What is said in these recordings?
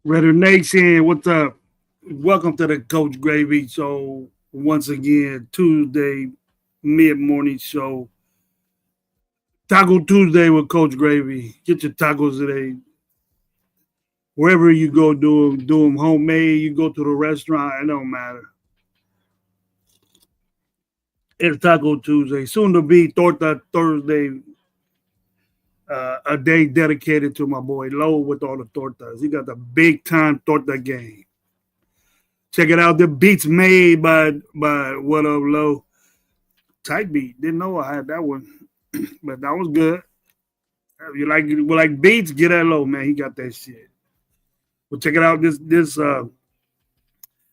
Raider Nation, what's up? Welcome to the Coach Gravy Show. Once again, Tuesday mid morning show. Taco Tuesday with Coach Gravy. Get your tacos today. Wherever you go, do them homemade. You go to the restaurant, it don't matter. It's Taco Tuesday. Soon to be Torta Thursday. A day dedicated to my boy Low with all the tortas. He got the big time torta game. Check it out. The beats made by What Up Low. Tight beat. Didn't know I had that one, but that was good. If you like beats, get that Low, man. He got that shit. Well, check it out.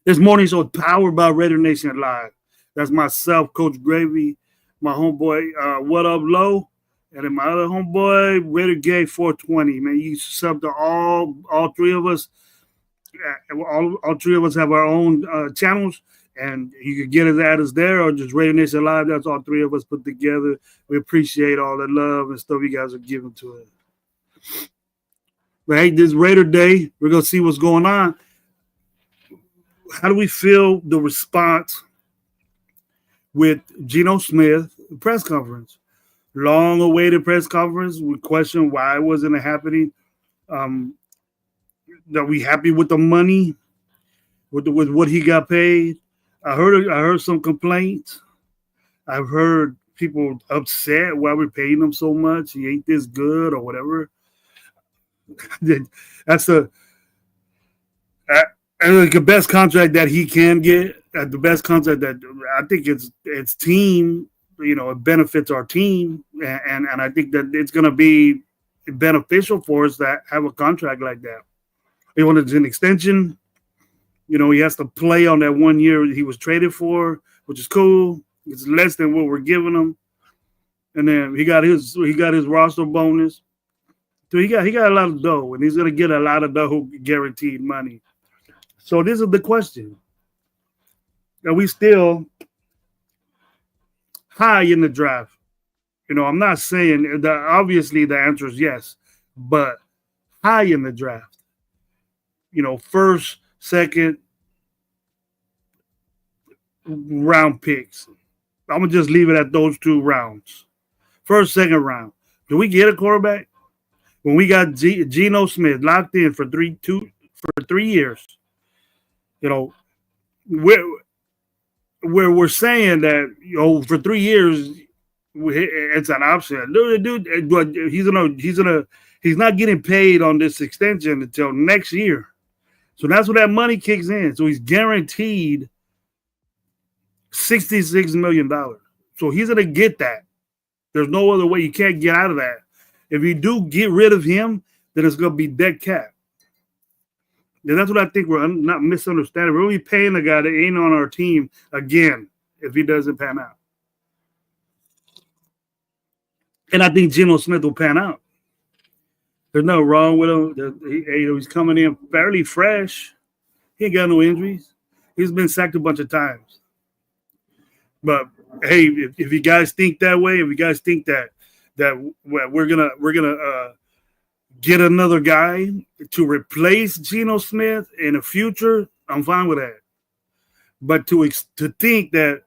This morning show powered by Raider Nation Live. That's myself, Coach Gravy, my homeboy What Up Low, and then my other homeboy Raider Gay 420. Man, you sub to all three of us. All three of us have our own channels, and you can get us at us there or just Raider Nation Live. That's all three of us put together. We appreciate all the love and stuff you guys are giving to us. But hey, this Raider Day, we're going to see what's going on. How do we feel the response with Geno Smith press conference? Long-awaited press conference. We question why wasn't it happening. Are we happy with the money, with what he got paid? I heard some complaints. I've heard people upset why we're paying him so much. He ain't this good or whatever. That's the best contract that he can get. The best contract that I think it's team. You know, it benefits our team, and I think that it's going to be beneficial for us to have a contract like that. He wanted an extension. You know, he has to play on that 1 year he was traded for, which is cool. It's less than what we're giving him. And then he got his roster bonus. So he got a lot of dough, and he's gonna get a lot of dough guaranteed money. So this is the question. Are we still high in the draft? You know, I'm not saying that obviously the answer is yes, but high in the draft. You know, first, second round picks. I'm gonna just leave it at those two rounds. First, second round. Do we get a quarterback? When we got Geno Smith locked in for 3 years, you know, we're saying that, you know, for 3 years it's an option. Dude, he's not getting paid on this extension until next year. So that's when that money kicks in. So he's guaranteed $66 million. So he's going to get that. There's no other way. You can't get out of that. If you do get rid of him, then it's going to be dead cap. And that's what I think we're not misunderstanding. We're only paying a guy that ain't on our team again if he doesn't pan out. And I think Geno Smith will pan out. There's nothing wrong with him. He's coming in fairly fresh. He ain't got no injuries. He's been sacked a bunch of times. But hey, if you guys think that way, if you guys think that we're gonna get another guy to replace Geno Smith in the future, I'm fine with that. But to think that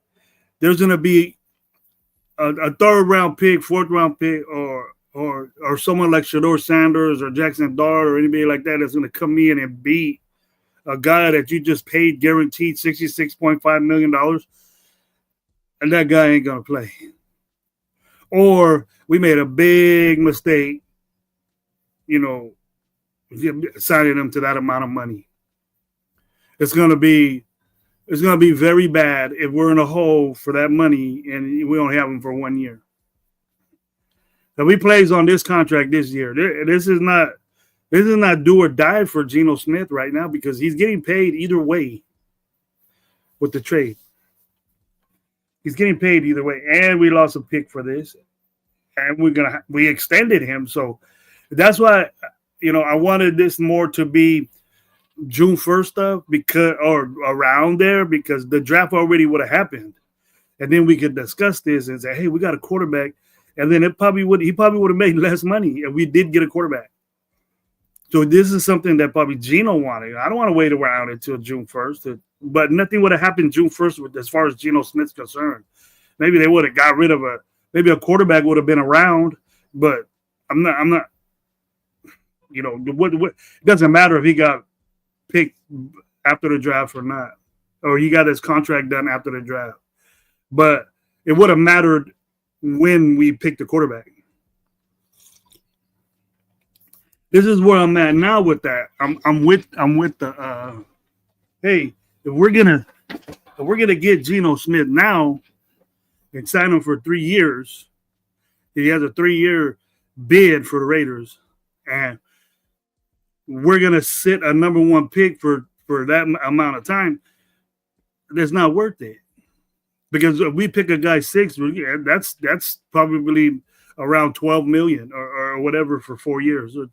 there's gonna be a third round pick, fourth round pick, or someone like Shedeur Sanders or Jackson Dart or anybody like that that's gonna come in and beat a guy that you just paid guaranteed $66.5 million, and that guy ain't going to play. Or we made a big mistake, signing him to that amount of money. It's going to be very bad if we're in a hole for that money and we only have him for 1 year. If he plays on this contract this year, this is not do or die for Geno Smith right now because he's getting paid either way with the trade. He's getting paid either way, and we lost a pick for this, and we extended him. So that's why I wanted this more to be June 1st stuff or around there because the draft already would have happened, and then we could discuss this and say, hey, we got a quarterback, and then he probably would have made less money if we did get a quarterback. So this is something that probably Geno wanted. I don't want to wait around until June 1st, but nothing would have happened June 1st as far as Geno Smith's concerned. Maybe they would have got rid of maybe a quarterback would have been around, but I'm not. It doesn't matter if he got picked after the draft or not, or he got his contract done after the draft. But it would have mattered when we picked the quarterback. This is where I'm at now with that. I'm with the hey, if we're gonna get Geno Smith now and sign him for 3 years, he has a 3-year bid for the Raiders, and we're gonna sit a number 1 pick for that amount of time. That's not worth it. Because if we pick a guy 6, that's probably around 12 million or whatever for 4 years, or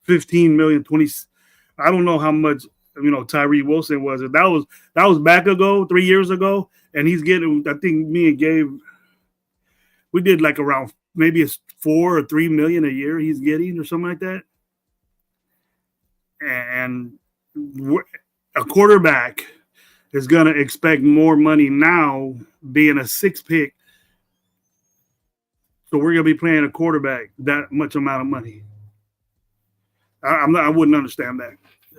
15 million, 20. I don't know how much Tyree Wilson was. That was back ago, 3 years ago, and he's getting. I think me and Gabe, we did like around maybe it's 4 or 3 million a year he's getting or something like that. And a quarterback is going to expect more money now, being a 6 pick. So we're going to be playing a quarterback that much amount of money. I wouldn't understand that.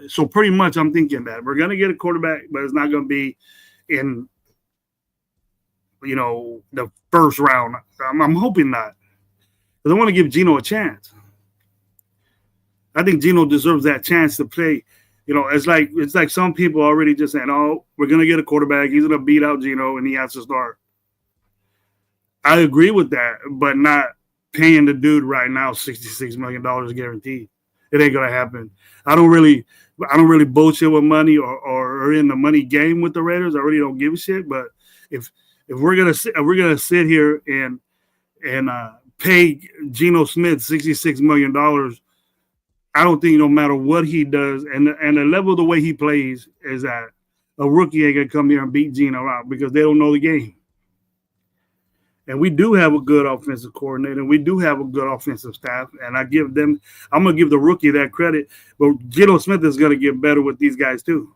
So pretty much I'm thinking that we're going to get a quarterback, but it's not going to be in, the first round. I'm hoping not. Because I want to give Geno a chance. I think Geno deserves that chance to play. It's like some people already just saying, oh, we're going to get a quarterback. He's going to beat out Geno and he has to start. I agree with that, but not paying the dude right now $66 million guaranteed. It ain't gonna happen. I don't really bullshit with money or in the money game with the Raiders. I really don't give a shit. But if we're gonna sit here and pay Geno Smith $66 million, I don't think no matter what he does and the level of the way he plays is that a rookie ain't gonna come here and beat Geno out because they don't know the game. And we do have a good offensive coordinator. We do have a good offensive staff. And I'm going to give the rookie that credit. But Geno Smith is going to get better with these guys too.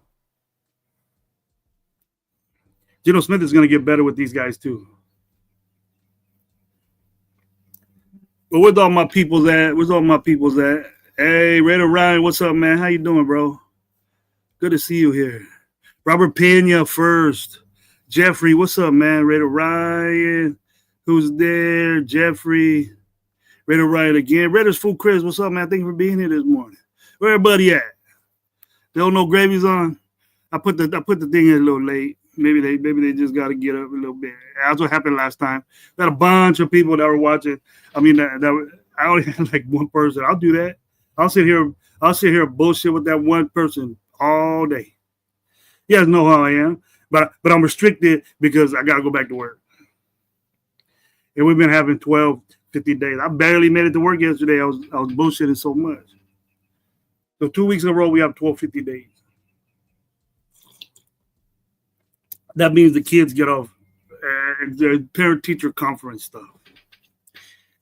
Geno Smith is going to get better with these guys too. But where's all my peoples at? Hey, Raider Ryan, what's up, man? How you doing, bro? Good to see you here. Robert Pena first. Jeffrey, what's up, man? Raider Ryan. Who's there? Jeffrey. Raider Ryan again. Raiders Fool Chris, what's up, man? Thank you for being here this morning. Where everybody at? They don't know Gravy's on? I put the thing in a little late. Maybe they just got to get up a little bit. That's what happened last time. Got a bunch of people that were watching. I mean, I only had like one person. I'll do that. I'll sit here and bullshit with that one person all day. You guys know how I am, but I'm restricted because I got to go back to work. And we've been having 12, 50 days. I barely made it to work yesterday. I was bullshitting so much. So 2 weeks in a row, we have 1250 days. That means the kids get off the parent-teacher conference stuff.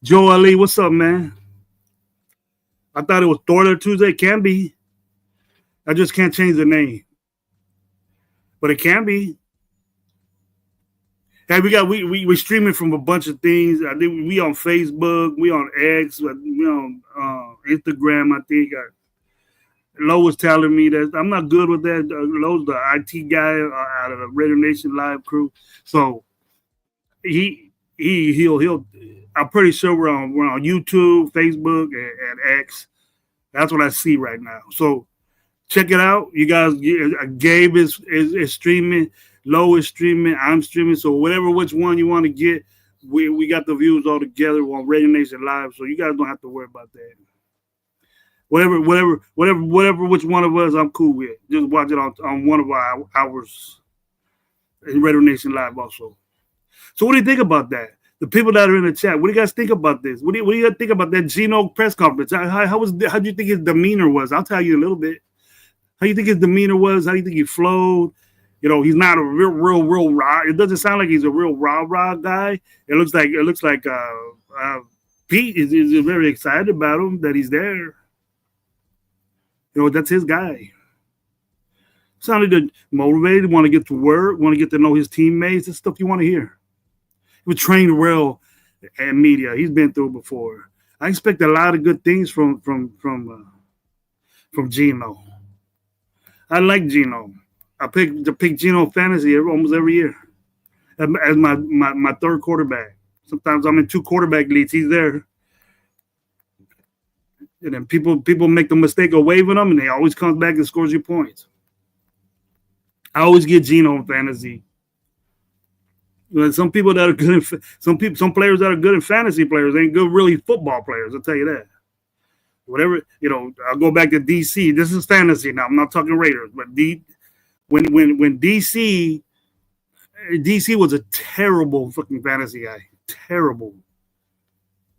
Joe Ali, what's up, man? I thought it was Thorler Tuesday. It can be. I just can't change the name. But it can be. Hey, we streaming from a bunch of things. I think we on Facebook, we on X, we on Instagram. I think Lo was telling me that I'm not good with that. Lo's the IT guy out of the Raider Nation Live crew, so he'll. I'm pretty sure we're on YouTube, Facebook, and X. That's what I see right now. So check it out, you guys. Gabe is streaming. Lo is streaming. I'm streaming. So which one you want to get, we got the views all together on Raider Nation Live. So you guys don't have to worry about that. Whatever, which one of us I'm cool with. Just watch it on one of our hours in Raider Nation Live also. So what do you think about that? The people that are in the chat, what do you guys think about this? What do you guys think about that Geno press conference? How do you think his demeanor was? I'll tell you a little bit. How do you think his demeanor was? How do you think he flowed? You know, he's not a real raw. It doesn't sound like he's a real rah guy. It looks like Pete is very excited about him, that he's there. You know, that's his guy. Sounded motivated, want to get to work, want to get to know his teammates. That's stuff you want to hear. He was trained well in media. He's been through before. I expect a lot of good things from Geno. I like Geno. I pick Geno fantasy almost every year as my third quarterback. Sometimes I'm in 2 quarterback leagues. He's there. And then people make the mistake of waiving him, and he always comes back and scores you points. I always get Geno in fantasy. Some people that are good, some players that are good in fantasy players ain't good really football players. I'll tell you that. Whatever, you know, I'll go back to DC. This is fantasy now. I'm not talking Raiders, but when DC was a terrible fucking fantasy guy. Terrible.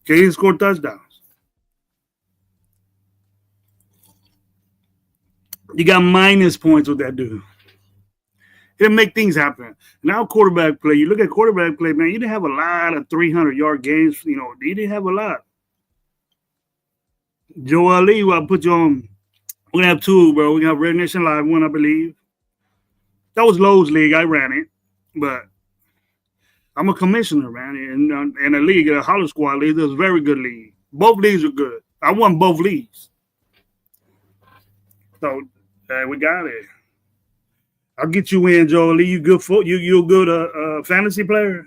Okay, he didn't score touchdowns. You got minus points with that dude. It'll make things happen. Now quarterback play, you look at quarterback play, man, you didn't have a lot of 300-yard games. You know, you didn't have a lot. Joe Ali, I'll put you on. We're going to have 2, bro. We got Red Nation Live 1, I believe. That was Lowe's league. I ran it. But I'm a commissioner, man. In a league, a Hollow Squad league, it's a very good league. Both leagues are good. I won both leagues. So, we got it. I'll get you in, Joe Lee. You good you a good fantasy player?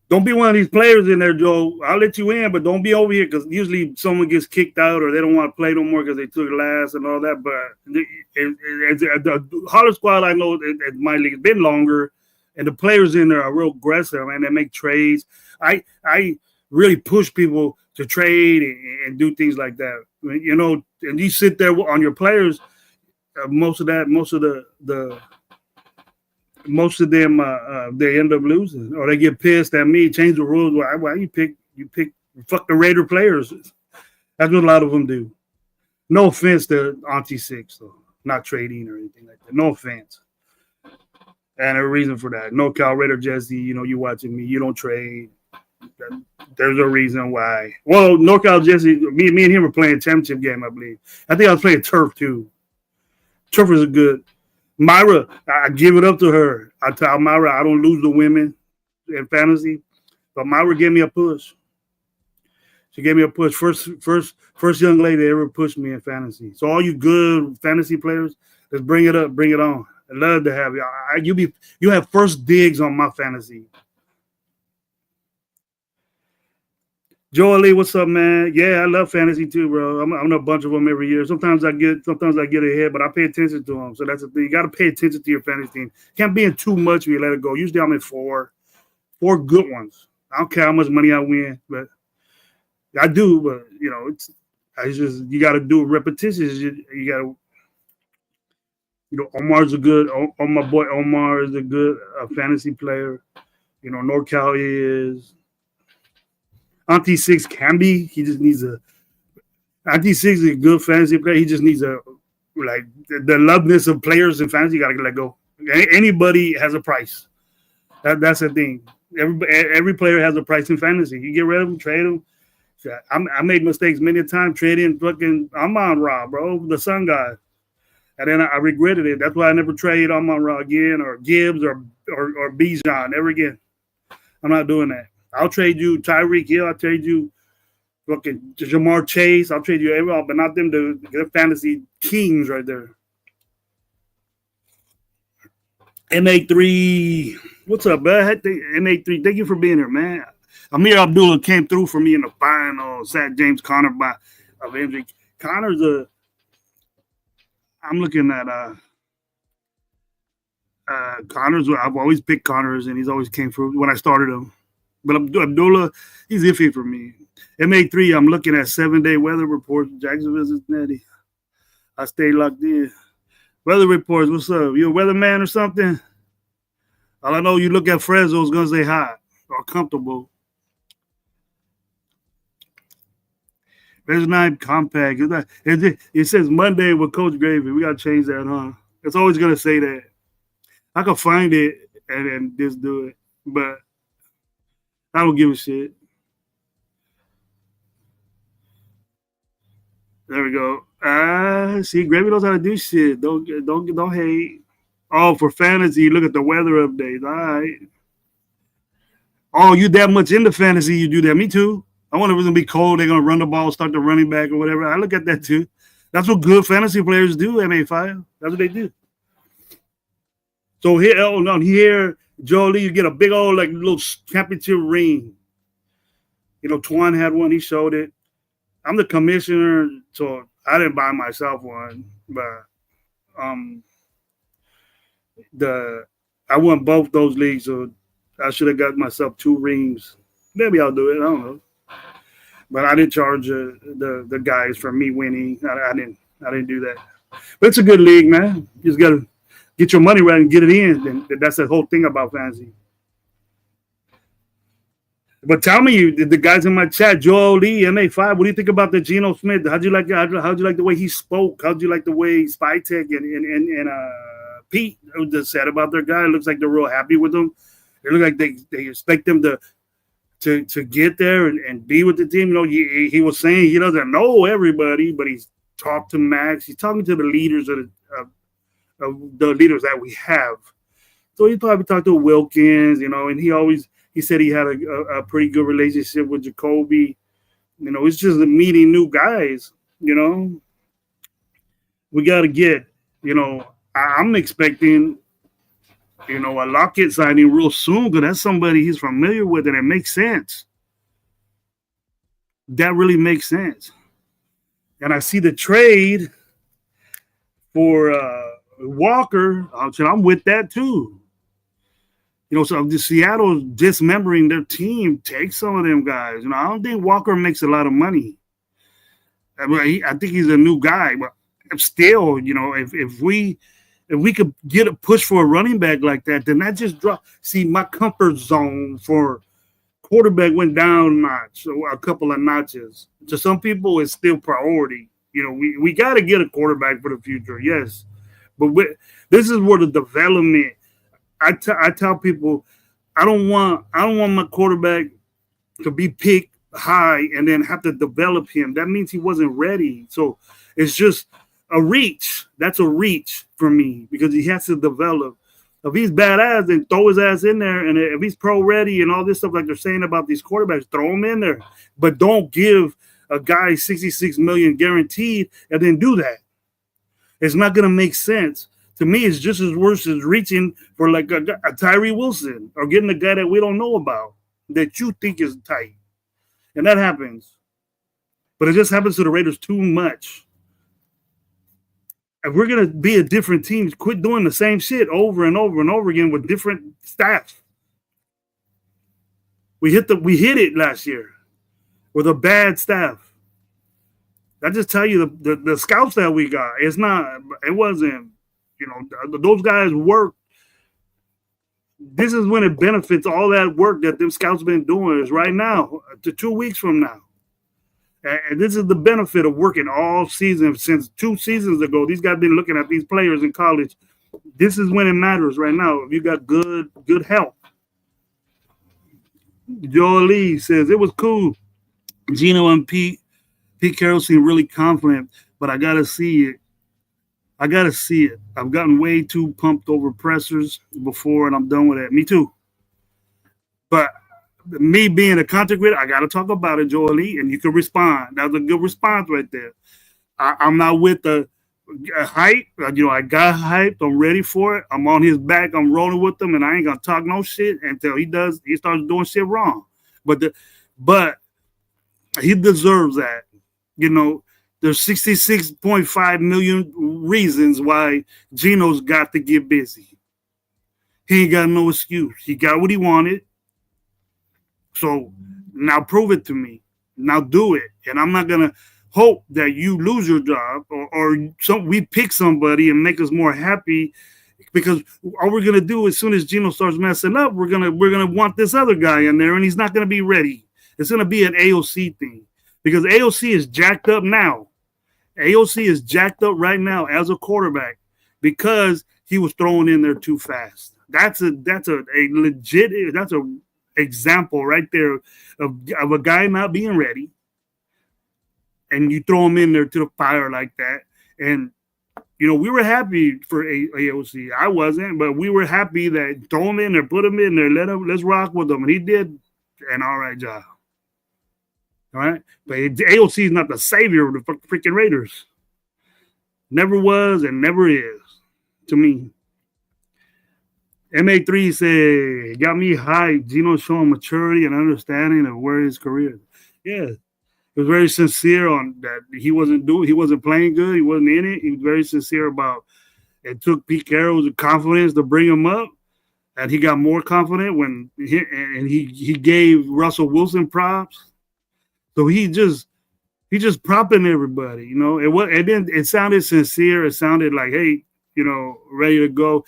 Don't be one of these players in there, Joe. I'll let you in, but don't be over here because usually someone gets kicked out or they don't want to play no more because they took last and all that. But the Hollow Squad, I know at my league, it's been longer, and the players in there are real aggressive, man. They make trades. I really push people to trade and do things like that. You know, and you sit there on your players. Most of them they end up losing or they get pissed at me, change the rules. Why you pick fuck the Raider players? That's what a lot of them do. No offense to Auntie Six, though. Not trading or anything like that. No offense. And a reason for that. No Cal Raider Jesse, you know, you watching me, you don't trade. There's a reason why. Well, NorCal Jesse, me and him were playing championship game, I believe. I think I was playing turf too. Turf is a good. Myra, I give it up to her. I tell Myra I don't lose the women in fantasy, but Myra gave me a push. She gave me a push. First young lady ever pushed me in fantasy. So all you good fantasy players, let's bring it up, bring it on. I'd love to have you. You have first digs on my fantasy. Joel Lee, what's up, man? Yeah, I love fantasy too, bro. I'm on a bunch of them every year. Sometimes I get ahead, but I pay attention to them. So that's the thing. You got to pay attention to your fantasy team. Can't be in too much when you let it go. Usually I'm in four good ones. I don't care how much money I win, but I do. But you know, it's just you got to do repetitions. You got to, you know, Omar's a good. Oh, my boy Omar is a good fantasy player. You know, NorCal is. Auntie Six can be. He just needs IT6 is a good fantasy player. He just needs a like the loveness of players in fantasy. You gotta let go. Anybody has a price. That's the thing. Every player has a price in fantasy. You get rid of them, trade them. I made mistakes many times trading fucking Amon-Ra, bro, the Sun God, and then I regretted it. That's why I never trade Amon-Ra again, or Gibbs, or Bijan ever again. I'm not doing that. I'll trade you Tyreek Hill. I'll trade you fucking Jamar Chase. I'll trade you everyone, but not them. The fantasy kings right there. MA3, what's up, bud? MA3, thank you for being here, man. Amir Abdullah came through for me in the final. Sat James Conner by of injury. Conner's I'm looking at Conner's. I've always picked Conner's, and he's always came through when I started him. But Abdullah, he's iffy for me. MA3, I'm looking at 7-day weather reports. Jacksonville, Cincinnati. I stay locked in. Weather reports, what's up? You a weatherman or something? All I know, you look at Fresno, it's going to say hot or comfortable. There's not compact. It says Monday with Coach Gravy. We got to change that, huh? It's always going to say that. I can find it and then just do it. But I don't give a shit. There we go. See, Gravy knows how to do shit. Don't hate. Oh, for fantasy, look at the weather updates. All right. Oh, you that much into fantasy, you do that. Me too. I wonder if it's gonna be cold. They're gonna run the ball, start the running back or whatever. I look at that too. That's what good fantasy players do. MA5. That's what they do. So here, Jolie, you get a big old like little championship ring. You know, Twan had one. He showed it. I'm the commissioner, so I didn't buy myself one, but I won both those leagues, so I should have got myself 2 rings. Maybe I'll do it. I don't know. But I didn't charge the guys for me winning. I didn't do that. But it's a good league, man. You just gotta get your money right and get it in. And that's the whole thing about fantasy. But tell me, the guys in my chat, Joel Lee, MA5, what do you think about the Geno Smith? How'd you like the way he spoke? How'd you like the way Spytek and Pete just said about their guy? It looks like they're real happy with him. It looks like they expect them to get there and be with the team. You know, he was saying he doesn't know everybody, but he's talked to Max. He's talking to the leaders of the leaders that we have. So he probably talked to Wilkins, you know, and he said he had a pretty good relationship with Jacoby. You know, it's just meeting new guys, you know. We got to get, you know, I'm expecting, you know, a Lockett signing real soon because that's somebody he's familiar with and it makes sense. That really makes sense. And I see the trade for Walker. I'm with that too. You know, so the Seattle dismembering their team takes some of them guys. You know, I don't think Walker makes a lot of money. I think he's a new guy, but still, you know, if we could get a push for a running back like that, then that just drop. See, my comfort zone for quarterback went down a notch, so a couple of notches. To some people, it's still priority. You know, we got to get a quarterback for the future, yes, but this is where the development. I tell people, I don't want my quarterback to be picked high and then have to develop him. That means he wasn't ready. So it's just a reach. That's a reach for me because he has to develop. If he's badass, then throw his ass in there. And if he's pro ready and all this stuff like they're saying about these quarterbacks, throw him in there. But don't give a guy $66 million guaranteed and then do that. It's not going to make sense. To me, it's just as worse as reaching for like a Tyree Wilson or getting a guy that we don't know about that you think is tight. And that happens. But it just happens to the Raiders too much. If we're going to be a different team, quit doing the same shit over and over and over again with different staff. We hit it last year with a bad staff. I just tell you the scouts that we got, it wasn't, you know, those guys work. This is when it benefits all that work that them scouts been doing is right now to 2 weeks from now. And this is the benefit of working all season. Since 2 seasons ago, these guys been looking at these players in college. This is when it matters right now. If you got good health. Joel Lee says it was cool. Gino and Pete Carroll seem really confident, but I gotta see it. I gotta see it. I've gotten way too pumped over pressers before, and I'm done with it. Me too. But me being a content creator, I gotta talk about it, Joel Lee, and you can respond. That's a good response right there. I'm not with the hype. I got hyped. I'm ready for it. I'm on his back. I'm rolling with him, and I ain't gonna talk no shit until he starts doing shit wrong. But he deserves that. You know, there's 66.5 million reasons why Gino's got to get busy. He ain't got no excuse. He got what he wanted. So now prove it to me. Now do it. And I'm not gonna hope that you lose your job or we pick somebody and make us more happy, because all we're gonna do as soon as Gino starts messing up, we're gonna want this other guy in there, and he's not gonna be ready. It's gonna be an AOC thing, because AOC is jacked up now. AOC is jacked up right now as a quarterback because he was thrown in there too fast. That's a legit, that's a example right there of a guy not being ready, and you throw him in there to the fire like that. And we were happy for AOC. I wasn't, but we were happy that throw him in there, put him in there, let's rock with him, and he did an all right job. All right, but AOC is not the savior of the freaking Raiders. Never was and never is, to me. MA3 said, got me hyped. Gino showing maturity and understanding of where his career is. Yeah, he was very sincere on that. He wasn't playing good. He wasn't in it. He was very sincere about it. Took Pete Carroll's confidence to bring him up, and he got more confident when he gave Russell Wilson props. So he just propping everybody, It sounded sincere. It sounded like, hey, ready to go.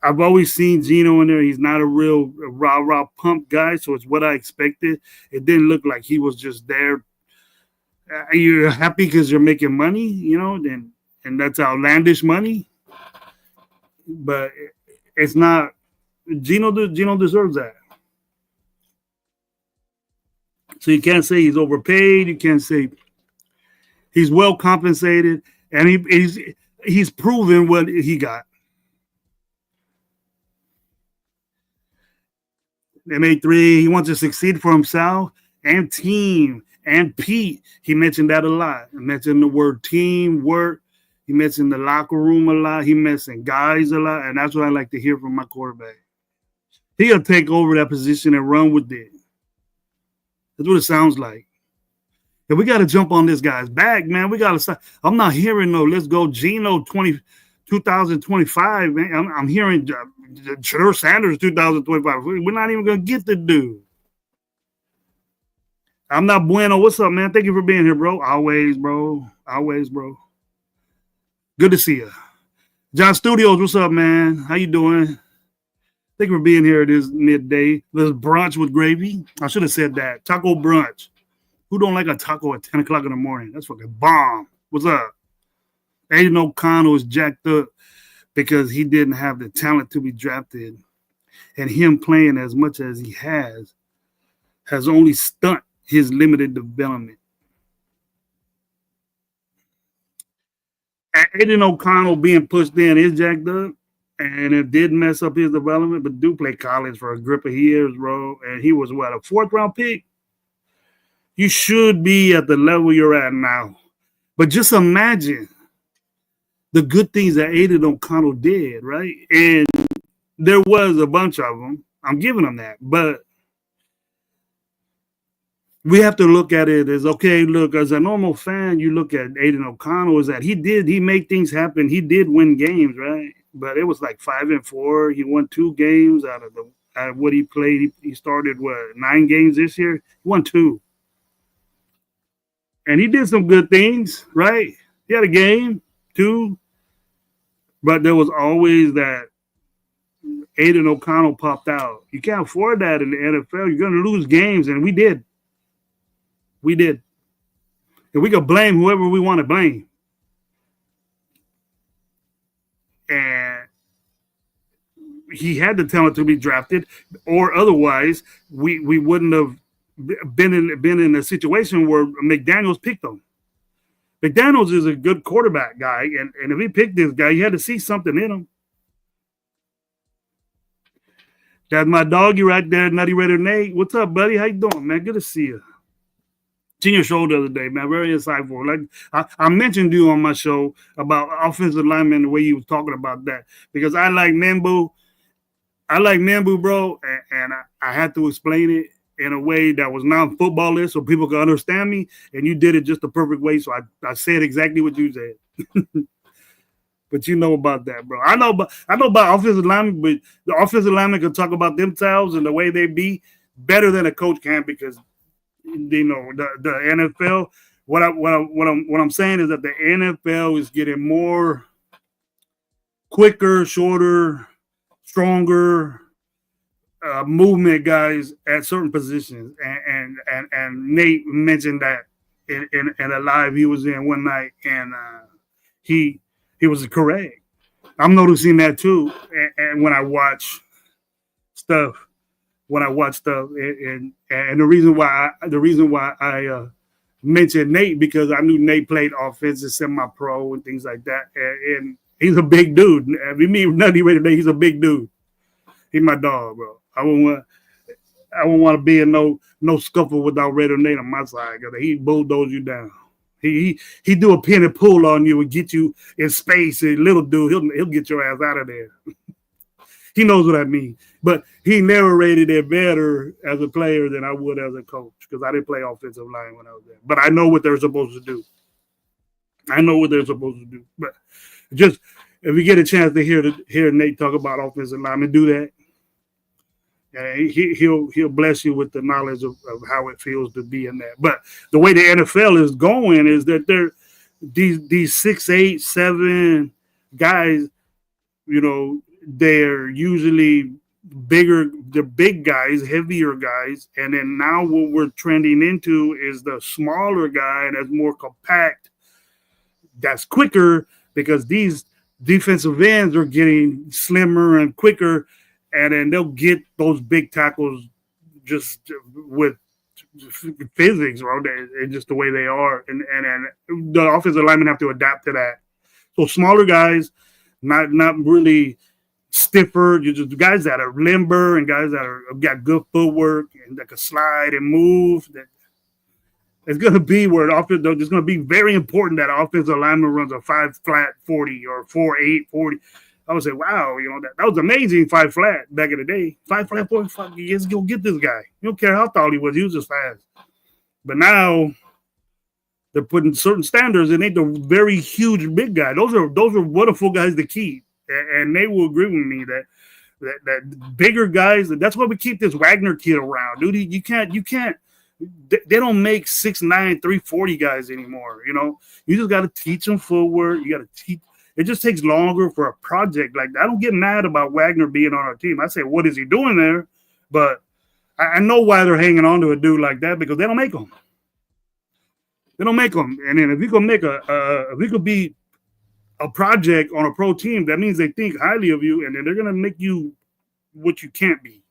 I've always seen Gino in there. He's not a real rah pump guy, so it's what I expected. It didn't look like he was just there. You're happy because you're making money, and that's outlandish money. But it's not. Gino deserves that. So you can't say he's overpaid. You can't say he's well compensated, and he's proven what he got. MA3, he wants to succeed for himself and team and Pete. He mentioned that a lot. He mentioned the word team, work. He mentioned the locker room a lot. He mentioned guys a lot, and that's what I like to hear from my quarterback. He'll take over that position and run with it. That's what it sounds like. And we got to jump on this guy's back, man. We got to start. I'm not hearing no, let's go Gino 2025, man. I'm hearing Shedeur Sanders 2025. We're not even going to get the dude. I'm not bueno. What's up, man? Thank you for being here, bro. Always, bro. Always, bro. Good to see you. John Studios, what's up, man? How you doing? Thank you for being here this midday. This brunch with gravy. I should have said that. Taco brunch. Who don't like a taco at 10 o'clock in the morning? That's fucking bomb. What's up? Aiden O'Connell is jacked up because he didn't have the talent to be drafted. And him playing as much as he has only stunt his limited development. Aiden O'Connell being pushed in is jacked up. And it did mess up his development, but do play college for a grip of years, bro. And he was, a 4th-round pick? You should be at the level you're at now. But just imagine the good things that Aiden O'Connell did, right? And there was a bunch of them. I'm giving him that. But we have to look at it as, okay, look, as a normal fan, you look at Aiden O'Connell is that he made things happen. He did win games, right? But it was like 5-4. He won 2 games out of what he played. He started 9 games this year. He won 2, and he did some good things, right? He had a game, 2, but there was always that Aiden O'Connell popped out. You can't afford that in the NFL. You're going to lose games, and we did. We did. And we could blame whoever we want to blame. And he had the talent to be drafted, or otherwise we wouldn't have been in a situation where McDaniels picked him. McDaniels is a good quarterback guy, and if he picked this guy, he had to see something in him. That's my doggy right there, Nutty Raider Nate. What's up, buddy? How you doing, man? Good to see you. Seen your show the other day, man. Very insightful. Like I mentioned you on my show about offensive linemen, the way you was talking about that, because I like Mambu. I like Mambu, bro, and I had to explain it in a way that was non-footballish so people could understand me, and you did it just the perfect way, so I said exactly what you said. But you know about that, bro. I know about offensive linemen, but the offensive linemen can talk about themselves and the way they be better than a coach can, because you know the NFL. What I'm saying is that the NFL is getting more quicker, shorter, stronger movement guys at certain positions, and Nate mentioned that in a live he was in one night, and he was correct. I'm noticing that too, and when I watch stuff, and the reason why I mentioned Nate, because I knew Nate played offensive, semi-pro, and things like that, and he's a big dude. I mean, Nutty Raider Nate, he's a big dude. He's my dog, bro. I wouldn't want to be in no scuffle without Raider Nate on my side, because he bulldoze you down. He do a pin and pull on you and get you in space. And little dude, he'll get your ass out of there. He knows what I mean. But he narrated it better as a player than I would as a coach, because I didn't play offensive line when I was there. But I know what they're supposed to do. But just if we get a chance to hear Nate talk about offensive linemen, do that. He'll bless you with the knowledge of how it feels to be in that. But the way the NFL is going is that they're these 6'8", 7 guys, you know, they're usually bigger, they're big guys, heavier guys, and then now what we're trending into is the smaller guy that's more compact, that's quicker, because these defensive ends are getting slimmer and quicker, and then they'll get those big tackles just with physics, bro, and just the way they are, and the offensive linemen have to adapt to that. So smaller guys, not really stiffer, just guys that are limber and guys that got good footwork and that can slide and move. That it's going to be where it's going to be very important that offensive lineman runs a 5 flat 40 or 4.8 40. I would say, wow, you know, that was amazing, 5 flat back in the day. 5 flat 40, yes, go get this guy. You don't care how tall he was just fast. But now they're putting certain standards, and ain't the very huge big guy. Those are wonderful guys to keep. And they will agree with me that bigger guys, that's why we keep this Wagner kid around, dude. You can't. They don't make 6'9", 340 guys anymore. You know, you just got to teach them footwork. You got to teach. It just takes longer for a project like that. I don't get mad about Wagner being on our team. I say, what is he doing there? But I know why they're hanging on to a dude like that, because they don't make them. They don't make them. And then if you could be a project on a pro team, that means they think highly of you, and then they're gonna make you what you can't be.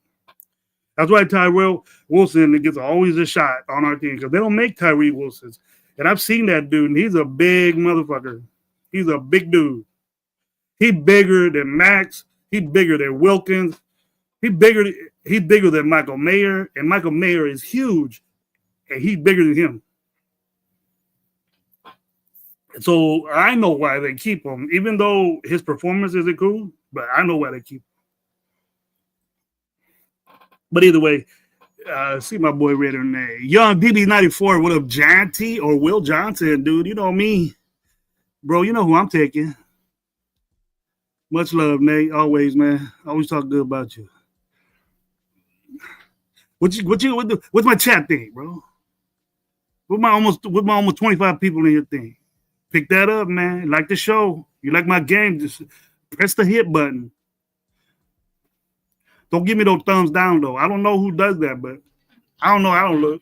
That's why Tyrell Wilson gets always a shot on our team, because they don't make Tyree Wilsons. And I've seen that dude, and he's a big motherfucker. He's a big dude. He bigger than Max. He bigger than Wilkins. He bigger than Michael Mayer, and Michael Mayer is huge, and he's bigger than him. So I know why they keep him, even though his performance isn't cool, but I know why they keep him. But either way, see my boy Raider Nate. Young DB94, what up, Janty or Will Johnson, dude? You know me. Bro, you know who I'm taking. Much love, Nate. Always, man. Always talk good about you. What's my chat thing, bro? With my almost 25 people in your thing. Pick that up, man. Like the show. You like my game, just press the hit button. Don't give me those thumbs down, though. I don't know who does that, but I don't know how to look.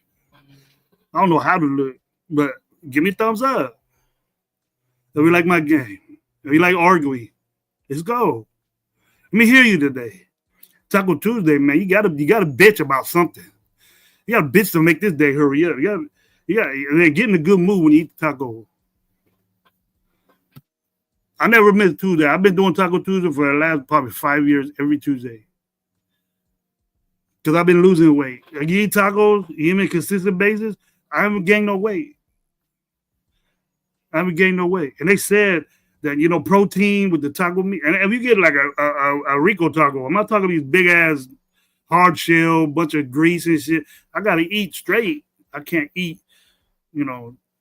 I don't know how to look, but give me a thumbs up. If you like my game, if you like arguing, let's go. Let me hear you today. Taco Tuesday, man. You gotta bitch about something. You gotta bitch to make this day hurry up. You gotta get in a good mood when you eat taco. I never miss Tuesday. I've been doing Taco Tuesday for the last probably 5 years, every Tuesday. Because I've been losing weight. Like you eat tacos, you eat on a consistent basis, I haven't gained no weight. And they said that, protein with the taco meat, and if you get like a Rico taco, I'm not talking these big ass hard shell, bunch of grease and shit. I got to eat straight. I can't eat,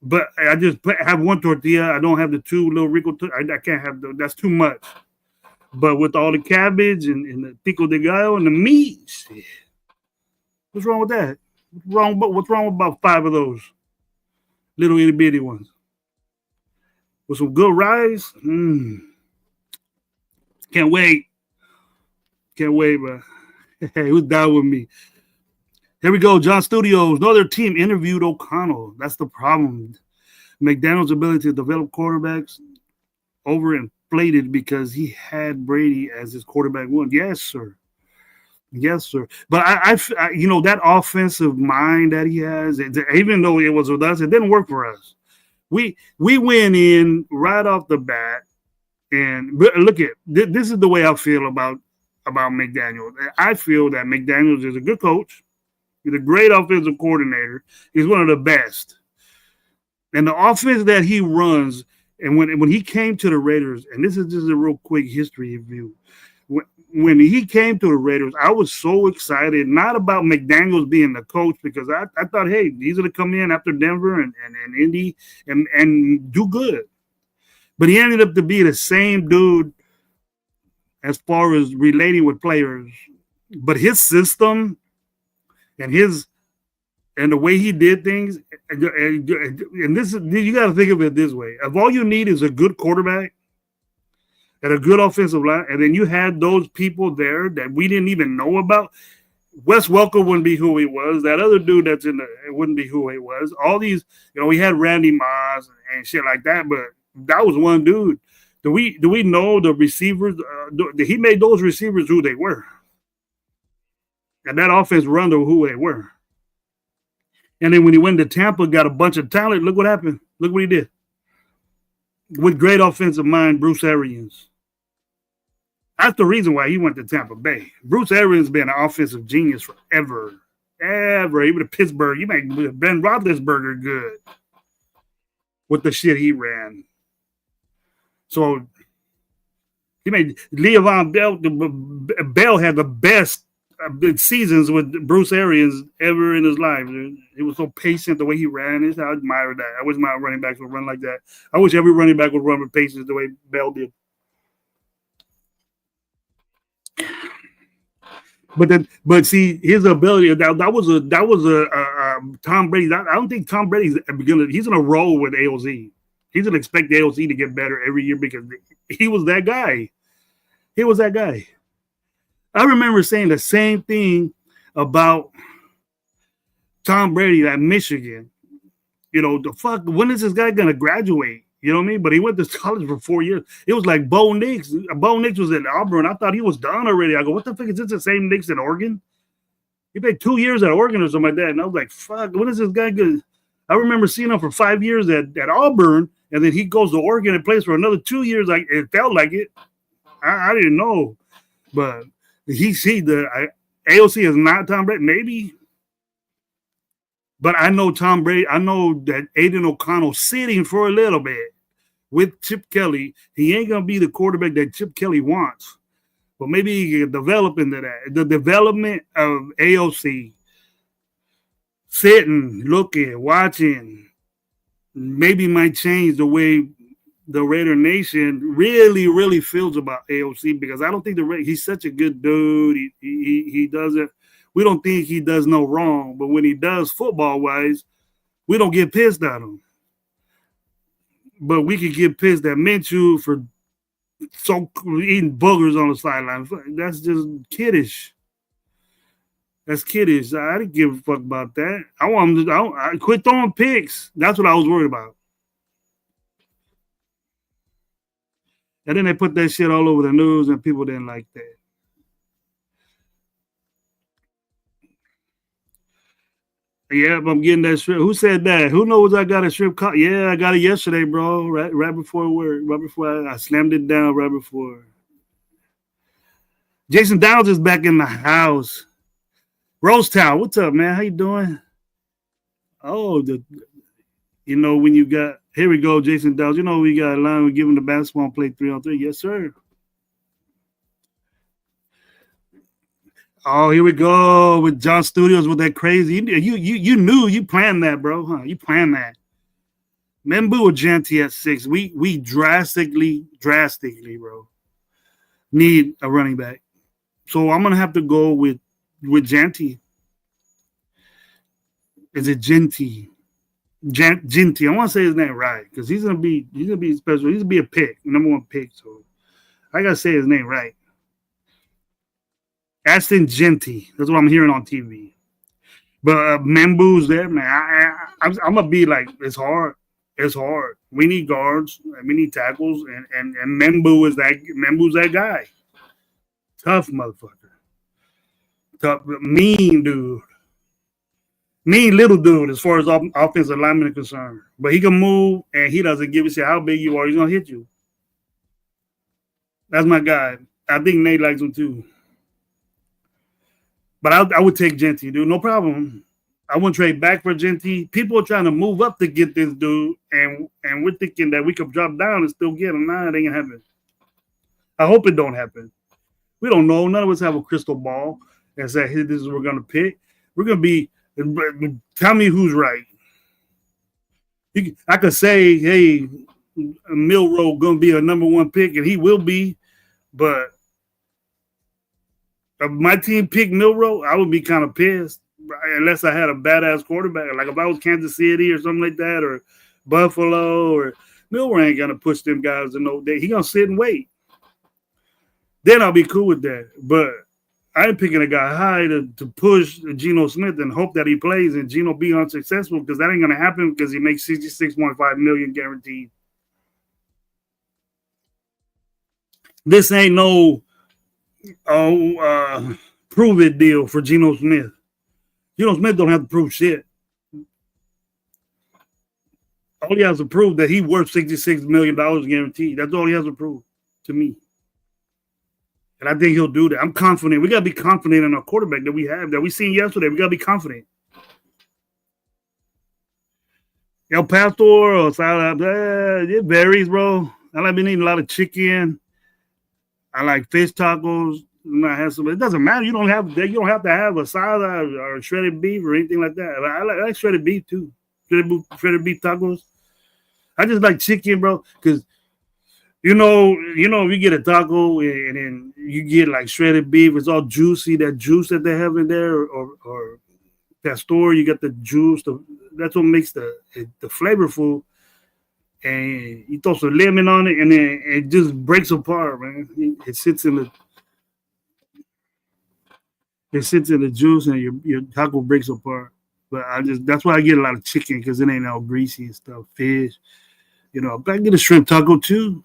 but I just have one tortilla. I don't have the two little Rico. I can't have that's too much. But with all the cabbage and the pico de gallo and the meat, shit. What's wrong with that? What's wrong with about 5 of those little itty bitty ones? With some good rice? Can't wait. Bro. Hey, who's down with me? Here we go. John Studios. No other team interviewed O'Connell. That's the problem. McDaniel's ability to develop quarterbacks overinflated because he had Brady as his quarterback one. Yes, sir. But I that offensive mind that he has, even though it was with us, it didn't work for us. We went in right off the bat, and look at this is the way I feel about McDaniels. I feel that McDaniels is a good coach. He's a great offensive coordinator. He's one of the best. And the offense that he runs, and when he came to the Raiders, and this is just a real quick history review. When he came to the Raiders, I was so excited, not about McDaniels being the coach, because I thought, hey, he's going to come in after Denver and Indy and do good. But he ended up to be the same dude as far as relating with players. But his system and the way he did things, and this is, you got to think of it this way. If all you need is a good quarterback and a good offensive line, and then you had those people there that we didn't even know about, Wes Welker wouldn't be who he was. That other dude that's it wouldn't be who he was. All these, we had Randy Moss and shit like that, but that was one dude. Do we know the receivers? He made those receivers who they were, and that offense run to who they were. And then when he went to Tampa, got a bunch of talent. Look what happened. Look what he did. With great offensive mind, Bruce Arians. That's the reason why he went to Tampa Bay. Bruce Arians been an offensive genius forever. Even to Pittsburgh, you make Ben Roethlisberger good with the shit he ran. So he made Le'Veon Bell had the best seasons with Bruce Arians ever in his life. He was so patient the way he ran. I admire that. I wish my running backs would run like that. I wish every running back would run with patience the way Bell did. But see, his ability that was a Tom Brady. I don't think Tom Brady's he's gonna roll with AOC. He's gonna expect the AOC to get better every year because he was that guy. I remember saying the same thing about Tom Brady at Michigan. The fuck, when is this guy going to graduate? You know what I mean? But he went to college for 4 years. It was like Bo Nix. Bo Nix was at Auburn. I thought he was done already. I go, what the fuck, is this the same Nix at Oregon? He played 2 years at Oregon or something like that. And I was like, fuck, when is this guy good? I remember seeing him for 5 years at Auburn, and then he goes to Oregon and plays for another 2 years. Like it felt like it. I didn't know. But the AOC is not Tom Brady, maybe. But I know Tom Brady. I know that Aiden O'Connell sitting for a little bit with Chip Kelly. He ain't gonna be the quarterback that Chip Kelly wants, but maybe he can develop into that. The development of AOC, sitting, looking, watching, maybe might change the way the Raider Nation really, really feels about AOC, because I don't think he's such a good dude. He doesn't. We don't think he does no wrong, but when he does football wise, we don't get pissed at him. But we could get pissed at Minshew for eating boogers on the sideline. That's just kiddish. That's kiddish. I didn't give a fuck about that. I want him to. I quit throwing picks. That's what I was worried about. And then they put that shit all over the news, and people didn't like that. Yeah, I'm getting that shrimp. Who said that? Who knows I got a shrimp caught? Yeah, I got it yesterday, bro. Right before work. Right before I slammed it down. Right before. Jason Downs is back in the house. Rosetown, what's up, man? How you doing? Oh, when you got here we go, Jason Downs. We got a line. We give him the basketball and play 3-on-3. Yes, sir. Oh, here we go with John Studios with that crazy. You knew you planned that, bro, huh? You planned that. Membu or Genty at 6. We drastically, bro, need a running back. So I'm gonna have to go with Genty. Is it Genty? Genty. I want to say his name right because he's gonna be special. He's gonna be a pick, number 1 pick. So I gotta say his name right. Ashton Genty. That's what I'm hearing on TV. But Membu's there, man. I'm gonna be like, it's hard. It's hard. We need guards. We need tackles, and Membu's that guy. Tough motherfucker. Tough, mean dude. Mean little dude as far as offensive lineman is concerned. But he can move, and he doesn't give a shit how big you are. He's gonna hit you. That's my guy. I think Nate likes him too. But I would take Genty, dude. No problem. I wouldn't trade back for Genty. People are trying to move up to get this dude, and we're thinking that we could drop down and still get him. Nah, it ain't gonna happen. I hope it don't happen. We don't know. None of us have a crystal ball and say, hey, this is what we're gonna pick. We're gonna be. Tell me who's right. I could say, hey, Milroe gonna be a number 1 pick, and he will be, but if my team picked Milroe, I would be kind of pissed unless I had a badass quarterback. Like if I was Kansas City or something like that, or Buffalo, or Milroe ain't gonna push them guys to no day. He gonna sit and wait. Then I'll be cool with that. But I ain't picking a guy high to push Geno Smith and hope that he plays and Geno be unsuccessful because that ain't gonna happen because he makes $66.5 million guaranteed. This ain't no prove it deal for Geno Smith. Geno Smith don't have to prove shit. All he has to prove that he worth $66 million guaranteed. That's all he has to prove to me. And I think he'll do that. I'm confident. We got to be confident in our quarterback that we have, that we seen yesterday. We got to be confident. El Pastor or salad, it varies, bro. I like been eating a lot of chicken. I like fish tacos. It doesn't matter. You don't have to have a salad or shredded beef or anything like that. I like shredded beef too. Shredded beef tacos. I just like chicken, bro, because if you get a taco and then you get like shredded beef, it's all juicy. That juice that they have in there, or pastor, you got the juice. That's what makes the flavorful. And you throw some lemon on it, and then it just breaks apart, man. It sits in the juice, and your taco breaks apart. But that's why I get a lot of chicken because it ain't all greasy and stuff. Fish, but I get a shrimp taco too.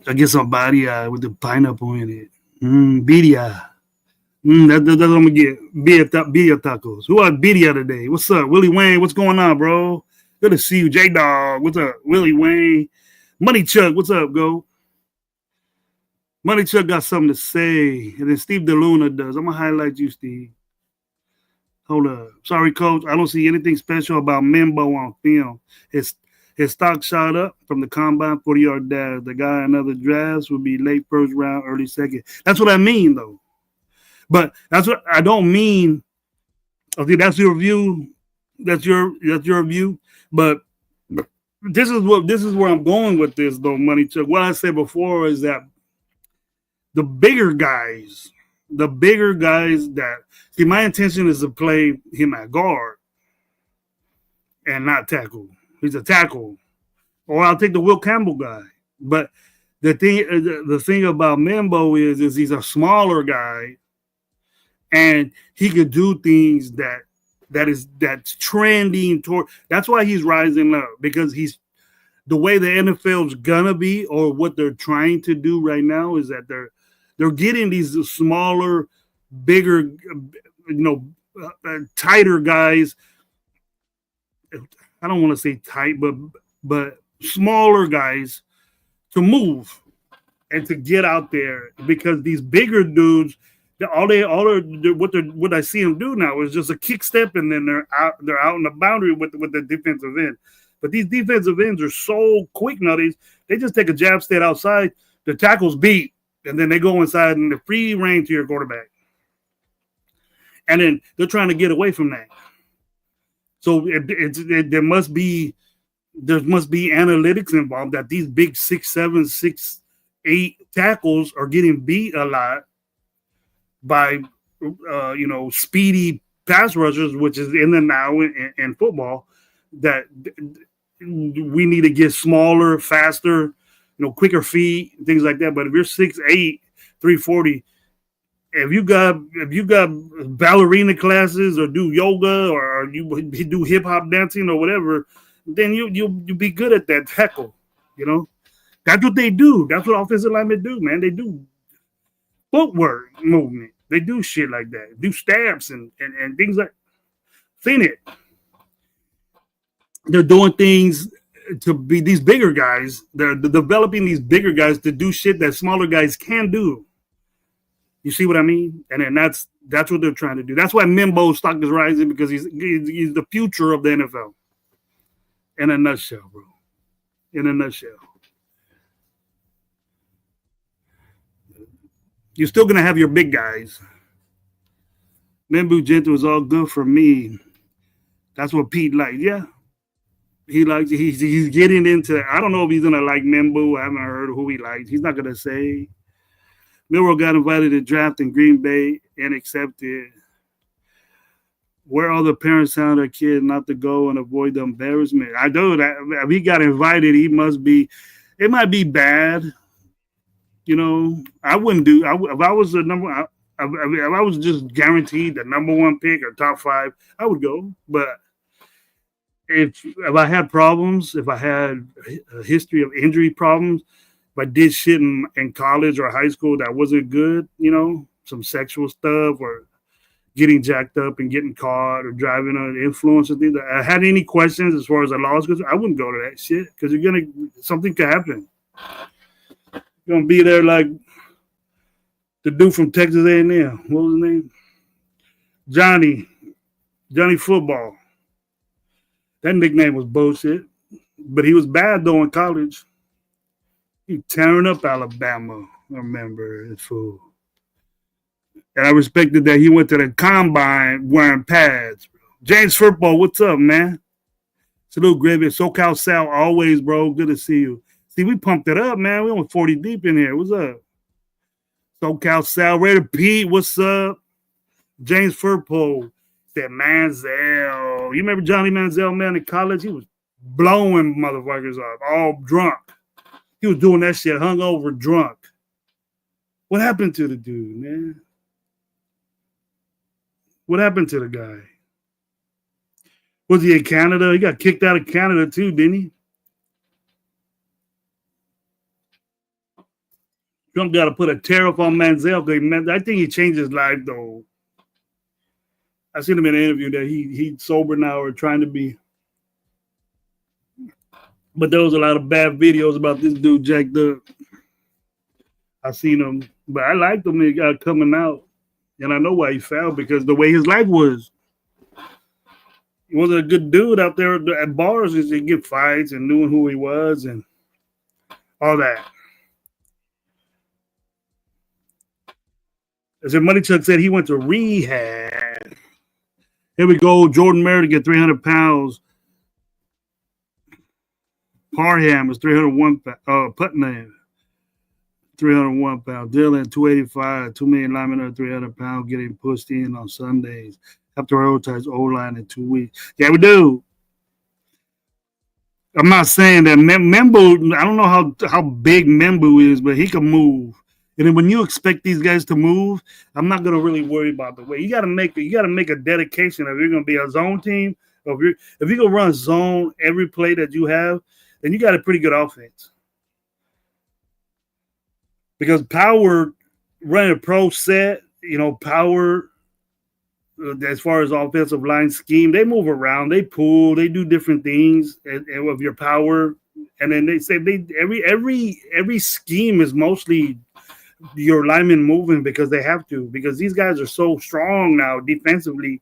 I get some birria with the pineapple in it. Birria. That's what I'm gonna get. Birria tacos. Who are birria today? What's up, Willie Wayne? What's going on, bro? Good to see you, J Dog. What's up, Willie Wayne? Money Chuck, what's up, go? Money Chuck got something to say, and then Steve DeLuna does. I'm gonna highlight you, Steve. Hold up. Sorry, Coach. I don't see anything special about Membo on film. His stock shot up from the combine 40-yard dash. The guy in other drafts would be late first round, early second. That's what I mean, though. But that's what I don't mean. Okay, that's your view. That's your view. But this is where I'm going with this, though, Money Chuck. What I said before is that the bigger guys that see, my intention is to play him at guard and not tackle. He's a tackle, or I'll take the Will Campbell guy. But the thing about Membo is he's a smaller guy, and he could do things that's trending toward. That's why he's rising up, because he's the way the NFL's gonna be, or what they're trying to do right now, is that they're getting these smaller, bigger, tighter guys. I don't want to say tight, but smaller guys to move and to get out there, because these bigger dudes, what I see them do now is just a kick step, and then they're out in the boundary with the defensive end. But these defensive ends are so quick nowadays, they just take a jab step outside, the tackle's beat, and then they go inside and the free reign to your quarterback. And then they're trying to get away from that. So there must be analytics involved, that these big 6'7", 6'8" tackles are getting beat a lot by speedy pass rushers, which is in the now in football, that we need to get smaller, faster, quicker feet, things like that. But if you're 6'8", 340, if you got ballerina classes, or do yoga, or you do hip hop dancing or whatever, then you'll be good at that tackle. That's what they do. That's what offensive linemen do, man. They do footwork movement. They do shit like that. Do stabs and things like. Seen it. They're doing things to be these bigger guys. They're developing these bigger guys to do shit that smaller guys can do. You see what I mean? And then that's what they're trying to do. That's why Mimbo's stock is rising, because he's the future of the NFL. In a nutshell, bro. In a nutshell. You're still going to have your big guys. Mimbo Gentle is all good for me. That's what Pete likes. Yeah. He likes. He's getting into. I don't know if he's going to like Mimbo. I haven't heard who he likes. He's not going to say. Milroe got invited to draft in Green Bay and accepted. Where all the parents tell their kid not to go and avoid the embarrassment. I know that if he got invited, he must be. It might be bad. I wouldn't do. If I was the number. If I was just guaranteed the number one pick or top 5, I would go. But if I had problems, if I had a history of injury problems, if I did shit in college or high school that wasn't good, some sexual stuff, or getting jacked up and getting caught, or driving under influence, or things, I had any questions as far as the laws goes, I wouldn't go to that shit, because something could happen. You're gonna be there like the dude from Texas A&M. What was his name? Johnny Football. That nickname was bullshit, but he was bad though in college. He tearing up Alabama. I remember his fool. And I respected that he went to the combine wearing pads. James Football, what's up, man? Salute, Gravy. SoCal Sal, always, bro. Good to see you. See, we pumped it up, man. We almost 40 deep in here. What's up? SoCal Sal, Raider Pete, what's up? James Furpo said Manziel. You remember Johnny Manziel, man, in college? He was blowing motherfuckers up, all drunk. He was doing that shit, hungover, drunk. What happened to the dude, man? What happened to the guy? Was he in Canada? He got kicked out of Canada too, didn't he? Trump got to put a tariff on Manziel. I think he changed his life, though. I seen him in an interview that he's sober now, or trying to be. But there was a lot of bad videos about this dude jacked up. I seen him, but I liked him. He got coming out, and I know why he fell, because the way his life was. He wasn't a good dude out there at bars. He'd get fights and knew who he was and all that. As Money Chuck said, he went to rehab. Here we go. Jordan Meredith at 300 pounds. Parham is 301 pounds. Putnam, 301 pounds. Dylan, 285. 2 million linemen are 300 pounds, getting pushed in on Sundays. Have to prioritize O-line in 2 weeks. Yeah, we do. I'm not saying that Membo, I don't know how big Membo is, but he can move. And then when you expect these guys to move, I'm not gonna really worry about the way. You gotta make a dedication if you're gonna be a zone team, or if you're gonna run zone every play that you have, then you got a pretty good offense. Because power running a pro set, power as far as offensive line scheme, they move around, they pull, they do different things, and with your power. And then they say every scheme is mostly your linemen moving because they have to, because these guys are so strong now defensively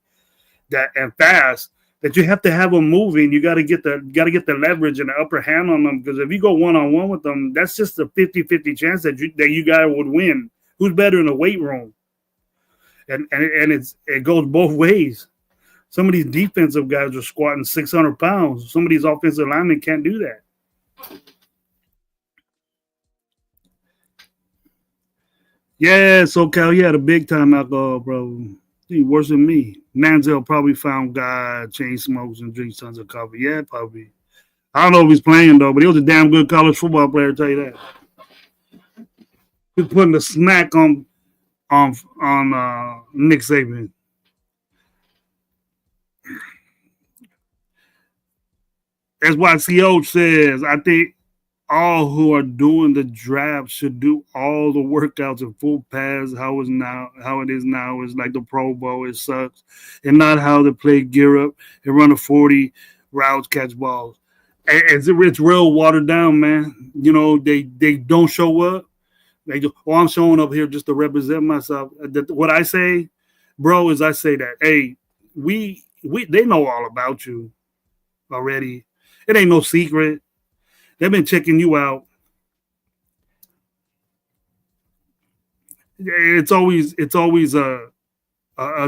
and fast that you have to have them moving. You got to get the leverage and the upper hand on them, because if you go one-on-one with them, that's just a 50-50 chance that you guys would win. Who's better in the weight room? And it goes both ways. Some of these defensive guys are squatting 600 pounds. Some of these offensive linemen can't do that. Yeah, SoCal, you had a big time alcohol, bro. He worse than me. Manziel probably found God, chain smokes, and drinks tons of coffee. Yeah, probably. I don't know if he's playing, though, but he was a damn good college football player, I'll tell you that. He's putting the smack on Nick Saban. As YCO says, I think all who are doing the draft should do all the workouts in full pads. How it is now is like the Pro Bowl. It sucks, and not how they play gear up and run a 40 routes, catch balls. It's real watered down, man. They don't show up. They go, oh, I'm showing up here just to represent myself. What I say, bro, is I say that, hey, they know all about you already. It ain't no secret. They've been checking you out. It's always a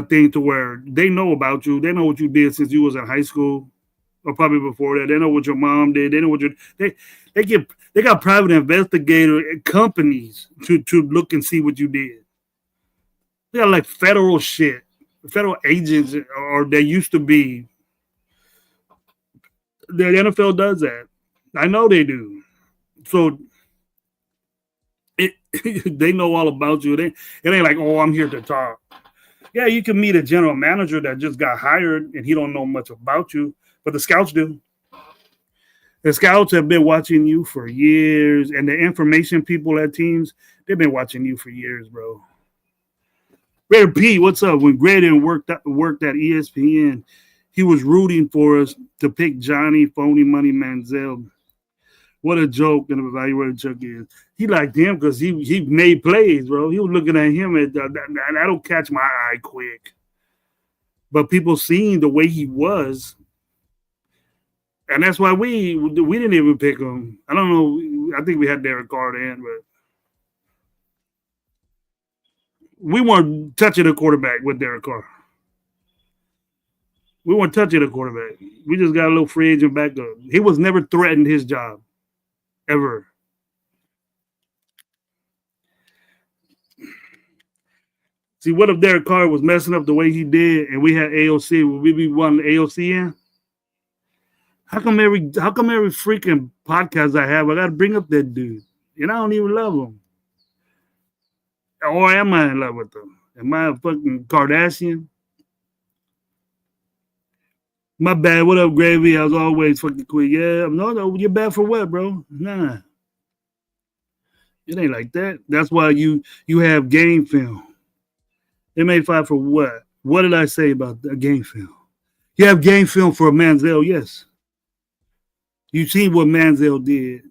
thing to where they know about you. They know what you did since you was in high school, or probably before that. They know what your mom did. They know what they got private investigator companies to look and see what you did. They got like federal shit, federal agents, or they used to be. The NFL does that. I know they do. So they know all about you. It ain't like, oh, I'm here to talk. Yeah, you can meet a general manager that just got hired and he don't know much about you, but the scouts do. The scouts have been watching you for years, and the information people at teams, they've been watching you for years, bro. Raider P, what's up? When Graydon worked at ESPN, he was rooting for us to pick Johnny Phony Money Manziel. What a joke and evaluator Chuck is. He liked him because he made plays, bro. He was looking at him, and that'll catch my eye quick. But people seeing the way he was, and that's why we didn't even pick him. I don't know. I think we had Derek Carr in, but we weren't touching the quarterback with Derek Carr. We weren't touching the quarterback. We just got a little free agent backup. He was never threatened his job. Ever. See, what if Derek Carr was messing up the way he did and we had AOC? Would we be wanting AOC in? How come every freaking podcast I have, I got to bring up that dude? And I don't even love him. Or am I in love with him? Am I a fucking Kardashian? My bad. What up, Gravy? I was always fucking quick. Yeah, no, you're bad for what, bro? Nah. It ain't like that. That's why you have game film. They may fight for what? What did I say about the game film? You have game film for Manziel, yes. You've seen what Manziel did.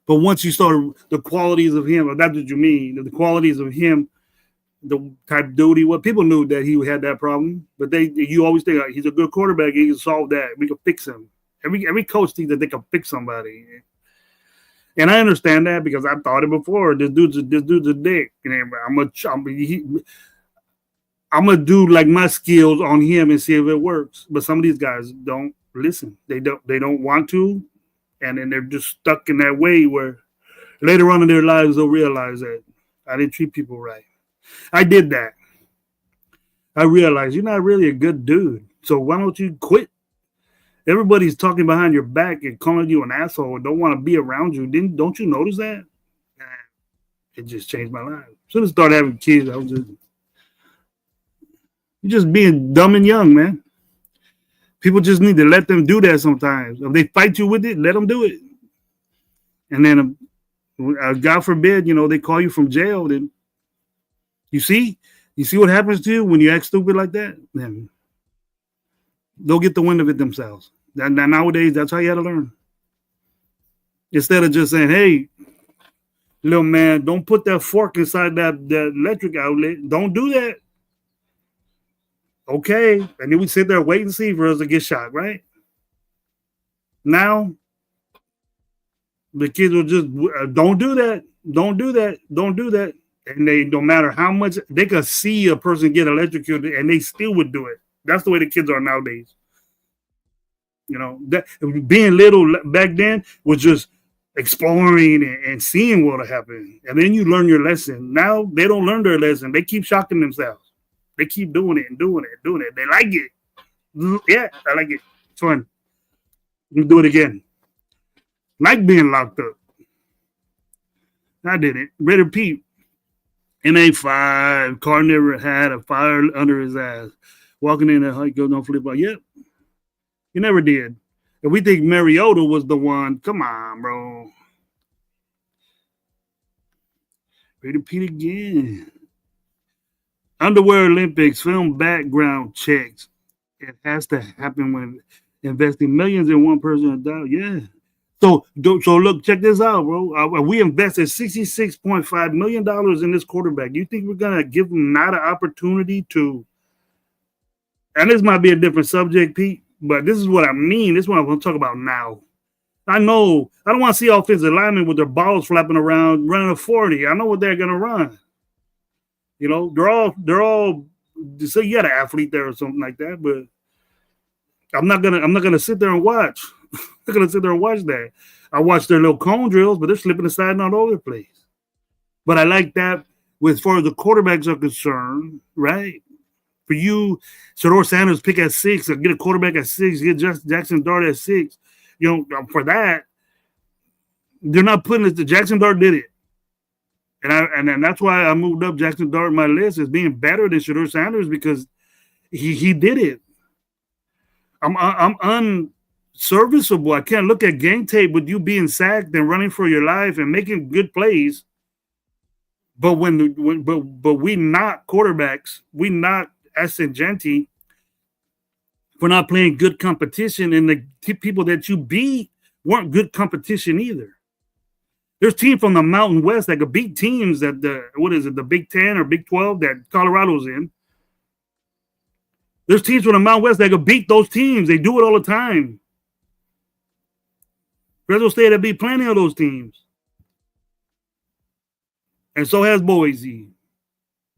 But once you started the qualities of him, or that's what you mean, the qualities of him, the type of duty. Well, people knew that he had that problem, but you always think he's a good quarterback. He can solve that. We can fix him. Every coach thinks that they can fix somebody, and I understand that because I've thought it before. This dude's a dick. I'm gonna do like my skills on him and see if it works. But some of these guys don't listen. They don't want to, and then they're just stuck in that way where later on in their lives they'll realize that I didn't treat people right. I did that. I realized you're not really a good dude. So why don't you quit? Everybody's talking behind your back and calling you an asshole and don't want to be around you. Don't you notice that? it just changed my life. As soon as I started having kids, I was just being dumb and young, man. People just need to let them do that sometimes. If they fight you with it, let them do it. And then, God forbid, they call you from jail. Then you see what happens to you when you act stupid like that. Then they'll get the wind of it themselves. Nowadays, that's how you got to learn. Instead of just saying, "Hey, little man, don't put that fork inside that electric outlet. Don't do that." Okay, and then we sit there wait and see for us to get shot, right? Now, the kids will just, don't do that, don't do that, don't do that. And they, no matter how much, they could see a person get electrocuted and they still would do it. That's the way the kids are nowadays. That being little back then was just exploring and seeing what will happen. And then you learn your lesson. Now they don't learn their lesson. They keep shocking themselves. They keep doing it and doing it and doing it. They like it. Yeah, I like it. It's fun. You do it again. Like being locked up. I did it. Brother Pete. MA5. Car never had a fire under his ass. Walking in there, go don't flip out. Yep. He never did. If we think Mariota was the one, come on, bro. Brother Pete again. Underwear Olympics film background checks. It has to happen when investing millions in one person. Yeah. So look, check this out, bro. We invested $66.5 million in this quarterback. You think we're gonna give him not an opportunity to? And this might be a different subject, Pete, but this is what I mean. This is what I'm going to talk about now. I know I don't want to see offensive linemen with their balls flapping around running a 40. I know what they're gonna run. They're all. So you got an athlete there or something like that, but I'm not gonna sit there and watch. I'm not gonna sit there and watch that. I watch their little cone drills, but they're slipping aside and all over the place. But I like that as far as the quarterbacks are concerned, right? For you, Shedeur Sanders pick at 6, or get a quarterback at 6, get Jackson Dart at 6. For that, they're not putting it. Jackson Dart did it. And that's why I moved up Jackson Dart in my list as being better than Shedeur Sanders, because he did it. I'm unserviceable. I can't look at game tape with you being sacked and running for your life and making good plays. But we not quarterbacks. We not Ascendenti for not playing good competition, and the people that you beat weren't good competition either. There's teams from the Mountain West that could beat teams that the Big 10 or Big 12 that Colorado's in. There's teams from the Mountain West that could beat those teams. They do it all the time. Fresno State have beat plenty of those teams. And so has Boise.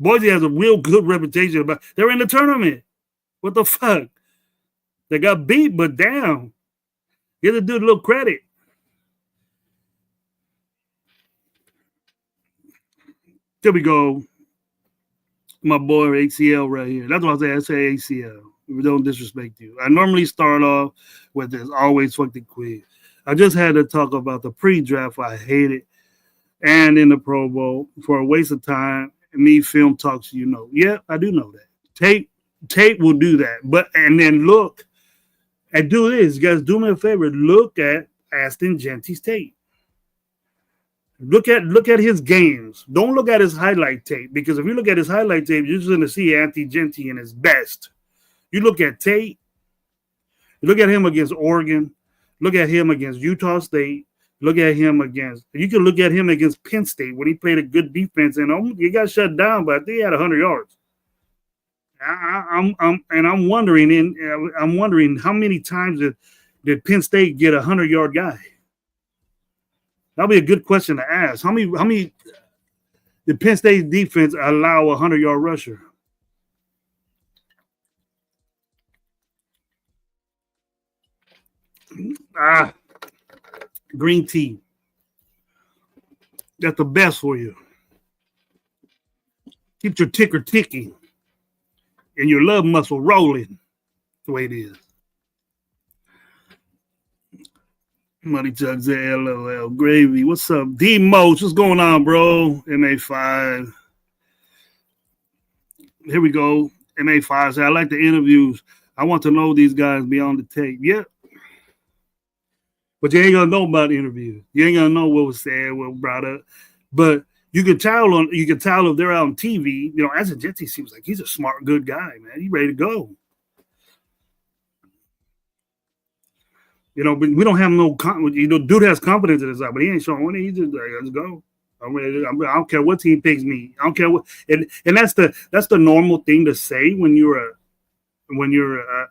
Boise has a real good reputation, but they're in the tournament. What the fuck? They got beat, but damn. Give the dude a little credit. There we go. My boy ACL right here. That's what I say ACL. We don't disrespect you. I normally start off with this always fucking quiz. I just had to talk about the pre-draft. I hate it. And in the Pro Bowl for a waste of time. Me film talks, Yeah, I do know that. Tape will do that. And then look and do this. Guys, do me a favor. Look at Aston Genty's tape. Look at his games. Don't look at his highlight tape, because if you look at his highlight tape, you're just going to see Anthony Genty in his best. You look at tape. You look at him against Oregon. Look at him against Utah State. You can look at him against Penn State when he played a good defense, and he got shut down, but I think he had 100 yards. I'm wondering how many times did Penn State get a 100-yard guy? That'll be a good question to ask. How many did Penn State defense allow a 100-yard rusher? Green tea. That's the best for you. Keeps your ticker ticking and your love muscle rolling. That's the way it is. Money Chuck said, LOL. Gravy. What's up? D Most. What's going on, bro? MA5. Here we go. MA5 said, I like the interviews. I want to know these guys beyond the tape. Yeah. But you ain't gonna know about the interviews. You ain't gonna know what was said, what was brought up. But you can tell if they're out on TV. You know, as a Jets, he seems like he's a smart, good guy, man. He's ready to go. You know, but we don't have no, dude has confidence in his eye, but he ain't showing it. He's just like, let's go. I don't care what team picks me. I don't care what, and that's the normal thing to say when you're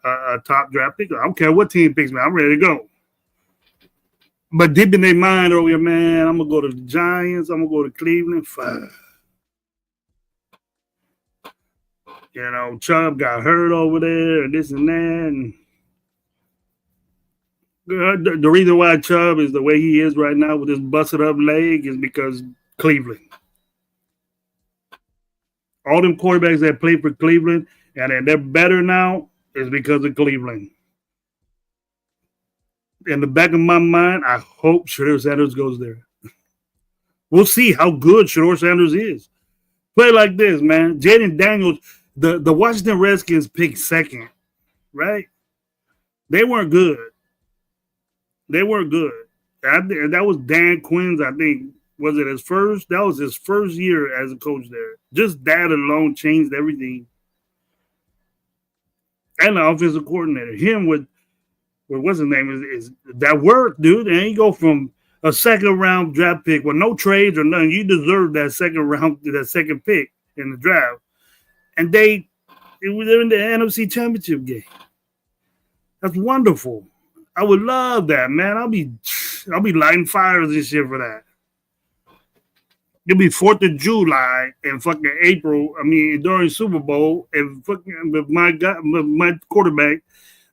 a top draft pick. I don't care what team picks me. I'm ready to go. But deep in their mind, oh yeah, man, I'm gonna go to the Giants. I'm gonna go to Cleveland. Fuck. You know, Chubb got hurt over there, and this and that. And the reason why Chubb is the way he is right now with his busted up leg is because Cleveland. All them quarterbacks that play for Cleveland and they're better now is because of Cleveland. In the back of my mind, I hope Shedeur Sanders goes there. We'll see how good Shedeur Sanders is. Play like this, man. Jaden Daniels, the Washington Redskins picked second, right? They weren't good. And that was Dan Quinn's, I think. Was it his first? That was his first year as a coach there. Just that alone changed everything. And the offensive coordinator. Him with what's his name is that work, dude. And you go from a second round draft pick with no trades or nothing. You deserve that second pick in the draft. And they're in the NFC Championship game. That's wonderful. I would love that, man. I'll be lighting fires and shit for that. It'll be 4th of July and fucking April. I mean, during Super Bowl, and fucking my quarterback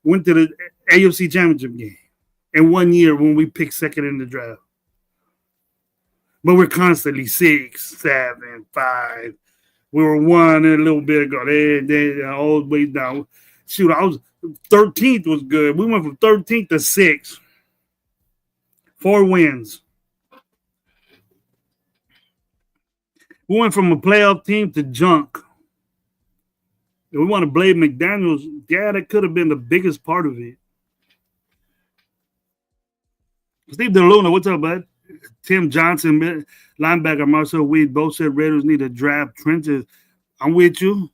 went to the AFC Championship game in 1 year when we picked second in the draft. But we're constantly 6, 7, 5. We were 1 and a little bit ago. They all the way down. Shoot, I was 13th was good. We went from 13th to 6th. 4 wins. We went from a playoff team to junk. If we want to blame McDaniels, yeah, that could have been the biggest part of it. Steve DeLuna, what's up, bud? Tim Johnson, linebacker Marcel Weed, both said Raiders need to draft trenches. I'm with you.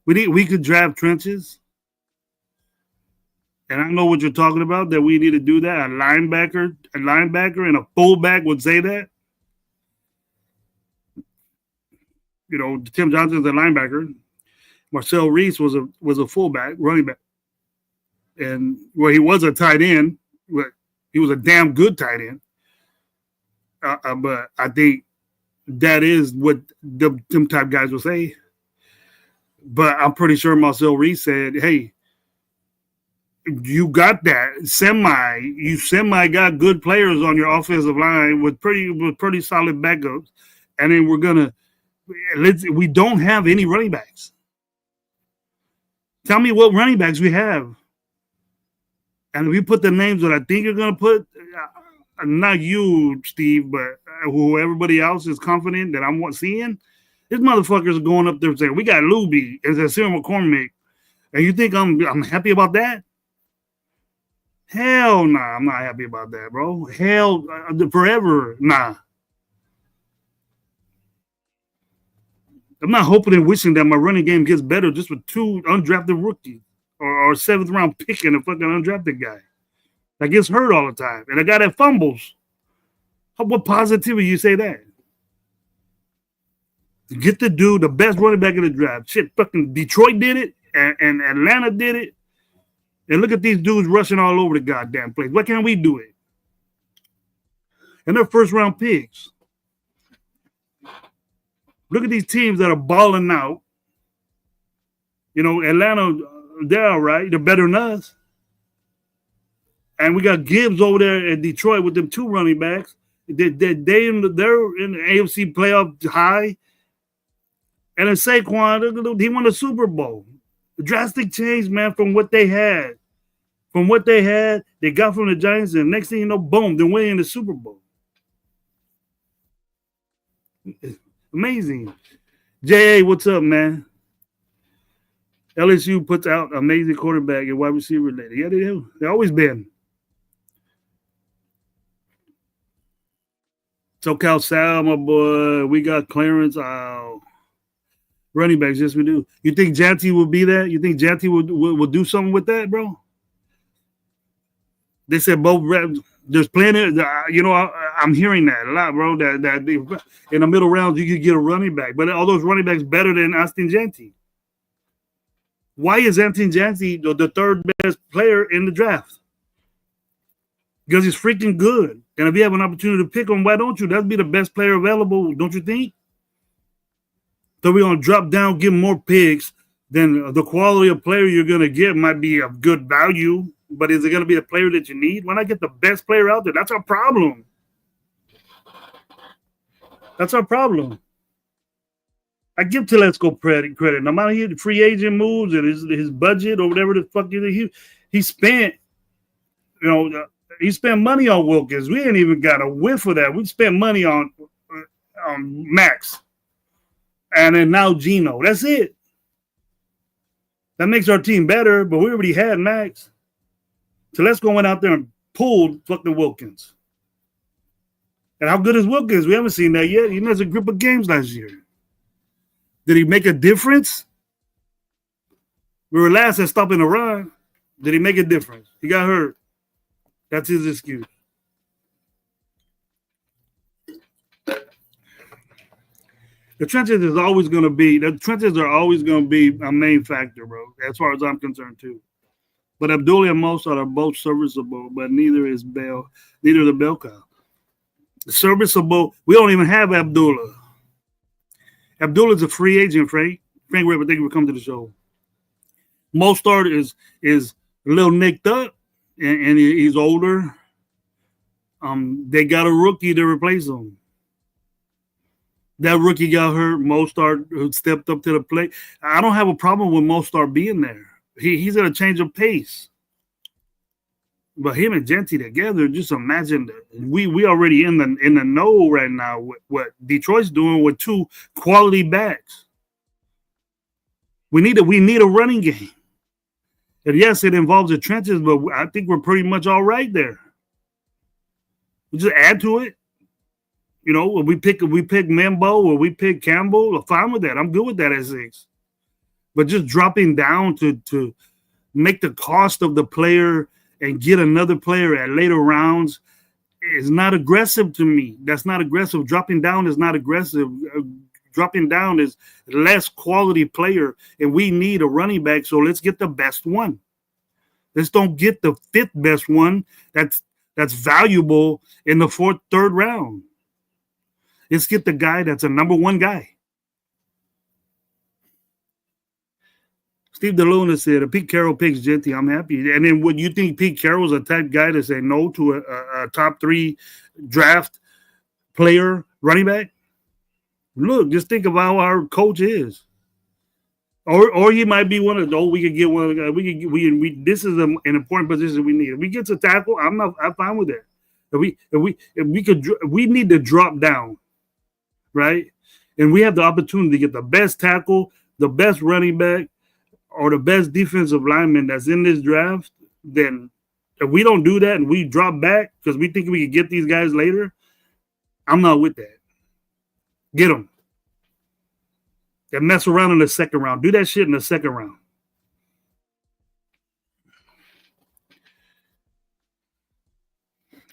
We could draft trenches. And I know what you're talking about, that we need to do that. A linebacker and a fullback would say that. You know, Tim Johnson's a linebacker. Marcel Reese was a fullback, running back. And he was a tight end, but he was a damn good tight end. But I think that is what them type guys will say. But I'm pretty sure Marcel Reese said, hey, you got that you semi got good players on your offensive line with pretty solid backups. And then we don't have any running backs. Tell me what running backs we have. And if you put the names that I think you're going to put, not you, Steve, but who everybody else is confident that I'm seeing, these motherfuckers are going up there saying, we got Luby and Cyril McCormick. And you think I'm happy about that? Hell nah, I'm not happy about that, bro. Hell, forever, nah. I'm not hoping and wishing that my running game gets better just with 2 undrafted rookies or 7th round pick and a fucking undrafted guy that gets hurt all the time and a guy that fumbles. What positivity you say that? Get the best running back in the draft. Shit, fucking Detroit did it and Atlanta did it. And look at these dudes rushing all over the goddamn place. Why can't we do it? And they're 1st round picks. Look at these teams that are balling out. You know, Atlanta, they're all right. They're better than us. And we got Gibbs over there at Detroit with them 2 running backs. They're in the AFC playoff high. And then Saquon, he won the Super Bowl. A drastic change, man, from what they had. they got from the Giants, and next thing you know, boom, they're winning the Super Bowl. Amazing. J.A., what's up, man? LSU puts out amazing quarterback and wide receiver later. Yeah, they do. They always been. SoCal Sal, my boy. We got Clarence out. Running backs, yes, we do. You think Janty will be that? You think Janty will do something with that, bro? They said both reps. There's plenty. I'm hearing that a lot, bro. That in the middle rounds you could get a running back, but all those running backs better than Austin Janty. Why is Austin Janty the third best player in the draft? Because he's freaking good, and if you have an opportunity to pick him, why don't you? That'd be the best player available, don't you think? So we're gonna drop down, get more picks. Then the quality of player you're gonna get might be of good value. But is it going to be a player that you need? Why not get the best player out there? That's our problem. That's our problem. I give Telesco credit. No matter the free agent moves and his budget or whatever the fuck he spent, he spent money on Wilkins. We ain't even got a whiff of that. We spent money on Max. And then now Geno. That's it. That makes our team better, but we already had Max. So let's go out there and pull fucking Wilkins. And how good is Wilkins? We haven't seen that yet. He has a grip of games last year. Did he make a difference? We were last at stopping the run. Did he make a difference? He got hurt. That's his excuse. The trenches are always going to be a main factor, bro, as far as I'm concerned, too. But Abdullah and Mostert are both serviceable, but neither is the bell cow. Serviceable, we don't even have Abdullah. Abdullah's a free agent, Frank. Frank Weber, thank you for coming to the show. Mostert is a little nicked up, and he's older. They got a rookie to replace him. That rookie got hurt. Mostert stepped up to the plate. I don't have a problem with Mostert being there. He's going to change of pace. But him and Janty together, just imagine that we already in the know right now with what Detroit's doing with two quality backs. We need a running game. And yes, it involves the trenches, but I think we're pretty much all right there. We just add to it. We pick Membo or we pick Campbell, I'm fine with that. I'm good with that at 6. But just dropping down to make the cost of the player and get another player at later rounds is not aggressive to me. That's not aggressive. Dropping down is not aggressive. Dropping down is less quality player, and we need a running back, so let's get the best one. Let's don't get the 5th best one that's valuable in the 4th, 3rd round. Let's get the guy that's a number 1 guy. Steve DeLuna said, if Pete Carroll picks Janty, I'm happy. And then would you think Pete Carroll's a type guy to say no to a top 3 draft player running back? Look, just think of how our coach is. Or he might be one of those. We could get one of the guys. This is an important position we need. If we get to tackle, I'm fine with that. We need to drop down, right? And we have the opportunity to get the best tackle, the best running back, or the best defensive lineman that's in this draft. Then if we don't do that and we drop back because we think we can get these guys later, I'm not with that. Get them. And mess around in the 2nd round. Do that shit in the 2nd round.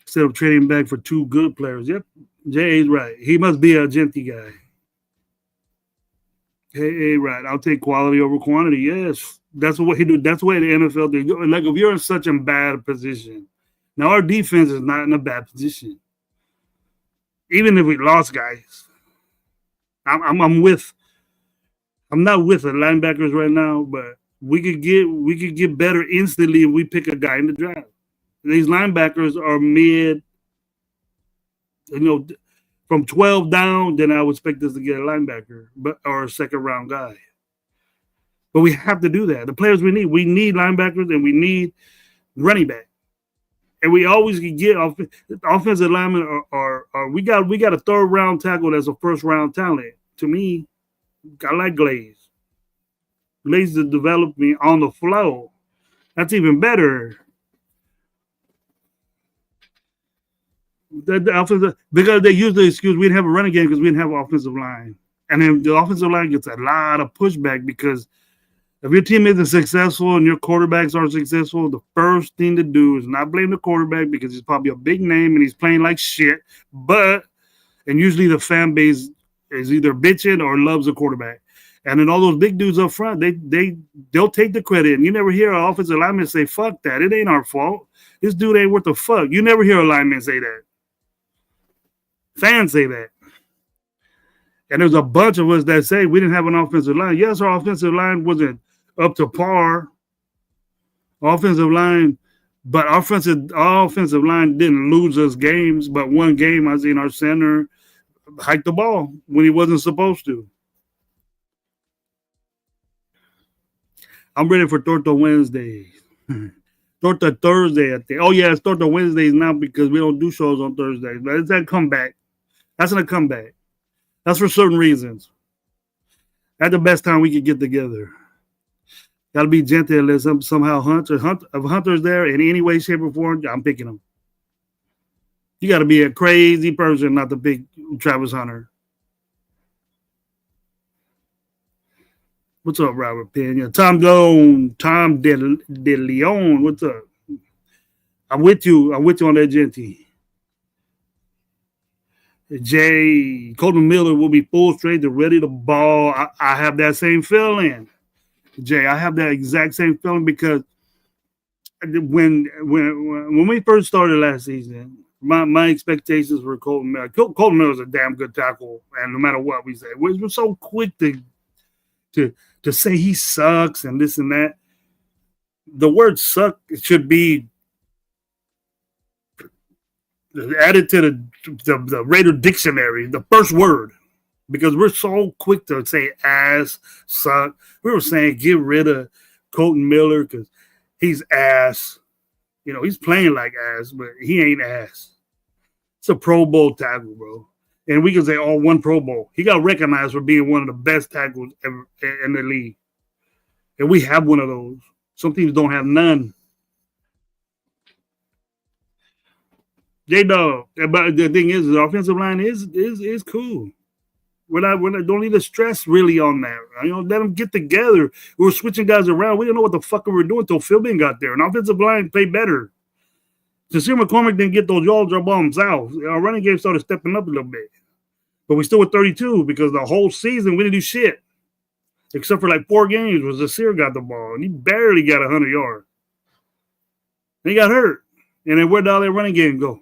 Instead of trading back for 2 good players. Yep, J.A.'s right. He must be a Janty guy. Hey, right. I'll take quality over quantity. Yes, that's what he do. That's the way the NFL do. Like if you're in such a bad position, now our defense is not in a bad position. Even if we lost guys, I'm not with the linebackers right now, but we could get better instantly if we pick a guy in the draft. These linebackers are mid, from 12 down, then I would expect us to get a linebacker, or a 2nd round guy. But we have to do that. The players we need linebackers and we need running back. and we always can get offensive linemen are we got a third round tackle that's a first round talent. To me, I like Glaze. Glaze is developing on the flow. That's even better. The offensive, because they use the excuse we didn't have a running game because we didn't have an offensive line, and then the offensive line gets a lot of pushback because if your team isn't successful and your quarterbacks aren't successful, the first thing to do is not blame the quarterback because he's probably a big name and he's playing like shit. And usually the fan base is either bitching or loves the quarterback. And then all those big dudes up front, they'll take the credit. And you never hear an offensive lineman say, fuck that. It ain't our fault. This dude ain't worth a fuck. You never hear a lineman say that. Fans say that. And there's a bunch of us that say we didn't have an offensive line. Yes, our offensive line wasn't up to par. Offensive line, but our offensive line didn't lose us games. But one game, I seen our center hike the ball when he wasn't supposed to. I'm ready for Torta Wednesdays. Torta Thursday, I think. Oh, yeah, it's Torta Wednesdays now because we don't do shows on Thursdays. But it's that comeback. That's a comeback. That's for certain reasons. That's the best time we could get together. Got to be gentle unless somehow Hunter's there in any way, shape, or form. I'm picking him. You got to be a crazy person not to pick Travis Hunter. What's up, Robert Pena? Tom De Leon. What's up? I'm with you. I'm with you on that, Genty. Jay, Colton Miller will be full strength and ready to ball. I have that same feeling. Jay, I have that exact same feeling because when we first started last season, my expectations for Colton Miller. Colton Miller is a damn good tackle, and no matter what we say, we're so quick to say he sucks and this and that. The word "suck" should be added to the Raider dictionary, the first word, because we're so quick to say ass, suck. We were saying get rid of Colton Miller because he's ass. You know, he's playing like ass, but he ain't ass. It's a Pro Bowl tackle, bro. And we can say, oh, one Pro Bowl. He got recognized for being one of the best tackles ever in the league. And we have one of those. Some teams don't have none. J-Dog. But the thing is, the offensive line is cool. We don't need to stress really on that. You know, let them get together. We were switching guys around. We didn't know what the fuck we were doing until Philbin got there. And offensive line played better. Sincere McCormick didn't get those yards or bombs out. Our running game started stepping up a little bit. But we still were 32 because the whole season we didn't do shit. Except for like 4 games where Sincere got the ball. And he barely got 100 yards. And he got hurt. And then where'd all that running game go?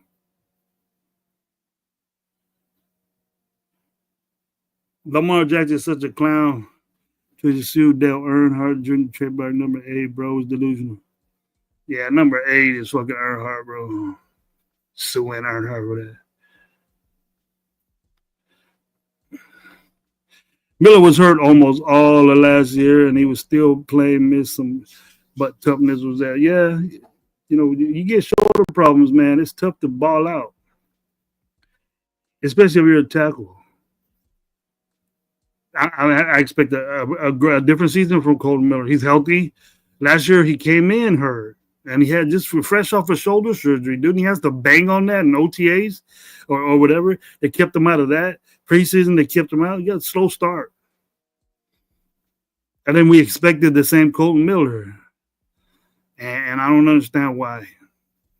Lamar Jackson is such a clown. To sue Dale Earnhardt, Junior trademark number 8, bro, is delusional. Yeah, number 8 is fucking Earnhardt, bro. Suing Earnhardt for that. Miller was hurt almost all of last year, and he was still playing, missed some, but toughness was there. Yeah, you know, you get shoulder problems, man. It's tough to ball out, especially if you're a tackle. I expect a different season from Colton Miller. He's healthy. Last year, he came in hurt, and he had just fresh off a shoulder surgery, dude. And he has to bang on that in OTAs or whatever. They kept him out of that. Preseason, they kept him out. He got a slow start. And then we expected the same Colton Miller. And I don't understand why.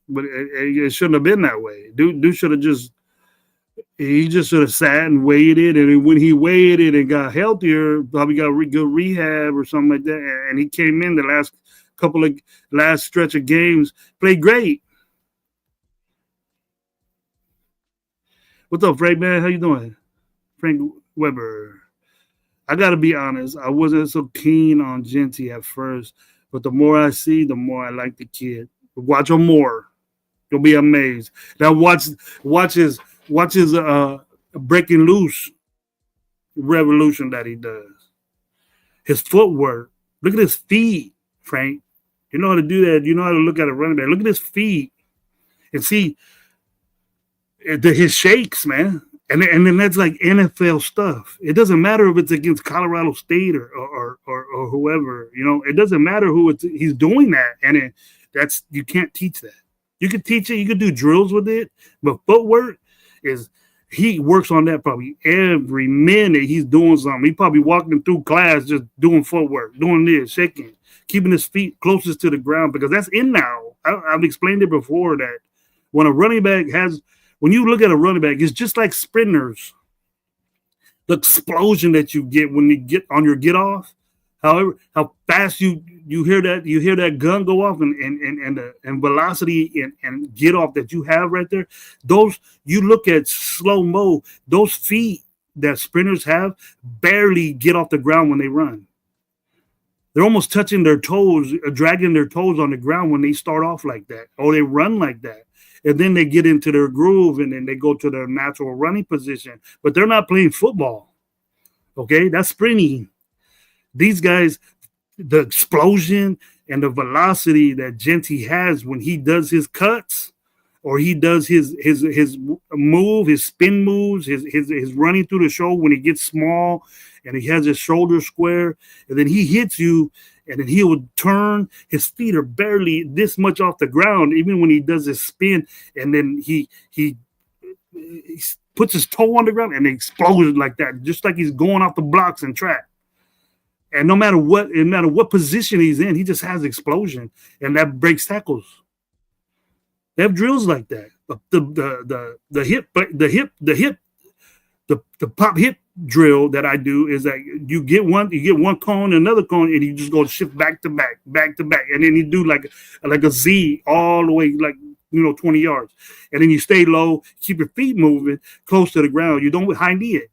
But it shouldn't have been that way. Dude should have just sat and waited. And when he waited and got healthier, probably got good rehab or something like that. And he came in the last stretch of games, played great. What's up, Frank, man? How you doing? Frank Weber. I got to be honest. I wasn't so keen on Genty at first. But the more I see, the more I like the kid. Watch him more. You'll be amazed. Now watch his breaking loose revolution that he does. His footwork. Look at his feet, Frank. You know how to do that. You know how to look at a running back. Look at his feet. and see his shakes, man. And then that's like NFL stuff. It doesn't matter if it's against Colorado State or whoever. It doesn't matter he's doing that, and that's you can't teach that. You can teach it. You can do drills with it, but footwork is he works on that probably every minute. He's doing something. He probably walking through class just doing footwork, doing this, shaking, keeping his feet closest to the ground because that's in now. I've explained it before that when a running back when you look at a running back, it's just like sprinters. The explosion that you get when you get on your get off, however, how fast you hear that gun go off and velocity and get off that you have right there. Those you look at slow mo, those feet that sprinters have barely get off the ground when they run. They're almost touching their toes, dragging their toes on the ground when they start off like that, or they run like that. And then they get into their groove and then they go to their natural running position. But they're not playing football. Okay, that's sprinting. These guys, the explosion and the velocity that Jeanty has when he does his cuts or he does his move, his spin moves, his running through the shoulder when he gets small and he has his shoulder square, and then he hits you, and then he would turn. His feet are barely this much off the ground, even when he does his spin, and then he puts his toe on the ground and it explodes like that, just like he's going off the blocks in track. And no matter what position he's in, he just has explosion, and that breaks tackles. They have drills like that. The pop hip drill that I do is that you get one cone, another cone, and you just go shift back to back, and then you do like a Z all the way 20 yards, and then you stay low, keep your feet moving close to the ground. You don't high knee it.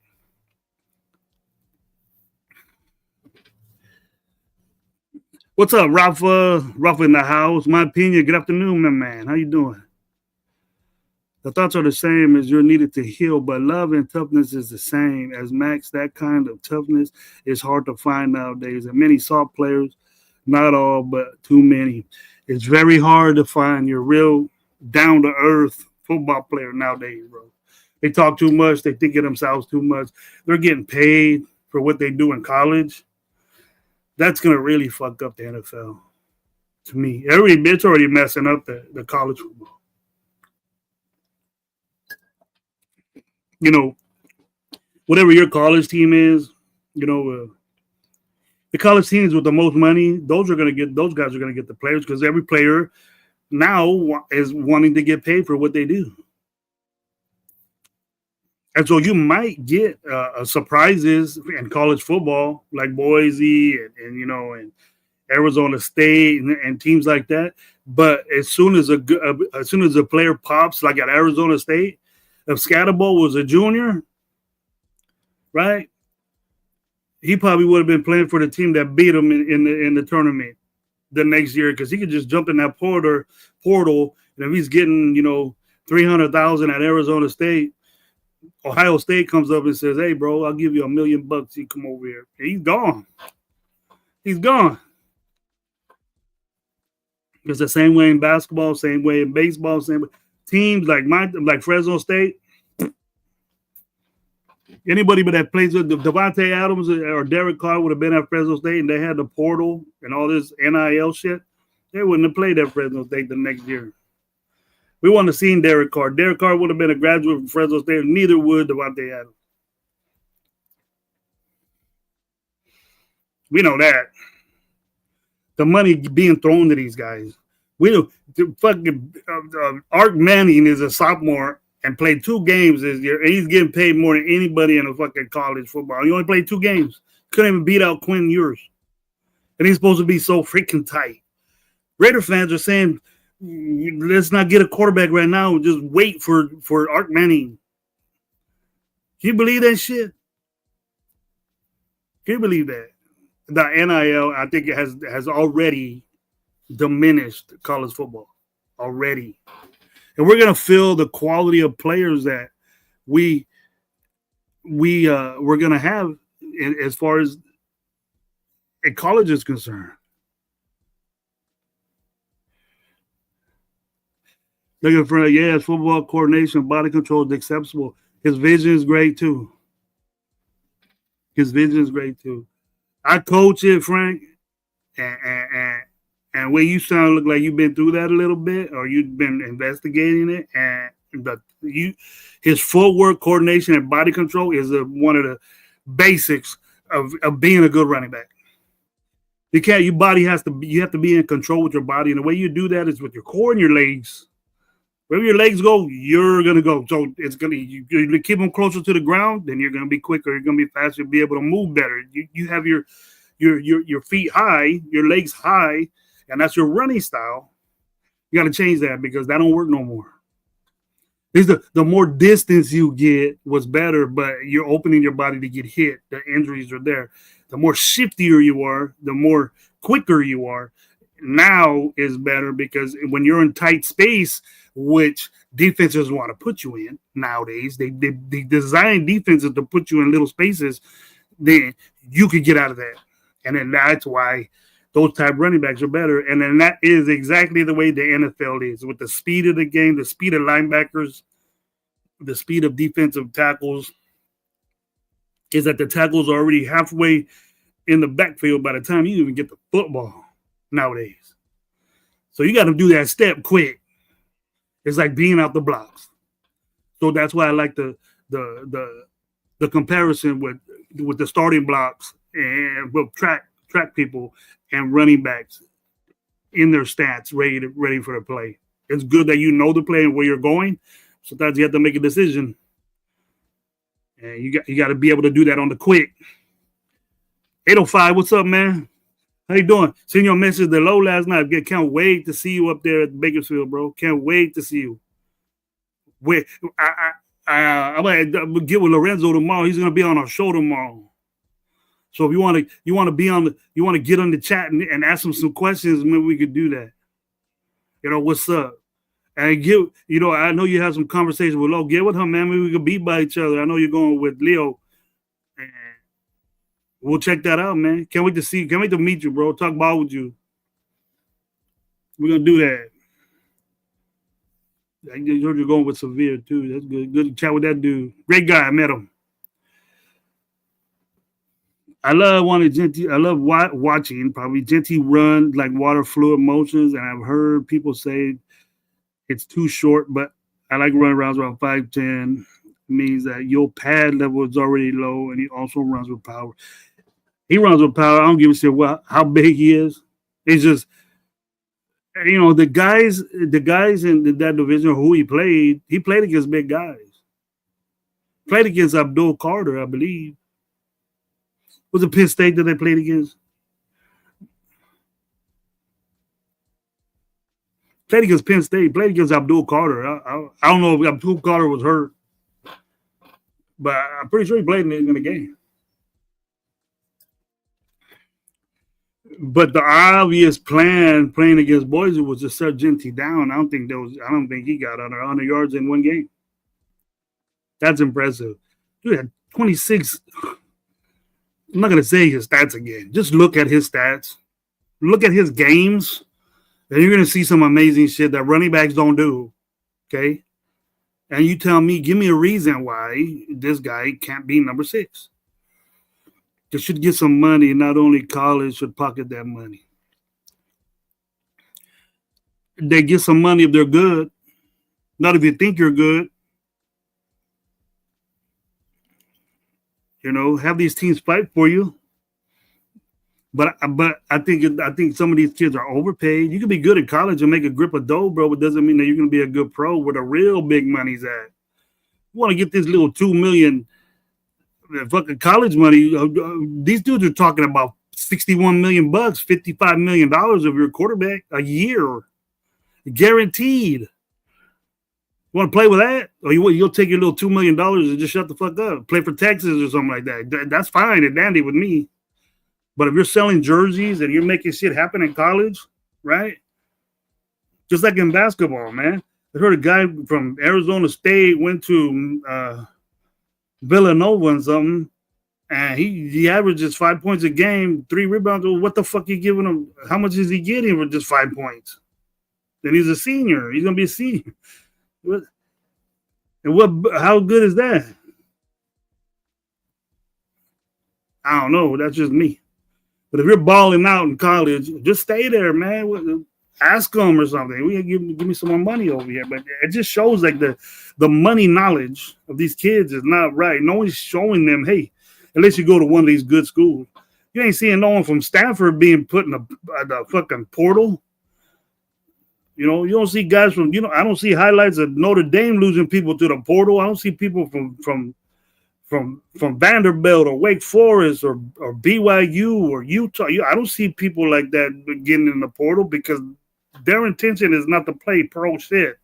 What's up, Rafa? Rafa in the house. My opinion. Good afternoon, my man. How you doing? The thoughts are the same as you're needed to heal, but love and toughness is the same. As Max, that kind of toughness is hard to find nowadays. And many soft players, not all, but too many. It's very hard to find your real down-to-earth football player nowadays, bro. They talk too much. They think of themselves too much. They're getting paid for what they do in college. That's going to really fuck up the NFL, to me. It's already messing up the college football. Whatever your college team is, the college teams with the most money, those guys are going to get the players because every player now is wanting to get paid for what they do. And so you might get surprises in college football, like Boise and Arizona State and teams like that. But as soon as a player pops, like at Arizona State, if Scatterbo was a junior, right, he probably would have been playing for the team that beat him in the tournament the next year because he could just jump in that portal, and if he's getting $300,000 at Arizona State, Ohio State comes up and says, "Hey, bro, I'll give you $1 million. You come over here." And he's gone. He's gone. It's the same way in basketball, same way in baseball, same way. Teams like Fresno State. Anybody but that plays with Devontae Adams or Derek Carr would have been at Fresno State, and they had the portal and all this NIL shit. They wouldn't have played at Fresno State the next year. We wouldn't have seen Derek Carr. Derek Carr would have been a graduate from Fresno State. Neither would Devontae Adams. We know that. The money being thrown to these guys. We know fucking Arch Manning is a sophomore and played 2 games this year, and he's getting paid more than anybody in a fucking college football. He only played 2 games. Couldn't even beat out Quinn Ewers. And he's supposed to be so freaking tight. Raider fans are saying, let's not get a quarterback right now. Just wait for Arch Manning. Can you believe that shit? Can you believe that? The NIL, I think it has already diminished college football already. And we're going to feel the quality of players that we're going to have as far as a college is concerned. Looking for his football coordination, body control is acceptable. His vision is great too. His vision is great too. I coach it, Frank, and where you sound look like you've been through that a little bit, or you've been investigating it, and his footwork coordination and body control is one of the basics of being a good running back. Your body you have to be in control with your body, and the way you do that is with your core and your legs. Wherever your legs go, you're gonna go. So it's gonna you keep them closer to the ground, then you're gonna be quicker. You're gonna be faster. You'll be able to move better. You have your feet high, your legs high, and that's your running style. You got to change that because that don't work no more. The more distance you get was better, but you're opening your body to get hit. The injuries are there. The more shiftier you are, the more quicker you are. Now is better because when you're in tight space, which defenses want to put you in nowadays, they design defenses to put you in little spaces, then you could get out of that. And then that's why those type running backs are better. And then that is exactly the way the NFL is, with the speed of the game, the speed of linebackers, the speed of defensive tackles, is that the tackles are already halfway in the backfield by the time you even get the football nowadays. So you got to do that step quick. It's like being out the blocks. So that's why I like the comparison with the starting blocks and with track people and running backs in their stats ready for the play. It's good that you know the play and where you're going. Sometimes you have to make a decision, and you got to be able to do that on the quick. 805, what's up, man? How you doing? Seen your message the low last night. Can't wait to see you up there at Bakersfield, bro. Can't wait to see you. I'm gonna get with Lorenzo tomorrow. He's gonna be on our show tomorrow. So if you want to get on the chat and ask him some questions, maybe we could do that. What's up? And I know you have some conversation with Lo. Get with him, man. Maybe we could be by each other. I know you're going with Leo. And we'll check that out, man. Can't wait to see you. Can't wait to meet you, bro. Talk ball with you. We're gonna do that. I heard you're going with Severe too. That's good. Good to chat with that dude. Great guy. I met him. I love watching probably Genty run like water fluid motions, and I've heard people say it's too short, but I like running around 5'10". Means that your pad level is already low, and he also runs with power. He runs with power. I don't give a shit how big he is. It's just the guys in that division who he played against big guys. Played against Abdul Carter, I believe. Was it Penn State that they played against? Played against Penn State. Played against Abdul Carter. I don't know if Abdul Carter was hurt, but I'm pretty sure he played in the game. But the obvious plan playing against Boise was to shut Genty down. I don't think he got under 100 yards in one game. That's impressive. Dude had 26. I'm not going to say his stats again. Just look at his stats. Look at his games. And you're going to see some amazing shit that running backs don't do. Okay? And you tell me, give me a reason why this guy can't be number 6. They should get some money. Not only college should pocket that money. They get some money if they're good. Not if you think you're good. Have these teams fight for you. But I think some of these kids are overpaid. You can be good in college and make a grip of dough, bro, but doesn't mean that you're going to be a good pro where the real big money's at. You want to get this little $2 million fucking college money. These dudes are talking about $61 million, $55 million of your quarterback a year, guaranteed. You want to play with that? Or you'll take your little $2 million and just shut the fuck up. Play for Texas or something like that. That's fine and dandy with me. But if you're selling jerseys and you're making shit happen in college, right? Just like in basketball, man. I heard a guy from Arizona State went to Villanova and something, and he averages 5 points a game, 3 rebounds. What the fuck are you giving him? How much is he getting for just 5 points? Then he's a senior. He's gonna be a senior. And what? How good is that? I don't know. That's just me. But if you're balling out in college, just stay there, man. Ask them or something. We give me some more money over here. But it just shows like the money knowledge of these kids is not right. No one's showing them, hey, unless you go to one of these good schools. You ain't seeing no one from Stanford being put in the fucking portal. You know, you don't see guys from, I don't see highlights of Notre Dame losing people to the portal. I don't see people from Vanderbilt or Wake Forest or BYU or Utah. I don't see people like that getting in the portal because their intention is not to play pro shit.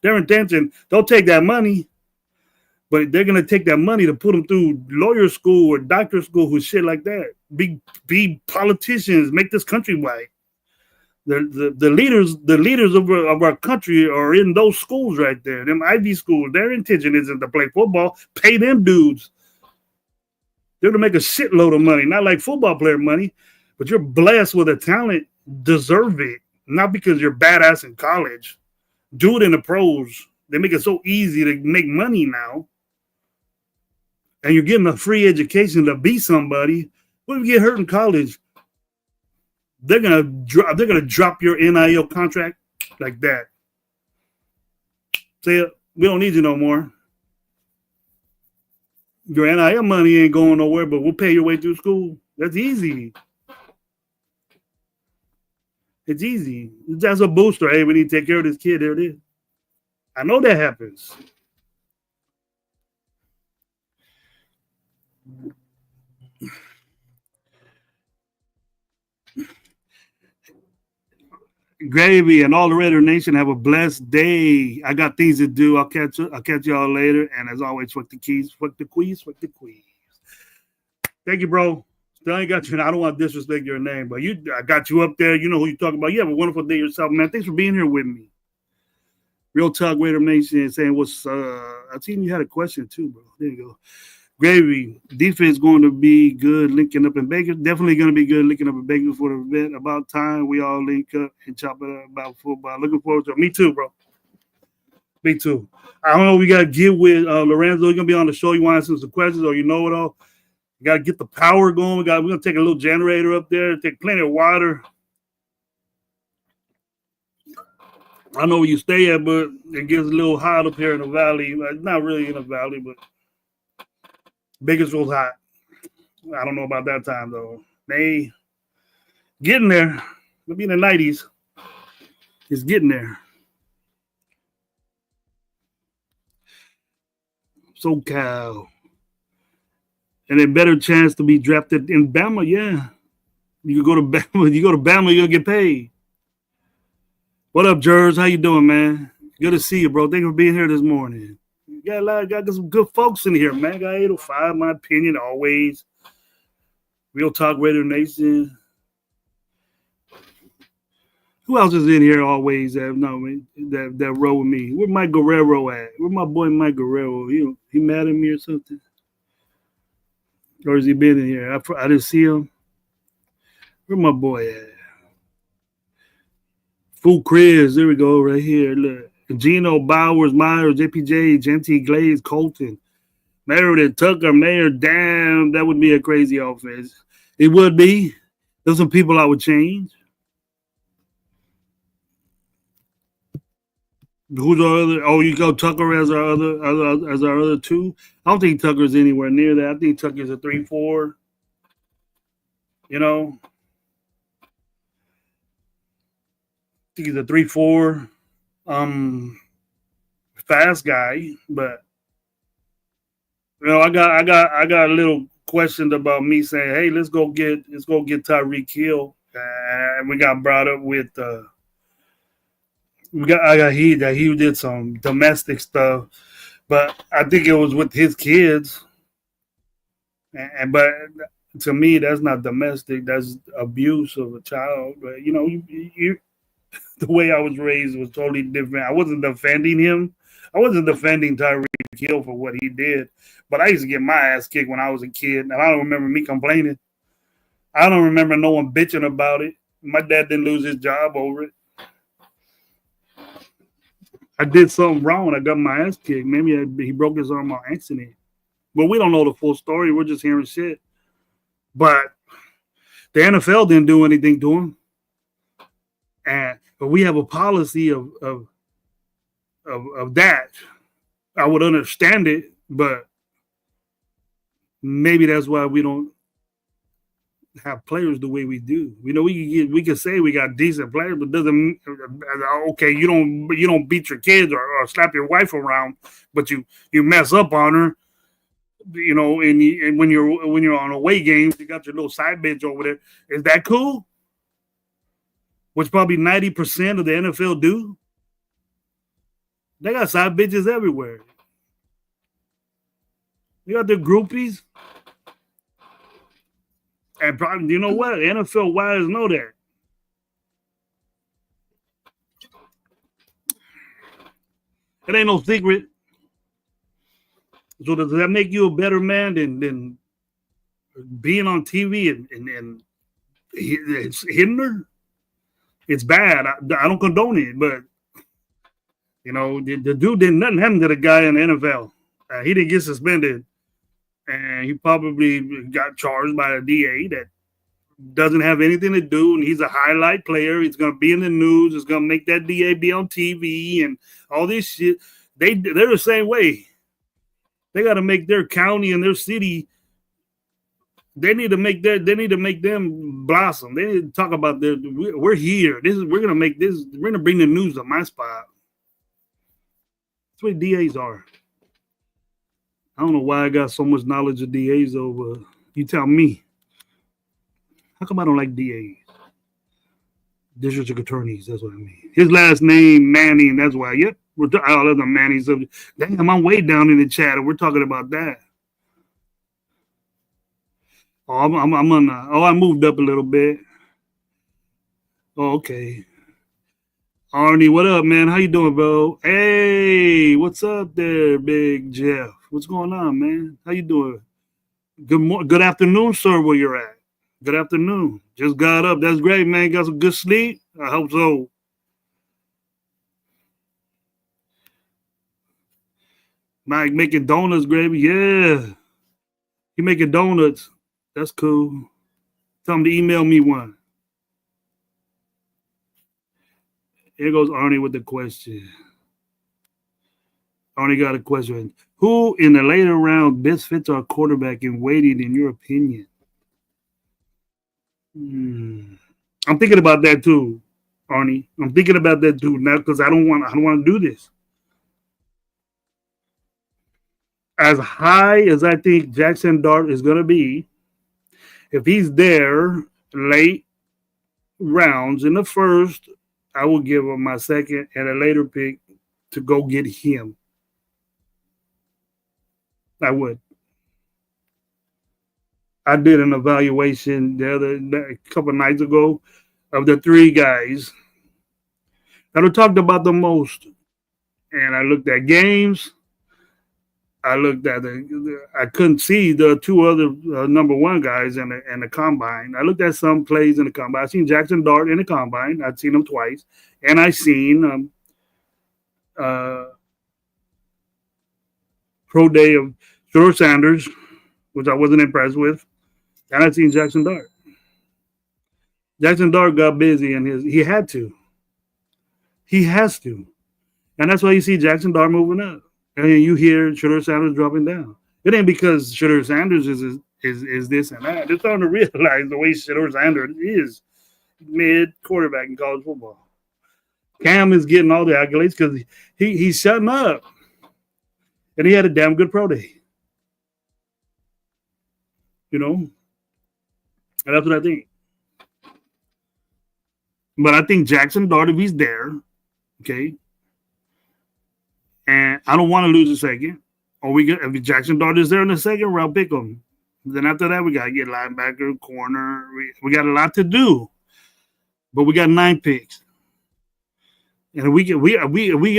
Their intention, they'll take that money, but they're going to take that money to put them through lawyer school or doctor school with shit like that. Be politicians, make this country white. The leaders of our country are in those schools right there, them Ivy schools. Their intention isn't to play football. Pay them dudes. They're to make a shitload of money, not like football player money, but you're blessed with a talent, deserve it, not because you're badass in college. Do it in the pros. They make it so easy to make money now, and you're getting a free education to be somebody. What if you get hurt in college? They're gonna drop your NIL contract like that. Say, we don't need you no more. Your NIL money ain't going nowhere, but we'll pay your way through school. That's easy. It's easy. It's just a booster. Hey, we need to take care of this kid. There it is. I know that happens. Gravy and all the Raider Nation, have a blessed day. I got things to do. I'll catch y'all later. And as always, fuck the keys, fuck the queens, fuck the queens. Thank you, bro. Still ain't got you. I don't want to disrespect your name, but I got you up there. You know who you're talking about. You have a wonderful day yourself, man. Thanks for being here with me. Real Talk Raider Nation saying what's I seen you had a question too, bro. There you go. Gravy, defense going to be good linking up in Vegas. Definitely going to be good linking up in Vegas for the event. About time we all link up and chop it up about football. Looking forward to it. Me too, bro. Me too. I don't know. We got to get with Lorenzo. He's going to be on the show. You want to ask some questions or you know it all. We got to get the power going. We're going to take a little generator up there, take plenty of water. I don't know where you stay at, but it gets a little hot up here in the valley. Like, not really in the valley, but Bakersfield's hot. I don't know about that time, though. They getting there. It'll be in the 90s. It's getting there. SoCal. And a better chance to be drafted in Bama, yeah. You go to Bama, you're gonna get paid. What up, Jers? How you doing, man? Good to see you, bro. Thank you for being here this morning. Got some good folks in here, man. Got 805, my opinion, always. Real Talk Raider Nation. Who else is in here always that roll with me? Where Mike Guerrero at? Where my boy Mike Guerrero? He mad at me or something? Or has he been in here? I didn't see him. Where my boy at? Full Chris. There we go, right here. Look. Gino, Bowers, Myers, JPJ, Genty, Glaze, Colton, Meredith, Tucker, Mayer. Damn, that would be a crazy offense. It would be. There's some people I would change. Who's our other? Oh, you go Tucker as our other two. I don't think Tucker's anywhere near that. I think Tucker's a 3-4. You know, I think he's a 3-4. Fast guy, but I got a little question about me saying, hey, let's go get Tyreek Hill, and we got brought up with he did some domestic stuff, but I think it was with his kids, but to me that's not domestic, that's abuse of a child. But you the way I was raised was totally different. I wasn't defending him. I wasn't defending Tyreek Hill for what he did. But I used to get my ass kicked when I was a kid, and I don't remember me complaining. I don't remember no one bitching about it. My dad didn't lose his job over it. I did something wrong. I got my ass kicked. Maybe he broke his arm on accident. But we don't know the full story. We're just hearing shit. But the NFL didn't do anything to him. But we have a policy of that. I would understand it, but maybe that's why we don't have players the way we do. We know we can say we got decent players, but doesn't okay. You don't beat your kids or slap your wife around, but you mess up on her. You know, and when you're on away games, you got your little side bitch over there. Is that cool? Which probably 90% of the NFL do. They got side bitches everywhere. They got their groupies. And probably, you know what? NFL wires know that. It ain't no secret. So does that make you a better man than being on TV and it's hitting her? It's bad. I don't condone it, but you know, the dude did nothing happen to the guy in the NFL. He didn't get suspended, and he probably got charged by a DA that doesn't have anything to do, and he's a highlight player. He's going to be in the news. It's going to make that DA be on TV and all this shit. They're the same way. They got to make their county and their city. They need to make them blossom. They need to talk about we're here. We're gonna make this. We're gonna bring the news to my spot. That's what DAs are. I don't know why I got so much knowledge of DAs over. You tell me. How come I don't like DAs? District attorneys. That's what I mean. His last name Manning. That's why. Yep. We're all of the Mannings. Damn, I'm way down in the chat. And we're talking about that. Oh, I'm on. I moved up a little bit. Oh, okay. Arnie, what up, man? How you doing, bro? Hey, what's up there, Big Jeff? What's going on, man? How you doing? Good afternoon, sir, where you're at. Good afternoon. Just got up. That's great, man. Got some good sleep? I hope so. Mike making donuts, gravy. Yeah. He making donuts. That's cool. Tell him to email me one. Here goes Arnie with the question. Arnie got a question. Who in the later round best fits our quarterback in waiting, in your opinion? I'm thinking about that too, Arnie. I'm thinking about that too now because I don't want to do this. As high as I think Jackson Dart is going to be, if he's there late rounds in the first, I will give him my second and a later pick to go get him. I would. I did an evaluation a couple of nights ago of the three guys that are talked about the most. And I looked at games. I looked at I couldn't see the two other number one guys in the combine. I looked at some plays in the combine. I seen Jackson Dart in the combine. I'd seen him twice, and I seen pro day of Shedeur Sanders, which I wasn't impressed with, and I seen Jackson Dart. Jackson Dart got busy, and he had to. He has to, and that's why you see Jackson Dart moving up. And you hear Shedeur Sanders dropping down. It ain't because Shedeur Sanders is this and that. They're starting to realize the way Shedeur Sanders is mid quarterback in college football. Cam is getting all the accolades because he's shutting up. And he had a damn good pro day. You know? And that's what I think. But I think Jackson Dart, if he's there, okay, and I don't want to lose a second. Or if Jackson Dart is there in the second round, pick him. Then after that, we got to get linebacker, corner. We got a lot to do. But we got 9 picks. And we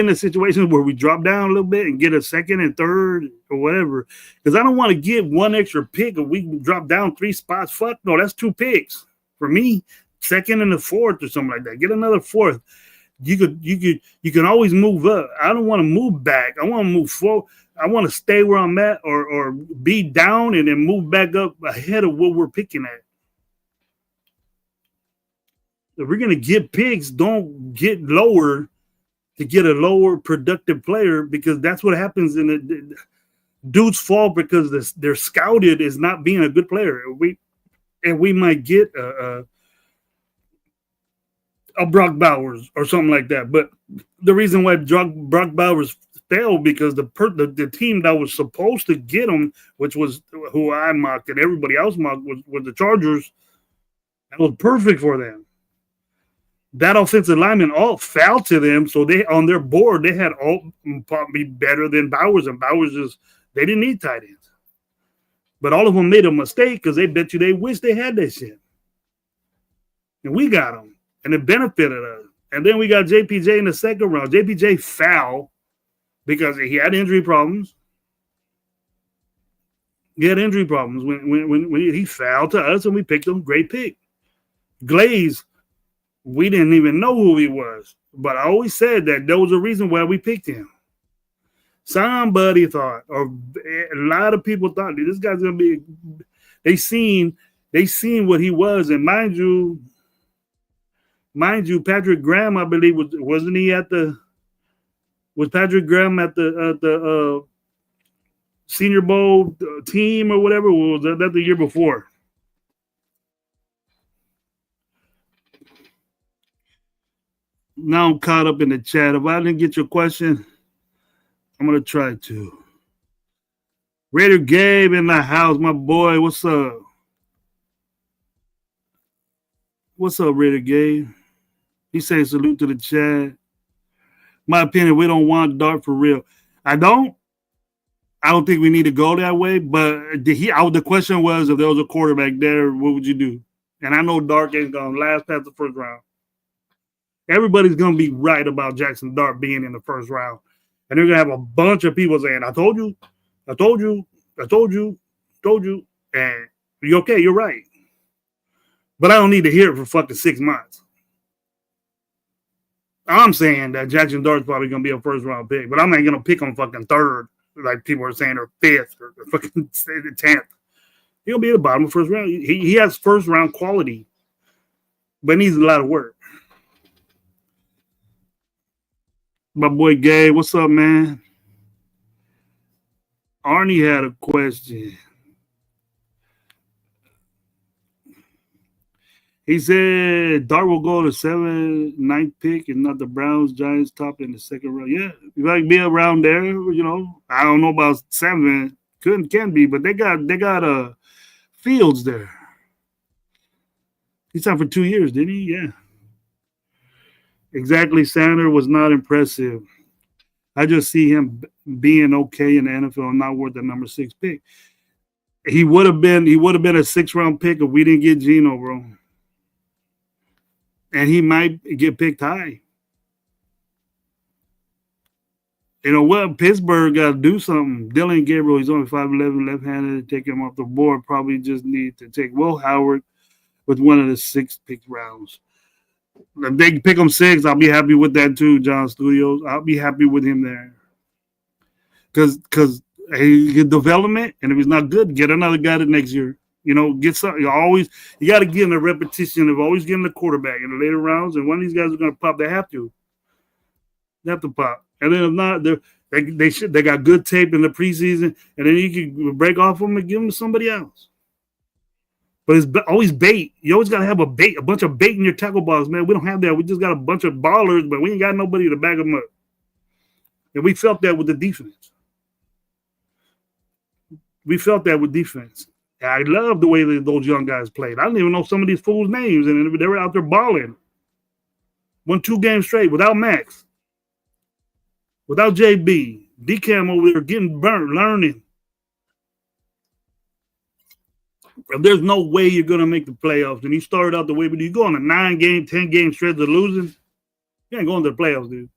in a situation where we drop down a little bit and get a second and third or whatever. Because I don't want to get one extra pick if we drop down 3 spots. Fuck no, that's 2 picks. For me, second and the fourth or something like that. Get another fourth. You can always move up. I don't want to move back. I want to move forward. I want to stay where I'm at or be down and then move back up ahead of what we're picking at. If we're gonna get picks, don't get lower to get a lower productive player, because that's what happens in the dudes fall because they're scouted as not being a good player. We might get a Brock Bowers or something like that. But the reason why Brock Bowers failed because the team that was supposed to get him, which was who I mocked and everybody else mocked, was the Chargers. That was perfect for them. That offensive lineman all fell to them, so they on their board they had all probably better than Bowers, and Bowers they didn't need tight ends. But all of them made a mistake because they bet you they wish they had that shit. And we got them, and it benefited us. And then we got JPJ in the second round. JPJ fell because he had injury problems. He had injury problems when he fell to us, and we picked him. Great pick. Glaze, we didn't even know who he was. But I always said that there was a reason why we picked him. Somebody thought, or a lot of people thought, this guy's gonna be. They seen what he was, and mind you, Patrick Graham, I believe, wasn't he at the? Was Patrick Graham at the Senior Bowl team or whatever? Or was that the year before? Now I'm caught up in the chat. If I didn't get your question, I'm going to try to. Raider Gabe in the house, my boy. What's up? What's up, Raider Gabe? He says salute to the chat. My opinion, we don't want Dart for real. I don't think we need to go that way, but the question was, if there was a quarterback there, what would you do? And I know Dart ain't going to last past the first round. Everybody's going to be right about Jackson Dart being in the first round. And they're going to have a bunch of people saying, I told you. And you're okay, you're right. But I don't need to hear it for fucking 6 months. I'm saying that Jackson Dart's probably going to be a first round pick, but I'm not going to pick him fucking third, like people are saying, or fifth, or fucking 10th. He'll be at the bottom of the first round. He has first round quality, but needs a lot of work. My boy Gabe, what's up, man? Arnie had a question. He said Dart will go to 7th, 9th pick, and not the Browns, Giants top in the second round. Yeah, you might be around there. You know, I don't know about 7. Can be, but they got Fields there. He signed for 2 years, didn't he? Yeah. Exactly. Sander was not impressive. I just see him being okay in the NFL, not worth the number 6 pick. He would have been a 6th round pick if we didn't get Geno, bro. And he might get picked high. You know what? Pittsburgh got to do something. Dylan Gabriel, he's only 5'11", left-handed. Take him off the board. Probably just need to take Will Howard with one of the 6 pick rounds. If they pick him 6, I'll be happy with that too, John Studios. I'll be happy with him there. Because he get development, and if he's not good, get another guy the next year. You know, get something. You got to get in the repetition of always getting the quarterback in the later rounds, and one of these guys are going to pop. They have to. They have to pop. And then if not, they got good tape in the preseason, and then you can break off them and give them to somebody else. But it's always bait. You always got to have a bunch of bait in your tackle box, man. We don't have that. We just got a bunch of ballers, but we ain't got nobody to back them up. And we felt that with the defense. We felt that with defense. I love the way that those young guys played. I didn't even know some of these fools' names, and they were out there balling. Won 2 games straight without Max, without JB, DCAM over there getting burnt, learning. If there's no way you're going to make the playoffs, and you started out the way, but you go on a 9-game, 10-game stretch of losing, you ain't going to the playoffs, dude.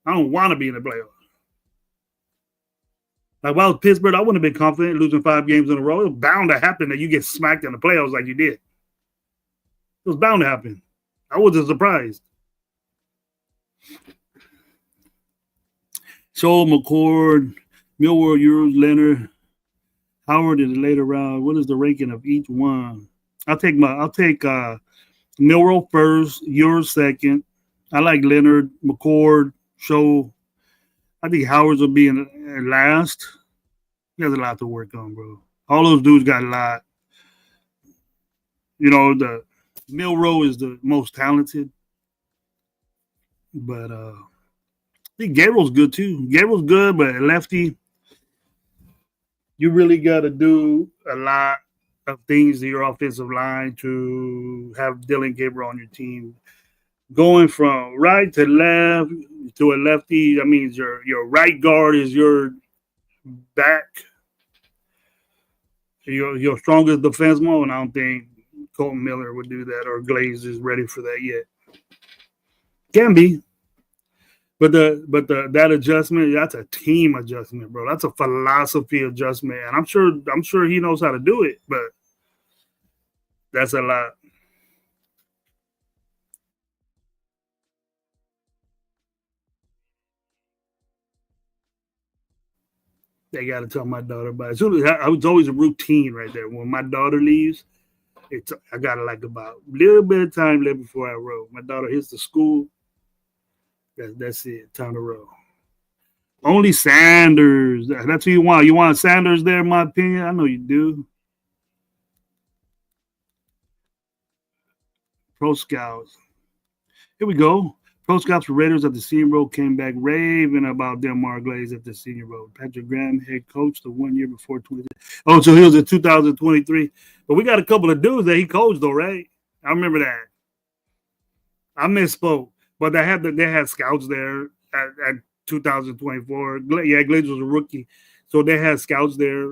I don't want to be in the playoffs. Like, if I was Pittsburgh, I wouldn't have been confident losing 5 games in a row. It was bound to happen that you get smacked in the playoffs like you did. It was bound to happen. I wasn't surprised. Joel McCord, Millward, Euros, Leonard, Howard in the later round. What is the ranking of each one? I'll take Millwall first, yours second. I like Leonard, McCord, Show. I think Howard's will be in last. He has a lot to work on, bro. All those dudes got a lot. You know, the Milrow is the most talented, but I think Gabriel's good too. Gabriel's good, but lefty, you really got to do a lot of things to your offensive line to have Dylan Gabriel on your team. Going from right to left to a lefty, that means your right guard is your back, your strongest defenseman, and I don't think Colton Miller would do that or Glaze is ready for that yet. Can be. But that adjustment, that's a team adjustment, bro. That's a philosophy adjustment. And I'm sure he knows how to do it, but that's a lot. They got to tell my daughter about it. So I was always a routine right there. When my daughter leaves, I got like about a little bit of time left before I roll. My daughter hits the school. That's it. Time to roll. Only Sanders. That's who you want. You want Sanders there, in my opinion? I know you do. Pro Scouts. Here we go. Pro Scouts for Raiders at the Senior Bowl came back raving about Delmar Glaze at the Senior Bowl. Patrick Graham, head coach, the 1 year before 23. Oh, so he was in 2023. But we got a couple of dudes that he coached, though, right? I remember that. I misspoke. But they had scouts there at 2024. Yeah, Glaze was a rookie. So they had scouts there,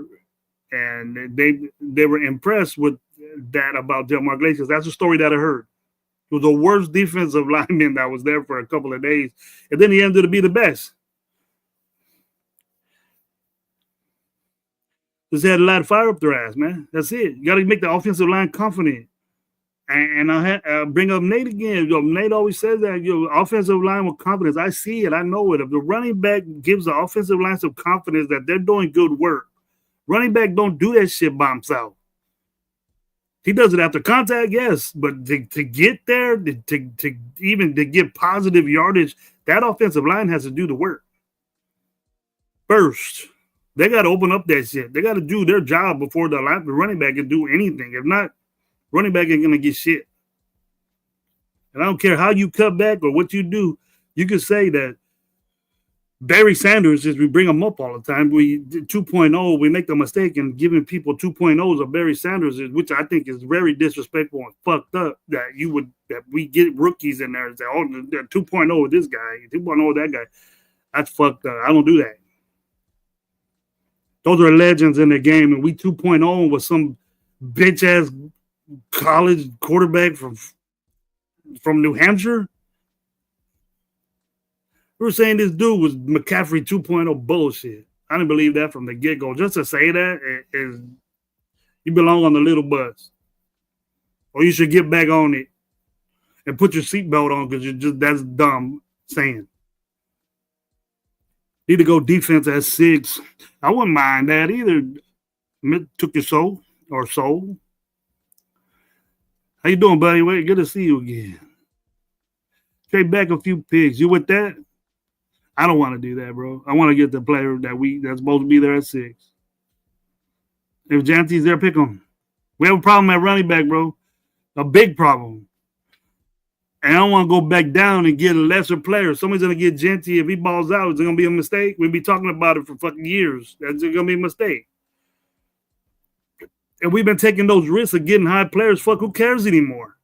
and they were impressed with that about Delmar Glaze. That's a story that I heard. He was the worst defensive lineman that was there for a couple of days. And then he ended up being the best. Just had a lot of fire up their ass, man. That's it. You got to make the offensive line confident. And I'll bring up Nate again. Nate always says that, offensive line with confidence. I see it. I know it. If the running back gives the offensive line some confidence that they're doing good work, running back don't do that shit by himself. He does it after contact, yes, but to get there, to get positive yardage, that offensive line has to do the work. First, they got to open up that shit. They got to do their job before the running back can do anything. If not, running back ain't going to get shit. And I don't care how you cut back or what you do, you can say that Barry Sanders, as we bring him up all the time, we 2.0, we make the mistake in giving people 2.0s of Barry Sanders, which I think is very disrespectful and fucked up that we get rookies in there and say, oh, 2.0 with this guy, 2.0 with that guy. That's fucked up. I don't do that. Those are legends in the game, and we 2.0 with some bitch-ass college quarterback from New Hampshire. We were saying this dude was McCaffrey 2.0 bullshit. I didn't believe that from the get-go. Just to say that is you belong on the little bus. Or you should get back on it and put your seatbelt on because that's dumb saying. Need to go defense at 6. I wouldn't mind that either. Took your soul or soul. How you doing, buddy? Wait, good to see you again. Trade back a few picks. You with that? I don't want to do that, bro. I want to get the player that's supposed to be there at 6. If Janty's there, pick him. We have a problem at running back, bro. A big problem. And I don't want to go back down and get a lesser player. Somebody's going to get Genty. If he balls out, it's going to be a mistake. We'll be talking about it for fucking years. That's going to be a mistake. And we've been taking those risks of getting high players. Fuck, who cares anymore?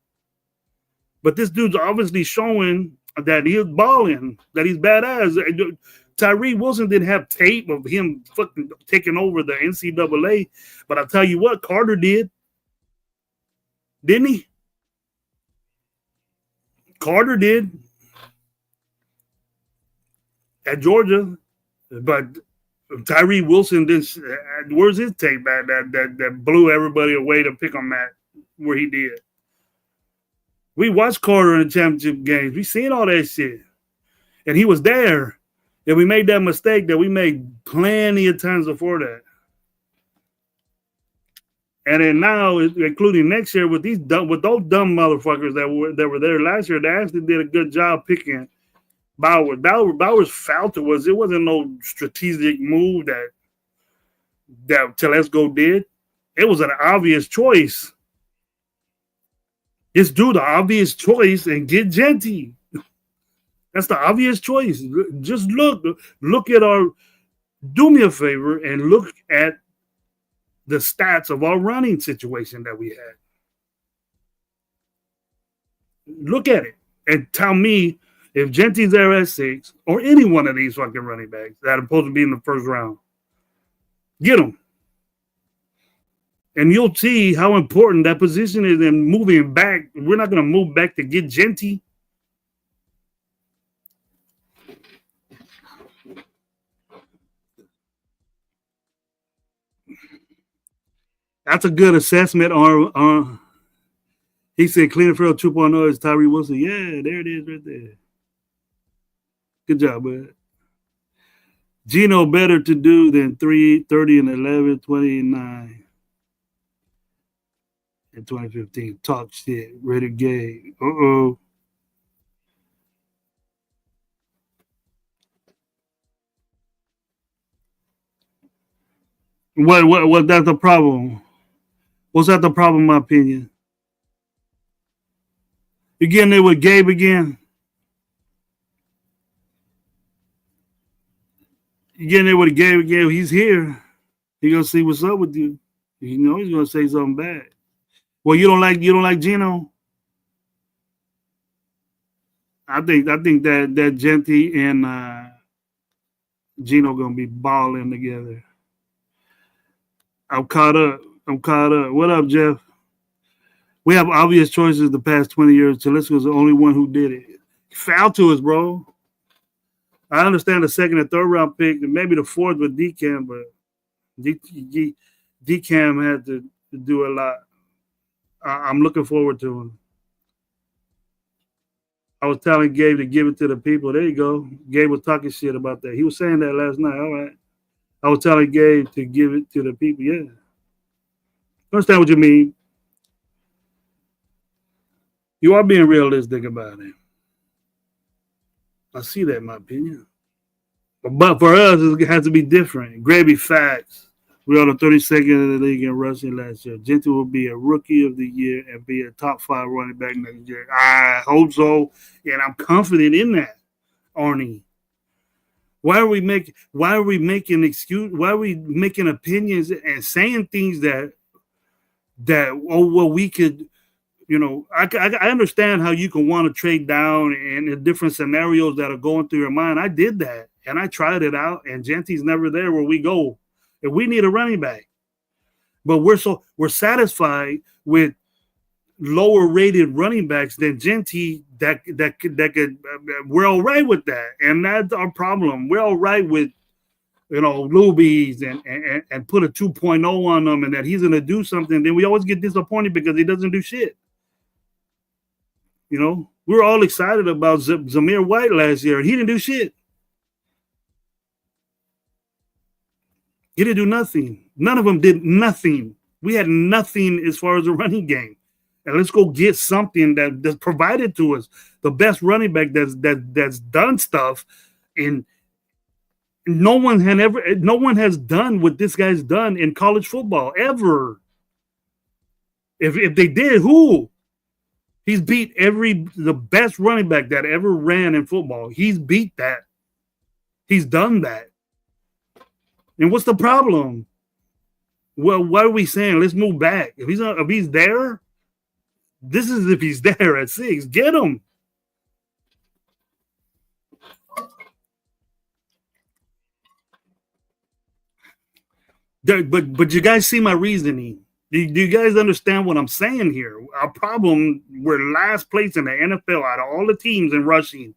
But this dude's obviously showing that he's balling, that he's badass. Tyree Wilson didn't have tape of him fucking taking over the NCAA, but I'll tell you what, Carter did. Didn't he? Carter did at Georgia, but Tyree Wilson did. Where's his tape that blew everybody away to pick on that where he did? We watched Carter in the championship games. We seen all that shit. And he was there. And we made that mistake that we made plenty of times before that. And then now, including next year, with those dumb motherfuckers that were there last year, they actually did a good job picking Bowers. Bowers foul to us. It wasn't no strategic move that Telesco did. It was an obvious choice. Just do the obvious choice and get Jeanty. That's the obvious choice. Just look at do me a favor and look at the stats of our running situation that we had. Look at it and tell me if Jeanty's there at 6 or any one of these fucking running backs that are supposed to be in the first round. Get them. And you'll see how important that position is in moving back. We're not going to move back to get Jeanty. That's a good assessment on he said Cleanfield 2.0 is Tyree Wilson. Yeah, there it is right there. Good job, bud. Gino better to do than 3, 30, and 11, 29 in 2015. Talk shit. Ready gay. Uh-oh. What that's the problem? What's that the problem, in my opinion? You getting there with Gabe again? You getting there with Gabe again? He's here. He gonna see what's up with you. You know he's gonna say something bad. Well, you don't like Gino? I think that Jeanty and Gino gonna be balling together. I'm caught up. What up, Jeff? We have obvious choices the past 20 years. Telesco's the only one who did it. Foul to us, bro. I understand the second and third round pick, and maybe the fourth with DCAM, but DCAM had to do a lot. I'm looking forward to him. I was telling Gabe to give it to the people. There you go. Gabe was talking shit about that. He was saying that last night. All right. I was telling Gabe to give it to the people. Yeah. Understand what you mean. You are being realistic about it. I see that, in my opinion. But for us, it has to be different. Gravy facts. We are the 32nd in the league in rushing last year. Jeanty will be a rookie of the year and be a top 5 running back next year. I hope so, and I'm confident in that, Arnie. Why are we making opinions and saying things that we could, I understand how you can want to trade down and the different scenarios that are going through your mind. I did that and I tried it out, and Jeanty's never there where we go. If we need a running back, but we're satisfied with lower rated running backs than Jeanty that could we're all right with that, and that's our problem. We're all right with Lubies and put a 2.0 on them and that he's gonna do something. Then we always get disappointed because he doesn't do shit. We were all excited about Zamir White last year, and he didn't do shit. He didn't do nothing. None of them did nothing. We had nothing as far as the running game. And let's go get something that's provided to us. The best running back that's done stuff, and no one has done what this guy's done in college football ever. If they did, who? He's beat the best running back that ever ran in football. He's beat that. He's done that. And what's the problem? Well, what are we saying? Let's move back. If he's there, this is if he's there at 6. Get him. But you guys see my reasoning. Do you guys understand what I'm saying here? Our problem, we're last place in the NFL out of all the teams in rushing.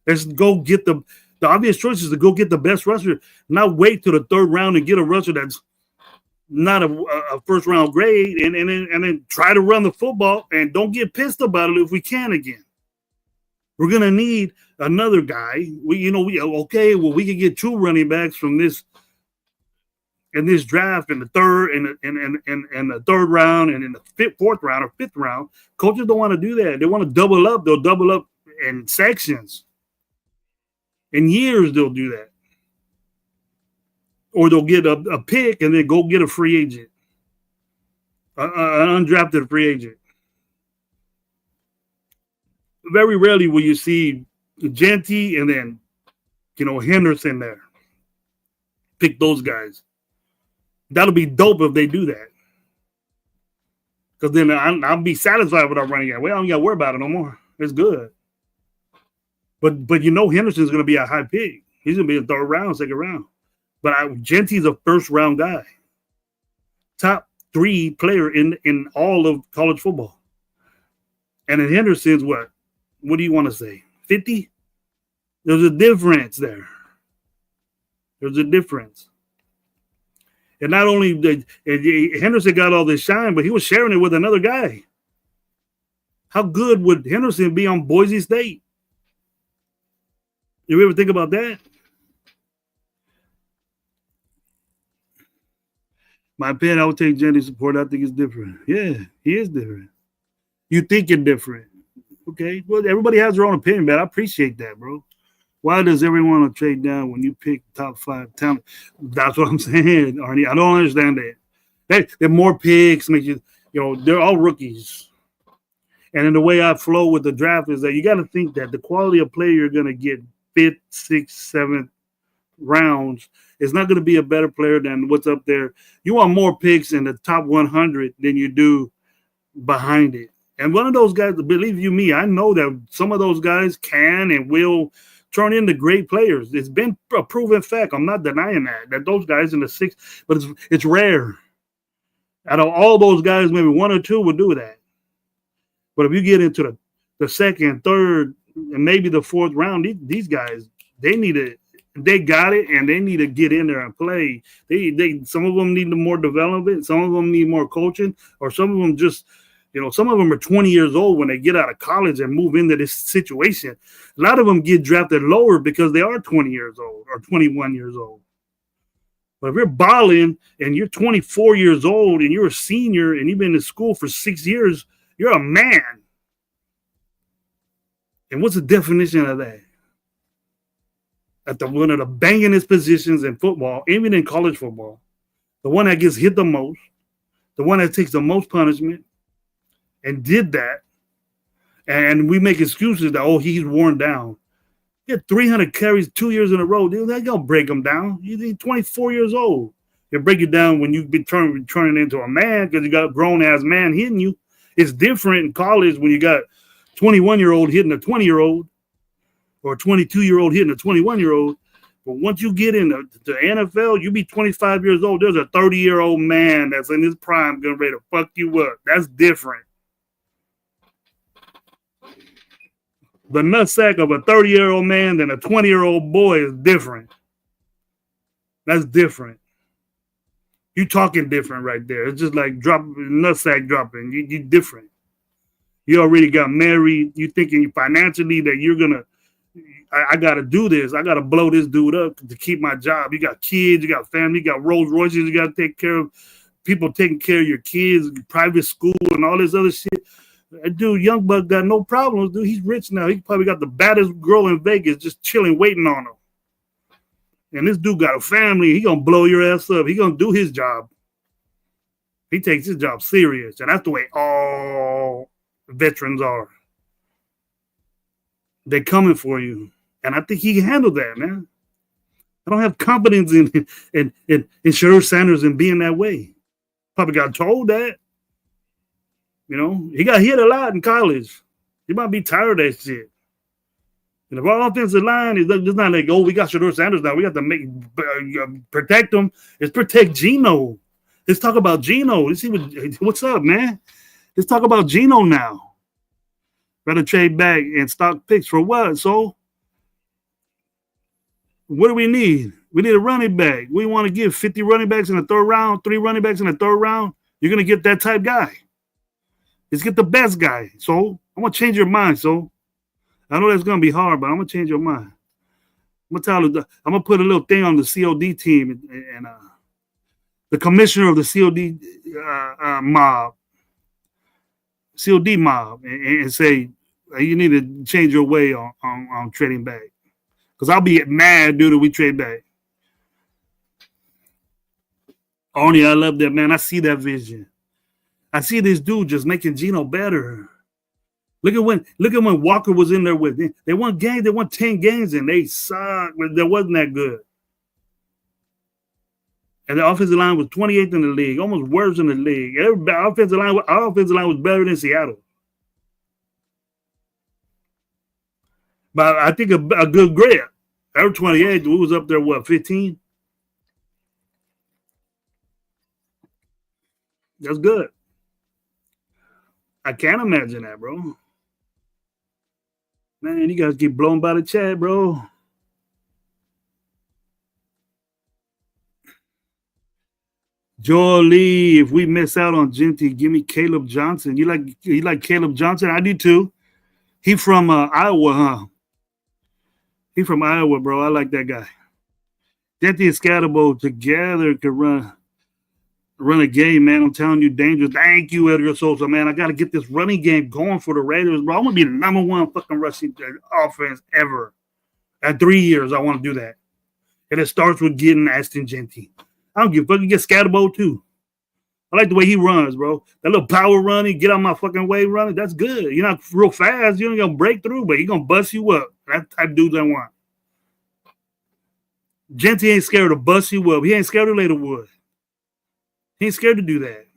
Let's go get the obvious choice is to go get the best rusher, not wait till the third round and get a rusher that's not a first round grade, and then try to run the football and don't get pissed about it if we can again. We're gonna need another guy. We can get 2 running backs from this in this draft in the third and the third round and in the fourth round or fifth round. Coaches don't want to do that. They want to double up. They'll double up in sections. In years, they'll do that. Or they'll get a pick and then go get a free agent, an undrafted free agent. Very rarely will you see Jeanty and then, Henderson there. Pick those guys. That'll be dope if they do that. Because then I'll be satisfied with our running game. Well, I don't got to worry about it no more. It's good. But Henderson's going to be a high pick. He's going to be a third round, second round. But Jeanty's a first round guy. Top 3 player in all of college football. And then Henderson's what? What do you want to say? 50? There's a difference there. There's a difference. And not only did Henderson got all this shine, but he was sharing it with another guy. How good would Henderson be on Boise State? You ever think about that? My opinion, I would take Jeanty's support. I think it's different. Yeah, he is different. You think it's different. Okay. Well, everybody has their own opinion, man. I appreciate that, bro. Why does everyone want to trade down when you pick top 5 talent? That's what I'm saying, Arnie. I don't understand that. They're more picks, make they're all rookies. And then the way I flow with the draft is that you got to think that the quality of player you're going to get 5th, 6th, 7th rounds is not going to be a better player than what's up there. You want more picks in the top 100 than you do behind it. And one of those guys, believe you me, I know that some of those guys can and will turn into great players. It's been a proven fact. I'm not denying that those guys in the 6th, but it's rare. Out of all those guys, maybe 1 or 2 will do that. But if you get into the 2nd, 3rd, and maybe the 4th round, these guys, they got it, and they need to get in there and play. Some of them need more development, some of them need more coaching, or some of them just some of them are 20 years old when they get out of college and move into this situation. A lot of them get drafted lower because they are 20 years old or 21 years old. But if you're balling and you're 24 years old and you're a senior and you've been in school for 6 years, you're a man. And what's the definition of that? At one of the bangingest positions in football, even in college football, the one that gets hit the most, the one that takes the most punishment, and did that, and we make excuses that, he's worn down. He had 300 carries 2 years in a row. Dude, that's going to break him down. He's 24 years old. It'll break you down when you be turning into a man because you got a grown-ass man hitting you. It's different in college when you got 21-year-old hitting a 20-year-old or a 22-year-old hitting a 21-year-old. But once you get into the NFL, you be 25 years old. There's a 30-year-old man that's in his prime getting ready to fuck you up. That's different. The nutsack of a 30-year-old man than a 20-year-old boy is different. That's different. You talking different right there. It's just like nutsack dropping. You different. You already got married. You thinking financially that you're going to, I got to do this. I got to blow this dude up to keep my job. You got kids. You got family. You got Rolls Royces. You got to take care of people taking care of your kids, private school, and all this other shit. That dude, Young Buck, got no problems, dude. He's rich now. He probably got the baddest girl in Vegas just chilling, waiting on him. And this dude got a family. He going to blow your ass up. He going to do his job. He takes his job serious. And that's the way all veterans are. They're coming for you. And I think he can handle that, man. I don't have confidence in Shedeur Sanders and being that way. Probably got told that. He got hit a lot in college. He might be tired of that shit. And if our offensive line is just not like, we got Shedeur Sanders now. We got to protect him. It's protect Geno. Let's talk about Geno. Let's see what's up, man. Let's talk about Geno now. Rather trade back and stock picks for what? So what do we need? We need a running back. We want to give 50 running backs in the 3rd round, 3 running backs in the 3rd round. You're going to get that type guy. Let's get the best guy. So I'm going to change your mind. So I know that's gonna be hard, but I'm gonna change your mind. I'm gonna put a little thing on the COD team and the commissioner of the COD mob, COD mob, and say you need to change your way on trading back. Because I'll be mad, dude, if we trade back. Only I love that, man. I see that vision. I see this dude just making Geno better. Look at when Walker was in there with them. They won games. They won 10 games, and they sucked. They wasn't that good. And the offensive line was 28th in the league, almost worse in the league. Our offensive line was better than Seattle. But I think a good grade. They were 28. We was up there, what, 15? That's good. I can't imagine that, bro. Man, you guys get blown by the chat, bro. Joel Lee, if we miss out on Genty, give me Caleb Johnson. You like Caleb Johnson? I do too. He from Iowa, huh? He from Iowa, bro. I like that guy. Genty and Scatterbo together could run a game, man. I'm telling you, dangerous. Thank you, Edgar Sosa, man. I got to get this running game going for the Raiders, bro. I'm going to be the number one fucking rushing offense ever. At 3 years, I want to do that. And it starts with getting Ashton Genty. I don't give a fuck. You get Scatterbo, too. I like the way he runs, bro. That little power running, get out my fucking way running, that's good. You're not real fast. You ain't going to break through, but he's going to bust you up. That's the type of dudes I want. Genty ain't scared to bust you up. He ain't scared to lay the wood. He ain't scared to do that.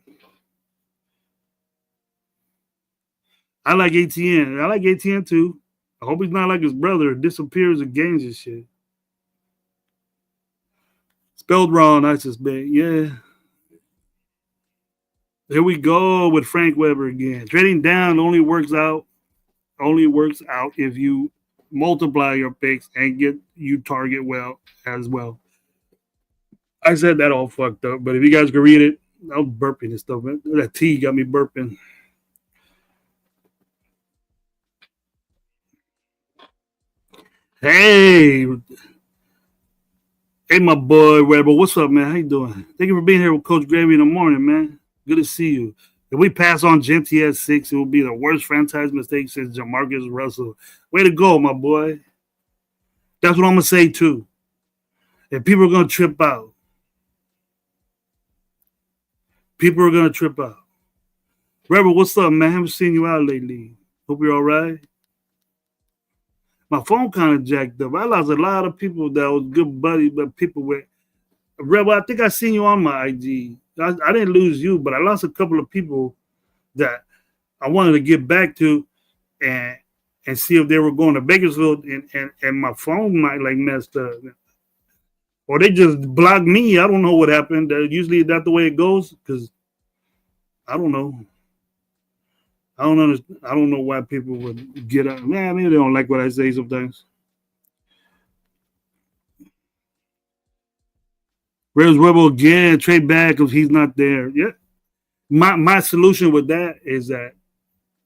I like ATN. I like ATN too. I hope he's not like his brother, disappears in games and shit. Spelled wrong, I suspect. Yeah. Here we go with Frank Weber again. Trading down only works out if you multiply your picks and you target well as well. I said that all fucked up, but if you guys can read it, I'm burping and stuff, man. That tea got me burping. Hey, my boy Weber, what's up, man? How you doing? Thank you for being here with Coach Gravy in the morning, man. Good to see you. If we pass on Genty at 6, it will be the worst franchise mistake since Jamarcus Russell. Way to go, my boy. That's what I'm gonna say too. If people are gonna trip out, people are gonna trip out. Rebel, what's up, man? I haven't seen you out lately. Hope you're all right. My phone kind of jacked up. I lost a lot of people that was good buddies, but people with Rebel. I think I seen you on my IG. I didn't lose you, but I lost a couple of people that I wanted to get back to and see if they were going to Bakersfield and my phone might like messed up. Or they just blocked me. I don't know what happened. Usually that's the way it goes because I don't know. I don't know why people would get up. Man, maybe they don't like what I say sometimes. Where's Rebel again? Trade back if he's not there. Yeah. My solution with that is that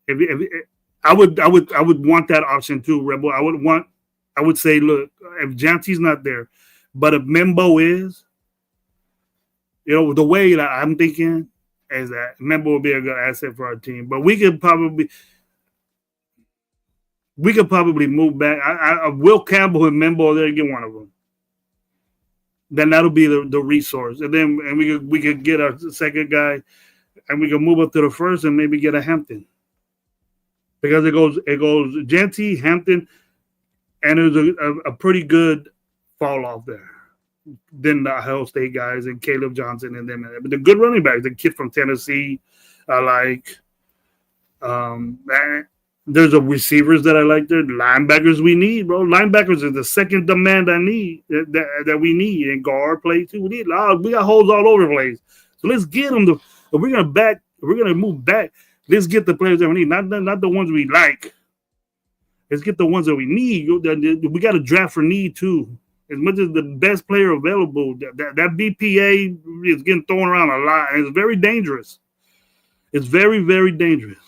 if I would want that option too, Rebel. I would say, look, if Genty's not there, but if Membo is, the way that I'm thinking is that Membo will be a good asset for our team. But we could probably move back. I Will Campbell and Membo there, get one of them. Then that'll be the resource, and then we could get a second guy, and we can move up to the first and maybe get a Hampton because it goes Genty, Hampton, and there's a pretty good fall off there. Then the Ohio State guys and Caleb Johnson and them. But the good running backs, the kid from Tennessee, I like. There's a receivers that I like there. Linebackers we need, bro. Linebackers is the second demand I need that we need. And guard play too. We got holes all over the place. So let's get them. If we're gonna move back. Let's get the players that we need, not the ones we like. Let's get the ones that we need. We got to draft for need too. As much as the best player available, that BPA is getting thrown around a lot, and it's very dangerous. It's very, very dangerous.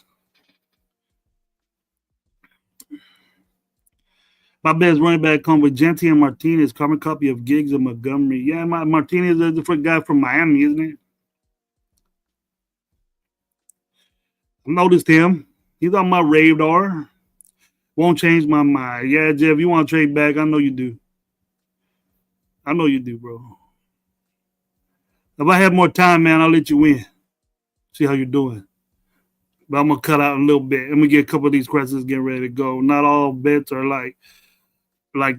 My best running back come with Genty and Martinez, common copy of Giggs and Montgomery. Yeah, Martinez is a different guy from Miami, isn't it? I noticed him. He's on my radar. Won't change my mind. Yeah, Jeff, you want to trade back? I know you do. I know you do, bro. If I have more time, man, I'll let you win. See how you're doing. But I'm going to cut out a little bit. Let me get a couple of these questions getting ready to go. Not all bets are like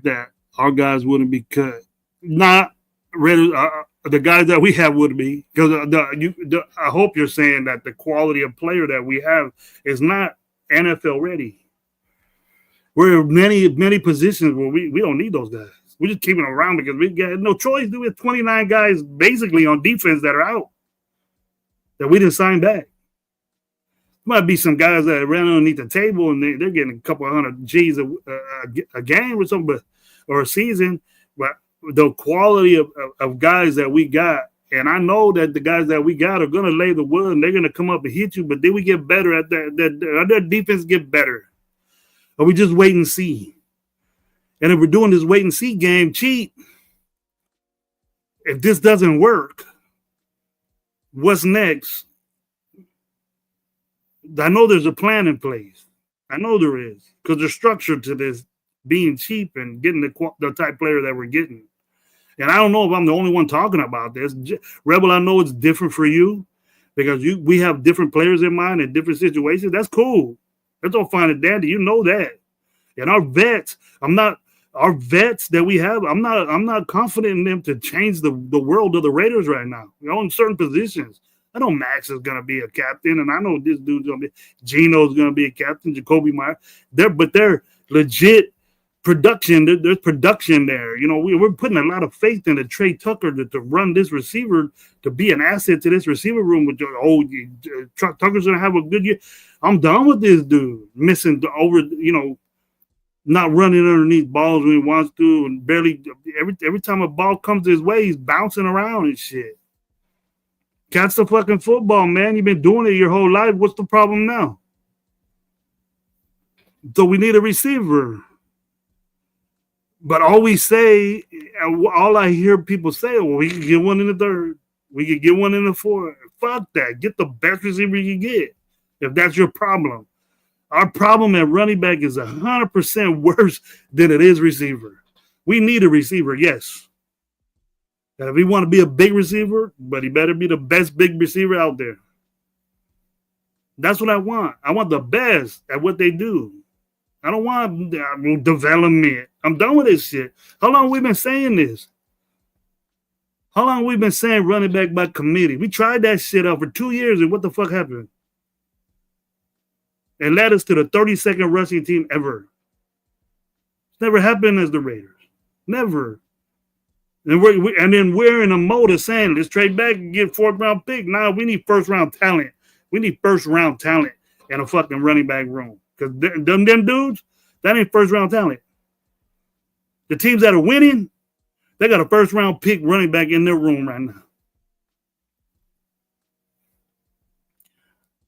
that. Our guys wouldn't be cut. Not ready. The guys that we have would be. Because I hope you're saying that the quality of player that we have is not NFL ready. We're in many positions where we don't need those guys. We're just keeping them around because we got no choice. We have 29 guys basically on defense that are out that we didn't sign back. Might be some guys that ran underneath the table and they're getting a couple of $100 G's a game or something, or a season. But the quality of guys that we got, and I know that the guys that we got are going to lay the wood and they're going to come up and hit you, but then we get better at that. Their defense get better. Or we just wait and see. And if we're doing this wait and see game, cheat. If this doesn't work, what's next? I know there's a plan in place. I know there is, because there's structure to this being cheap and getting the type player that we're getting. And I don't know if I'm the only one talking about this. Rebel, I know it's different for you because we have different players in mind in different situations. That's cool. That's all fine and dandy. You know that. And our vets that we have, I'm not confident in them to change the world of the Raiders right now. You know, in certain positions. I know Max is gonna be a captain, and I know this dude's gonna be Gino's gonna be a captain, Jacoby Myers. They're legit production. There's production there. You know, we're putting a lot of faith into Trey Tucker to run this receiver, to be an asset to this receiver room. With Tucker's gonna have a good year. I'm done with this dude missing not running underneath balls when he wants to, and barely every time a ball comes his way, he's bouncing around and shit. Catch the fucking football, man. You've been doing it your whole life. What's the problem now? So we need a receiver. But all I hear people say, well, we can get one in the third. We can get one in the fourth. Fuck that. Get the best receiver you can get if that's your problem. Our problem at running back is 100% worse than it is receiver. We need a receiver, yes. And if we want to be a big receiver, but he better be the best big receiver out there. That's what I want. I want the best at what they do. I don't want development. I'm done with this shit. How long have we been saying this? How long have we been saying running back by committee? We tried that shit out for 2 years, and what the fuck happened? It led us to the 32nd rushing team ever. It's never happened as the Raiders. Never. And then we're in a mode of saying, let's trade back and get fourth-round pick. Now we need first-round talent. We need first-round talent in a fucking running back room. Because them dudes, that ain't first-round talent. The teams that are winning, they got a first-round pick running back in their room right now.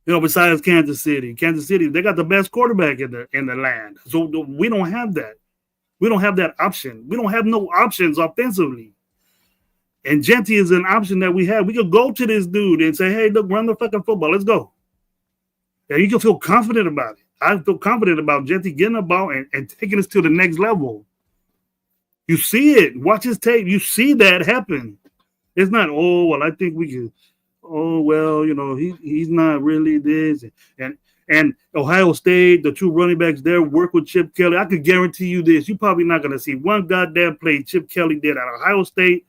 You know, besides Kansas City. Kansas City, they got the best quarterback in the land. So we don't have that. We don't have that option. We don't have no options offensively. And Genty is an option that we have. We could go to this dude and say, hey, look, run the fucking football. Let's go. And you can feel confident about it. I feel confident about Genty getting the ball and taking us to the next level. You see it. Watch his tape. You see that happen. It's not, oh, well, I think we could. Oh, well, you know, he's not really this. And Ohio State, the two running backs there work with Chip Kelly. I could guarantee you this. You're probably not going to see one goddamn play Chip Kelly did at Ohio State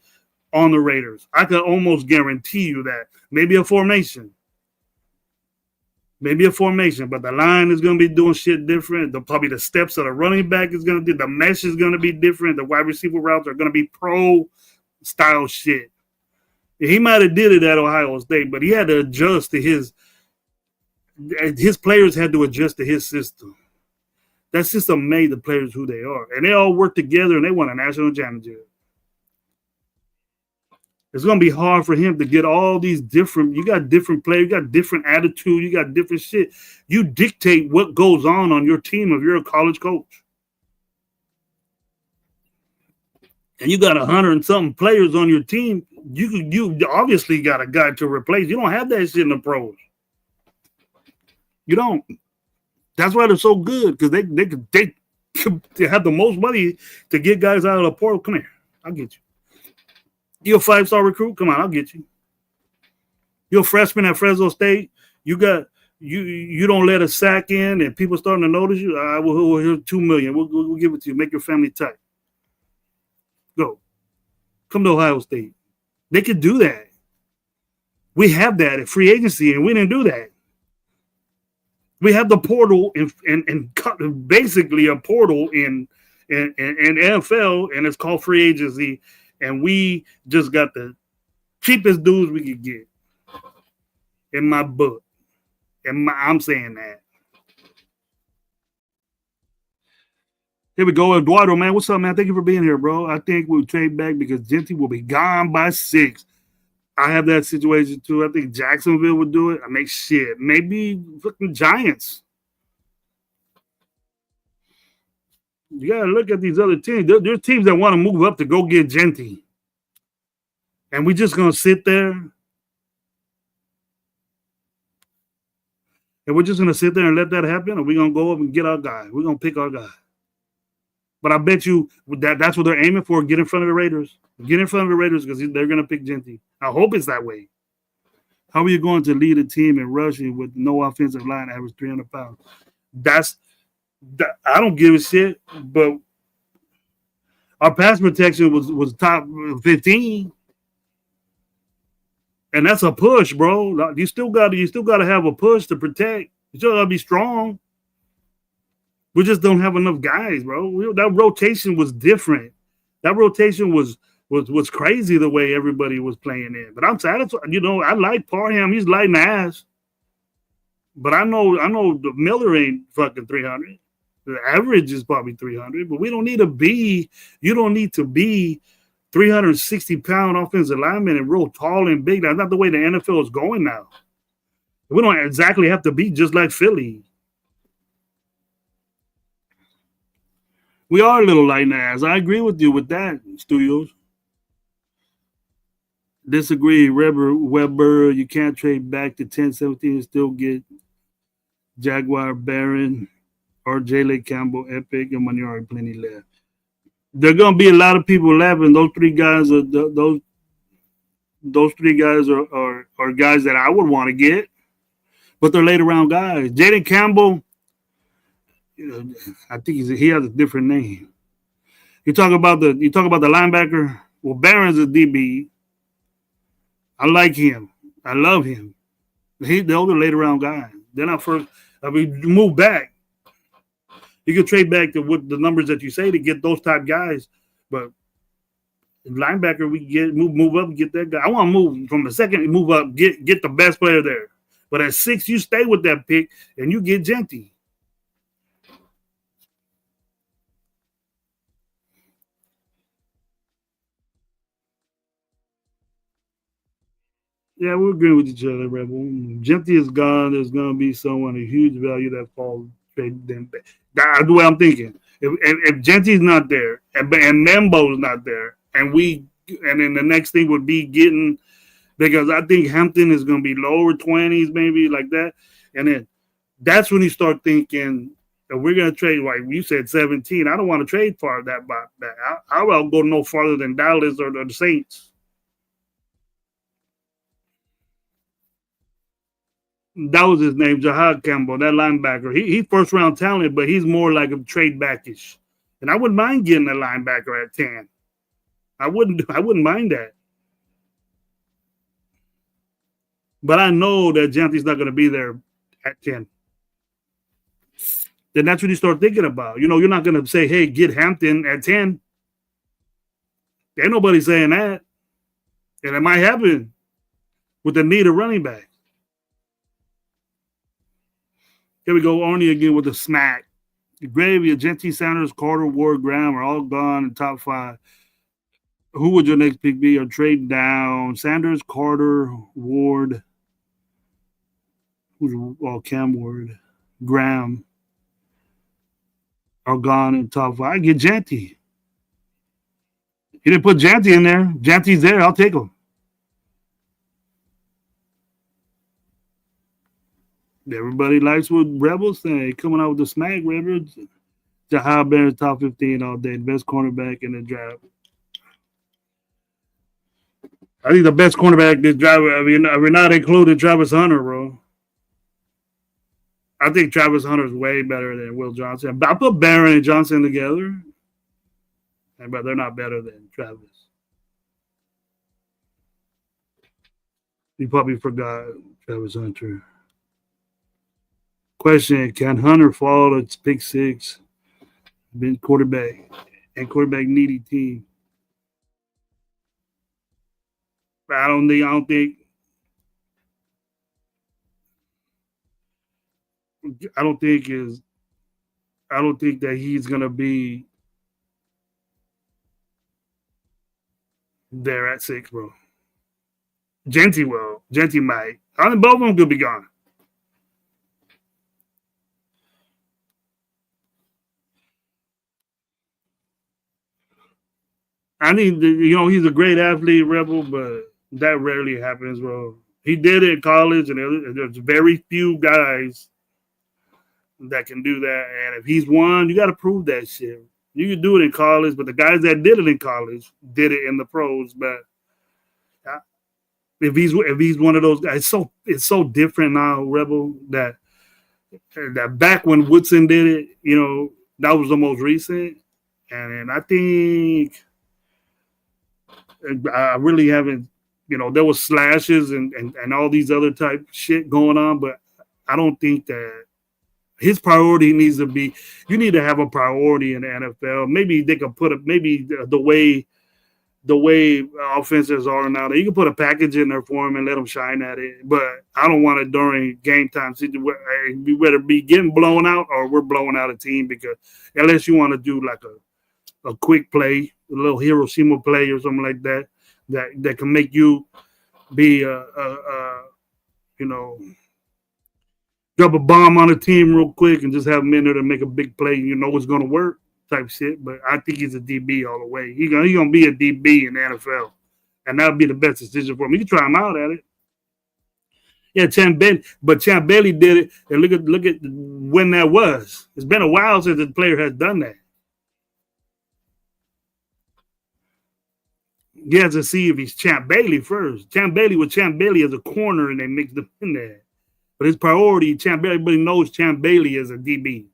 on the Raiders. I could almost guarantee you that. Maybe a formation. But the line is going to be doing shit different. Probably the steps of the running back is going to do. The mesh is going to be different. The wide receiver routes are going to be pro-style shit. He might have did it at Ohio State, but he had to adjust to his players had to adjust to his system. That system made the players who they are. And they all work together and they won a national championship. It's going to be hard for him to get all these different, you got different players, you got different attitude, you got different shit. You dictate what goes on your team if you're a college coach. and you got 100 and something players on your team, you obviously got a guy to replace. You don't have that shit in the pros. You don't. That's why they're so good, because they have the most money to get guys out of the portal. Come here, I'll get you. You're a 5-star recruit. Come on, I'll get you. You're a freshman at Fresno State. You don't let a sack in, and people starting to notice you. Here's $2 million. We'll give it to you. Make your family tight. Go. Come to Ohio State. They could do that. We have that at free agency, and we didn't do that. We have the portal and basically a portal in NFL, and it's called free agency, and we just got the cheapest dudes we could get in my book. I'm saying that. Here we go. Eduardo, man. What's up, man? Thank you for being here, bro. I think we'll trade back because Jeanty will be gone by 6. I have that situation, too. I think Jacksonville would do it. I make shit. Maybe fucking Giants. You got to look at these other teams. There's teams that want to move up to go get Jeanty. And we just going to sit there. And we're just going to sit there and let that happen? Or we're going to go up and get our guy? We're going to pick our guy. But I bet you that's what they're aiming for. Get in front of the Raiders. Get in front of the Raiders because they're going to pick Jeanty. I hope it's that way. How are you going to lead a team in rushing with no offensive line average 300 pounds? I don't give a shit, but our pass protection was top 15. And that's a push, bro. You still got to have a push to protect. You still got to be strong. We just don't have enough guys, bro. That rotation was different. That rotation was crazy the way everybody was playing in. But I'm satisfied. I like Parham. He's lighting the ass. But I know the Miller ain't fucking 300. The average is probably 300. But we don't need to be. You don't need to be 360-pound offensive lineman and real tall and big. That's not the way the NFL is going now. We don't exactly have to be just like Philly. We are a little light in the ass. I agree with you with that, Studios. Disagree. Weber, you can't trade back to 10-17 and still get Jaguar, Barron, or Jaylen Campbell, Epic, and Minority plenty left. There are going to be a lot of people laughing. Those three guys are guys that I would want to get, but they're later round guys. Jaylen Campbell, I think he has a different name. You talk about the linebacker. Well, Barron's a DB. I like him. I love him. Those are later round guys. They're not first. I mean, you move back. You can trade back to what the numbers that you say to get those type guys, but linebacker we get move up and get that guy. I want to move from the second, move up, get the best player there. But at 6, you stay with that pick and you get Jeanty. Yeah, we're agreeing with each other, Rebel. Jeanty is gone. There's going to be someone of huge value that falls trade them back. That's the way I'm thinking. If Jeanty's not there and Membo's not there, and then the next thing would be getting, because I think Hampton is going to be lower 20s, maybe like that, and then that's when you start thinking that we're going to trade. Like you said, 17. I don't want to trade for that. I will go no farther than Dallas or the Saints. That was his name, Jahad Campbell, that linebacker. He's first round talent, but he's more like a trade backish. And I wouldn't mind getting a linebacker at 10. I wouldn't mind that. But I know that Jeanty's not going to be there at 10. Then that's what you start thinking about. You're not going to say, hey, get Hampton at 10. Ain't nobody saying that. And it might happen with the need of running back. Here we go, Arnie again with the smack. Gravy, Jeanty, Sanders, Carter, Ward, Graham are all gone in top 5. Who would your next pick be or trade down? Sanders, Carter, Ward, Cam Ward, Graham are gone in top 5. I get Jeanty. He didn't put Janty in there. Janty's there. I'll take him. Everybody likes what Rebels say. Coming out with the smack, Rebels. Jahal Barron's top 15 all day. The best cornerback in the draft. I think the best cornerback this draft. I mean, we're not including Travis Hunter, bro. I think Travis Hunter is way better than Will Johnson. I put Barron and Johnson together, but they're not better than Travis. You probably forgot Travis Hunter. Question: can Hunter fall to pick 6? Been quarterback and quarterback needy team. I don't think that he's gonna be there at 6, bro. Genty will. Genty might. I think both of them could be gone. I think he's a great athlete, Rebel, but that rarely happens, bro. He did it in college, and there's very few guys that can do that. And if he's one, you got to prove that shit. You can do it in college, but the guys that did it in college did it in the pros. But if he's one of those guys, it's so different now, Rebel, that back when Woodson did it, that was the most recent. And I think I really haven't, there was slashes and all these other type shit going on, but I don't think that his priority needs to be, you need to have a priority in the NFL. Maybe they could put maybe the way offenses are now, you can put a package in there for him and let him shine at it. But I don't want it during game time. We better be getting blown out or we're blowing out a team, because unless you want to do like a quick play, a little Hiroshima play or something like that, that can make you be drop a bomb on a team real quick and just have them in there to make a big play. It's going to work type shit. But I think he's a DB all the way. He's going to be a DB in the NFL, and that would be the best decision for him. You can try him out at it. Yeah, Champ Bailey did it, and look at when that was. It's been a while since the player has done that. He has to see if he's Champ Bailey first. Champ Bailey was Champ Bailey as a corner, and they mixed him in there. But his priority, everybody knows Champ Bailey is a DB.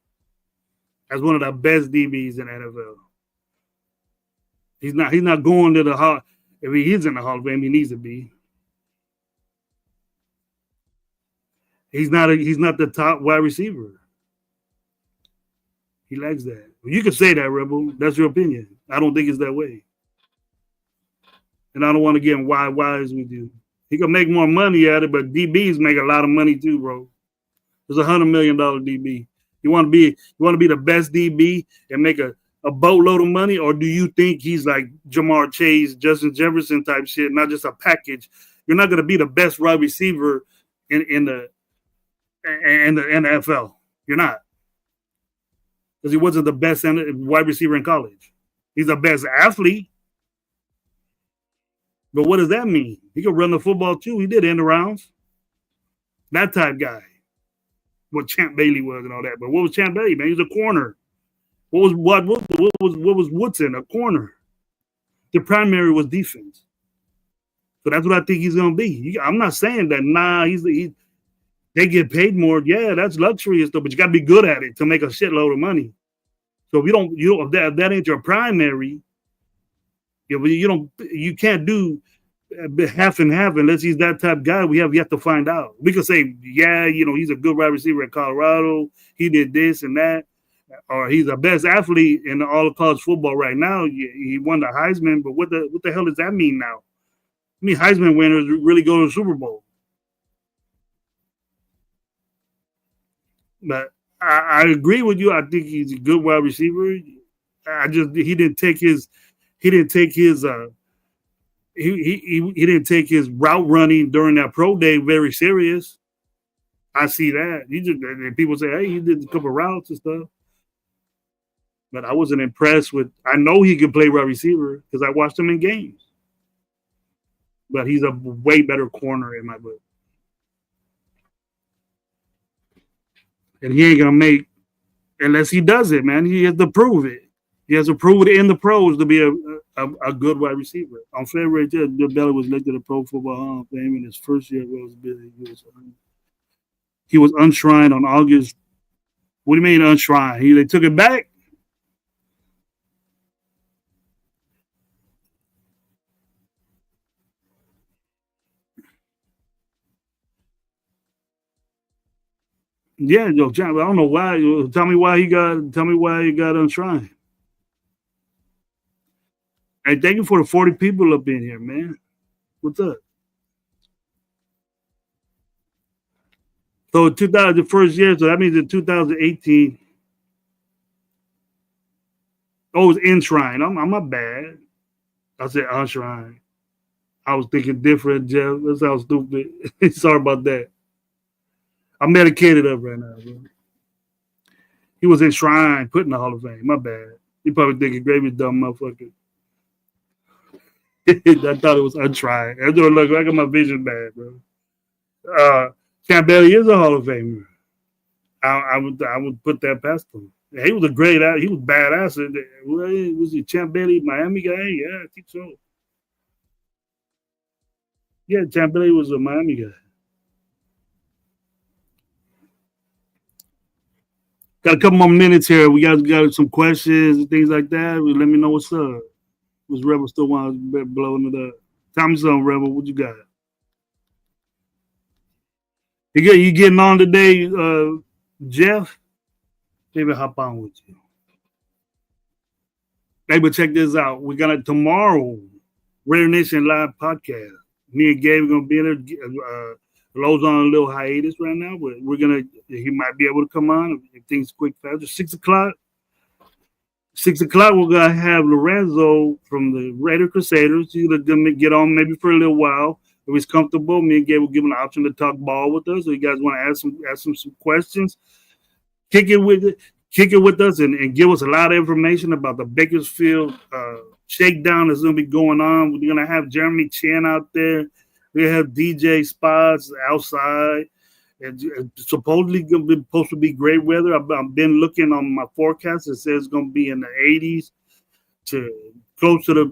As one of the best DBs in the NFL. He's not going to the Hall. If he is in the Hall of Fame, he needs to be. He's not the top wide receiver. He lacks that. You can say that, Rebel. That's your opinion. I don't think it's that way. And I don't want to get wise with you. He can make more money at it, but DBs make a lot of money too, bro. There's $100 million DB. You want to be the best DB and make a boatload of money, or do you think he's like Jamar Chase, Justin Jefferson type shit, not just a package? You're not going to be the best wide receiver in the NFL. You're not, because he wasn't the best wide receiver in college. He's the best athlete. But what does that mean? He could run the football too. He did end arounds. That type guy. What Champ Bailey was and all that. But what was Champ Bailey, man? He was a corner. What was Woodson? A corner. The primary was defense. So that's what I think he's gonna be. I'm not saying that they get paid more. Yeah, that's luxury and stuff, but you gotta be good at it to make a shitload of money. So if that ain't your primary, you can't do half and half unless he's that type of guy. We have yet to find out. We could say, he's a good wide receiver at Colorado. He did this and that, or he's the best athlete in all of college football right now. He won the Heisman, but what the hell does that mean now? I mean, Heisman winners really go to the Super Bowl. But I agree with you. I think he's a good wide receiver. He didn't take his route running during that pro day very serious. I see that. People say, hey, he did a couple of routes and stuff. But I wasn't impressed with. I know he can play wide receiver because I watched him in games. But he's a way better corner in my book, and he ain't gonna make unless he does it, man. He has to prove it. He has to prove it in the pros to be a good wide receiver. On February 10th, Bill Belichick was elected a Pro Football Hall of Fame in his first year. He was unshrined on August. What do you mean unshrined? They took it back? Yeah, Joe. I don't know why. Tell me why he got. Tell me why he got unshrined. Hey, thank you for the 40 people up in here, man. What's up? So 2000, the first year, so that means in 2018. Oh, it's enshrined. I'm not bad. I said unshrined. I was thinking different, Jeff. That sounds stupid. Sorry about that. I'm medicated up right now, bro. He was enshrined, put in the Hall of Fame. My bad. He probably thinking Gravy's dumb motherfucker. I thought it was untried. I don't look. I got my vision bad, bro. Champ Bailey is a Hall of Famer. I would put that past him. He was a great. He was badass. Was he Champ Bailey, Miami guy? Yeah, I think so. Yeah, Champ Bailey was a Miami guy. Got a couple more minutes here. We got some questions and things like that. Let me know what's up. Was Rebel still want blowing it up? Tell me something, Rebel. What you got? You getting on today, Jeff? Maybe hop on with you. Hey, but check this out. We got it tomorrow. Raider Nation Live podcast. Me and Gabe are gonna be in there. Lowe's on a little hiatus right now, but he might be able to come on if things quick faster. 6 o'clock. 6 o'clock, we're gonna have Lorenzo from the Raider Crusaders. He's gonna get on maybe for a little while. If he's comfortable, me and Gabe will give him an option to talk ball with us. So you guys want to ask some questions, kick it with us and give us a lot of information about the Bakersfield shakedown that's gonna be going on. We're gonna have Jeremy Chan out there. We have DJ Spots outside. It's supposedly supposed to be great weather. I've been looking on my forecast. It says it's going to be in the 80s to close to the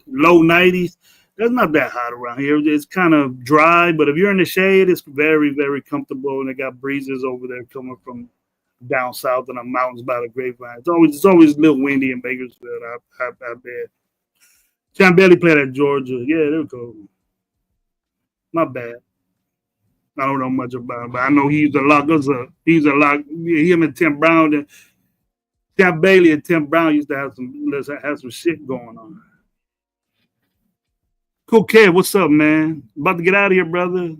low 90s. It's not that hot around here. It's kind of dry, but if you're in the shade, it's very, very comfortable. And they got breezes over there coming from down south in the mountains by the grapevine. It's always a little windy in Bakersfield. I bet. Champ Bailey played at Georgia. Yeah, they're cool. Not bad. I don't know much about him, but I know he's a lock us up. He's a lock. Him and Tim Brown, and Champ Bailey and Tim Brown used to have some shit going on. Cool Kev, what's up, man? About to get out of here, brother.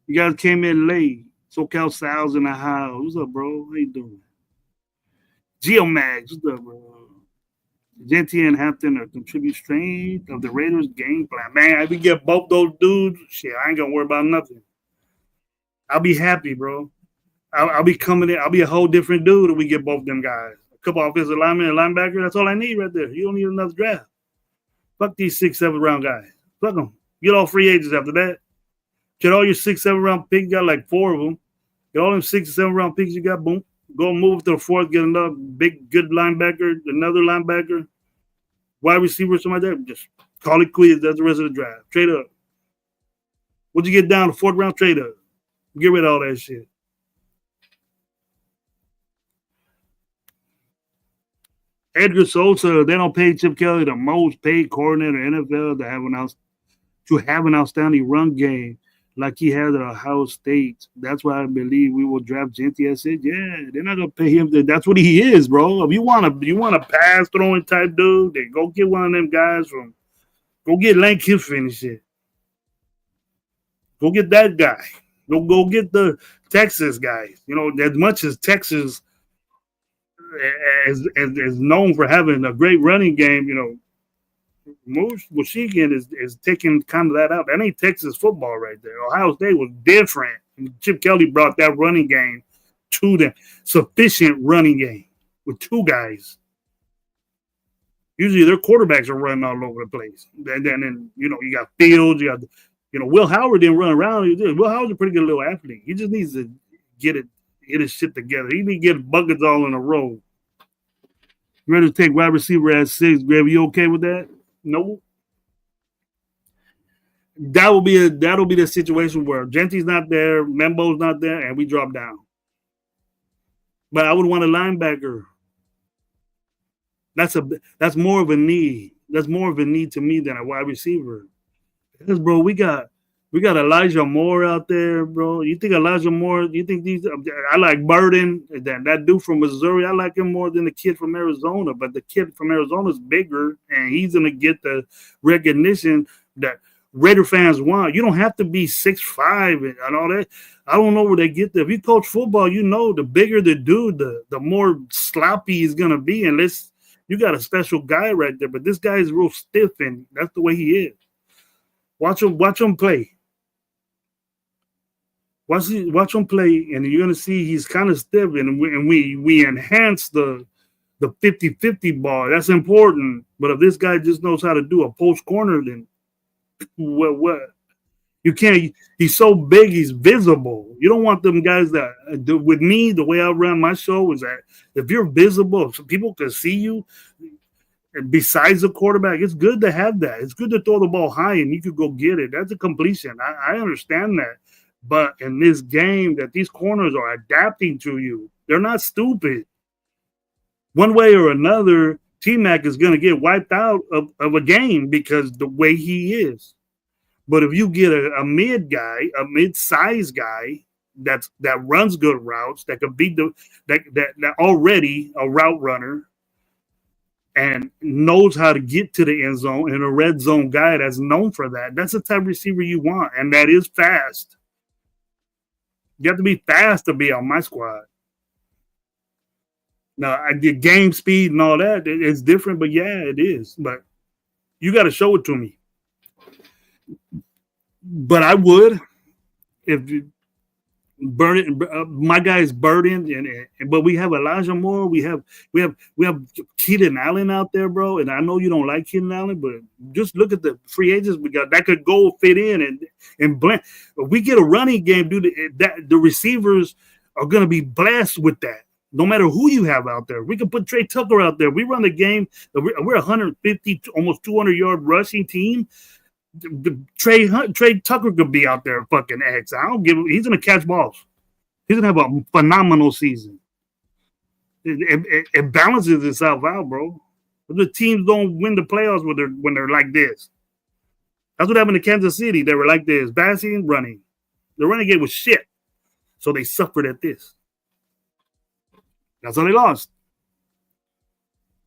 You guys came in late. SoCal Sal's in the house. What's up, bro? How you doing? Geomax, what's up, bro? Genty and Hampton are contribute strength of the Raiders game plan. Man, if we get both those dudes, shit, I ain't gonna worry about nothing. I'll be happy, bro. I'll be coming in. I'll be a whole different dude if we get both them guys. A couple offensive linemen and linebacker. That's all I need right there. You don't need another draft. Fuck these 6, 7 round guys. Fuck them. Get all free agents after that. Get all your 6, 7 round picks. You got like 4 of them. Get all them 6 or 7 round picks you got. Boom. Go move to the 4th. Get another big, good linebacker. Another linebacker. Wide receiver, something like that. Just call it quits. That's the rest of the draft. Trade up. What'd you get down the 4th round? Trade up. Get rid of all that shit. Edgar Sosa, they don't pay Chip Kelly the most paid coordinator in the NFL to have an outstanding run game like he has at Ohio State. That's why I believe we will draft Genty. I said, yeah, they're not gonna pay him. That's what he is, bro. If you want a pass throwing type dude, then go get one of them guys go get Lane Kiffin and shit. Go get that guy. Go get the Texas guys. You know, as much as Texas is known for having a great running game, you know, Michigan is taking kind of that out. That ain't Texas football right there. Ohio State was different. Chip Kelly brought that running game to them. Sufficient running game. with two guys. Usually their quarterbacks are running all over the place. And then you got Fields, you got Will Howard didn't run around. Will Howard's a pretty good little athlete. He just needs to get his shit together. He needs to get buckets all in a row. You ready to take wide receiver at 6, Greg? You okay with that? No. That'll be the situation where Gentry's not there, Membo's not there, and we drop down. But I would want a linebacker. That's more of a need. That's more of a need to me than a wide receiver. Because, bro, we got Elijah Moore out there, bro. You think Elijah Moore? You think these? I like Burden, that dude from Missouri. I like him more than the kid from Arizona. But the kid from Arizona is bigger, and he's gonna get the recognition that Raider fans want. You don't have to be 6'5" and all that. I don't know where they get there. If you coach football, the bigger the dude, the more sloppy he's gonna be. Unless you got a special guy right there. But this guy is real stiff, and that's the way he is. Watch him play. Watch him play, and you're gonna see he's kind of stiff, and we enhance the 50-50 ball. That's important. But if this guy just knows how to do a post corner, then what? You can't. He's so big, he's visible. You don't want them guys that with me. The way I run my show is that if you're visible, so people can see you. Besides the quarterback, it's good to have that. It's good to throw the ball high and you could go get it. That's a completion. I understand that. But in this game that these corners are adapting to you, they're not stupid. One way or another, T-Mac is going to get wiped out of a game because the way he is. But if you get a mid-size guy that runs good routes, that could be that already a route runner, and knows how to get to the end zone, and a red zone guy that's known for that. That's the type of receiver you want, and that is fast. You have to be fast to be on my squad. Now, the game speed and all that, it's different, but yeah, it is. But you got to show it to me. But I would, if Burden, my guy is burdened, but we have Elijah Moore. We have Keenan Allen out there, bro. And I know you don't like Keenan Allen, but just look at the free agents we got that could go fit in and blend. If we get a running game, dude, the receivers are going to be blessed with that. No matter who you have out there, we can put Trey Tucker out there. We run the game. We're 150, almost 200-yard rushing team. Trey Tucker could be out there fucking X. I don't give him. He's gonna catch balls. He's gonna have a phenomenal season. It balances itself out, bro. The teams don't win the playoffs when they're like this. That's what happened to Kansas City. They were like this, passing, running. The running game was shit, so they suffered at this. That's how they lost.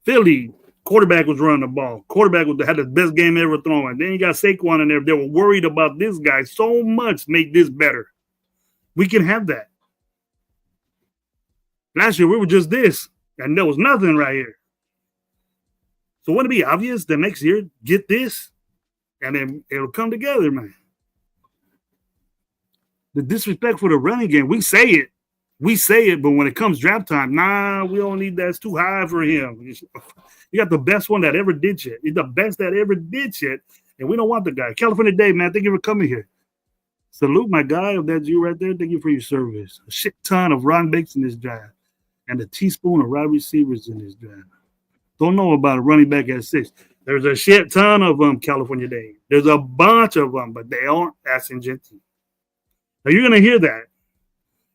Philly. Quarterback was running the ball. Quarterback had the best game ever thrown. Then you got Saquon in there. They were worried about this guy so much. Make this better. We can have that. Last year we were just this, and there was nothing right here. So wouldn't it be obvious that next year get this, and then it'll come together, man. The disrespect for the running game, we say it, but when it comes draft time, nah, we don't need that. It's too high for him. You got the best one that ever did shit. He's the best that ever did shit, and we don't want the guy. California Dave, man, thank you for coming here. Salute my guy. If that's you right there, thank you for your service. A shit ton of Ron Bakes in this draft, and a teaspoon of wide receivers in this draft. Don't know about a running back at 6. There's a shit ton of them, California Dave. There's a bunch of them, but they aren't as Syngenti. Now you're gonna hear that.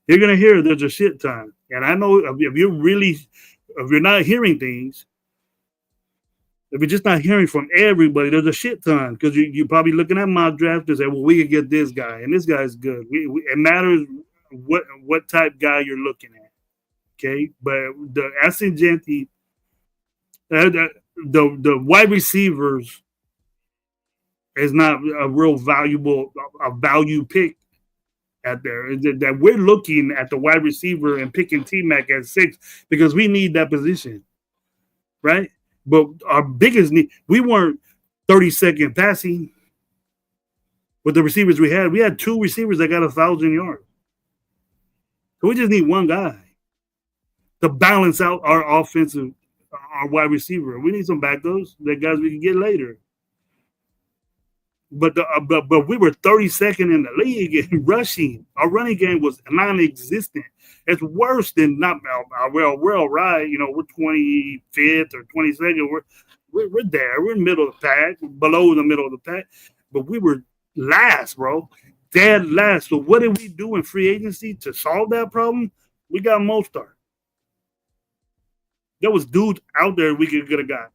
You're gonna hear there's a shit ton, and I know if you're not hearing things. If you're just not hearing from everybody, there's a shit ton because you're probably looking at my draft and say, well, we could get this guy, and this guy's good. It matters what type guy you're looking at, okay? But the Syngenti, the wide receivers is not a real value pick out there. That we're looking at the wide receiver and picking T-Mac at 6 because we need that position, right? But our biggest need, we weren't 30-second passing with the receivers we had. We had 2 receivers that got 1,000 yards. So we just need one guy. to balance out our offensive, our wide receiver. We need some backups, the guys we can get later. But we were 32nd in the league in rushing. Our running game was non-existent. It's worse than not. We're all right. You know, we're 25th or 22nd. We're there. We're in the middle of the pack, below the middle of the pack. But we were last, bro. Dead last. So what did we do in free agency to solve that problem? We got Mostert. There was dudes out there we could have got.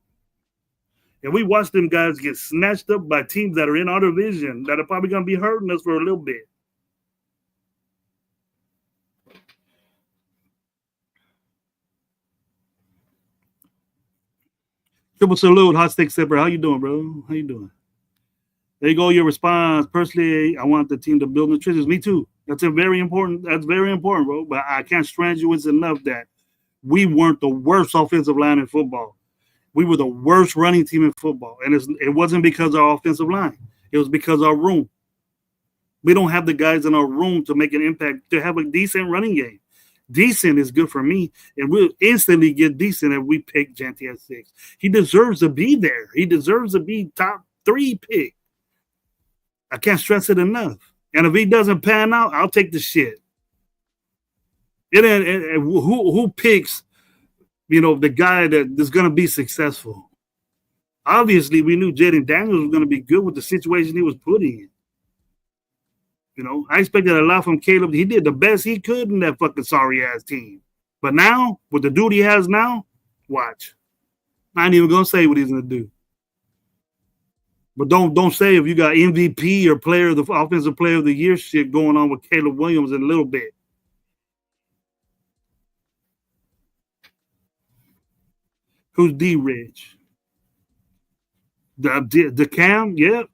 And we watched them guys get snatched up by teams that are in our division that are probably going to be hurting us for a little bit. Triple salute, hot steak sipper. How you doing, bro? How you doing? There you go. Your response. Personally, I want the team to build nutrition. Me too. That's very important, bro. But I can't stress you. It's enough that we weren't the worst offensive line in football. We were the worst running team in football. And it wasn't because of our offensive line. It was because of our room. We don't have the guys in our room to make an impact, to have a decent running game. Decent is good for me, and we'll instantly get decent if we pick Jeanty at 6. He deserves to be there. He deserves to be top 3 pick. I can't stress it enough. And if he doesn't pan out, I'll take the shit. Who picks, the guy that is going to be successful? Obviously, we knew Jaden Daniels was going to be good with the situation he was put in. I expected a lot from Caleb. He did the best he could in that fucking sorry-ass team. But now, with the dude he has now, watch. I ain't even going to say what he's going to do. But don't say if you got MVP or offensive player of the year shit going on with Caleb Williams in a little bit. Who's D-Rich? The Cam? Yeah.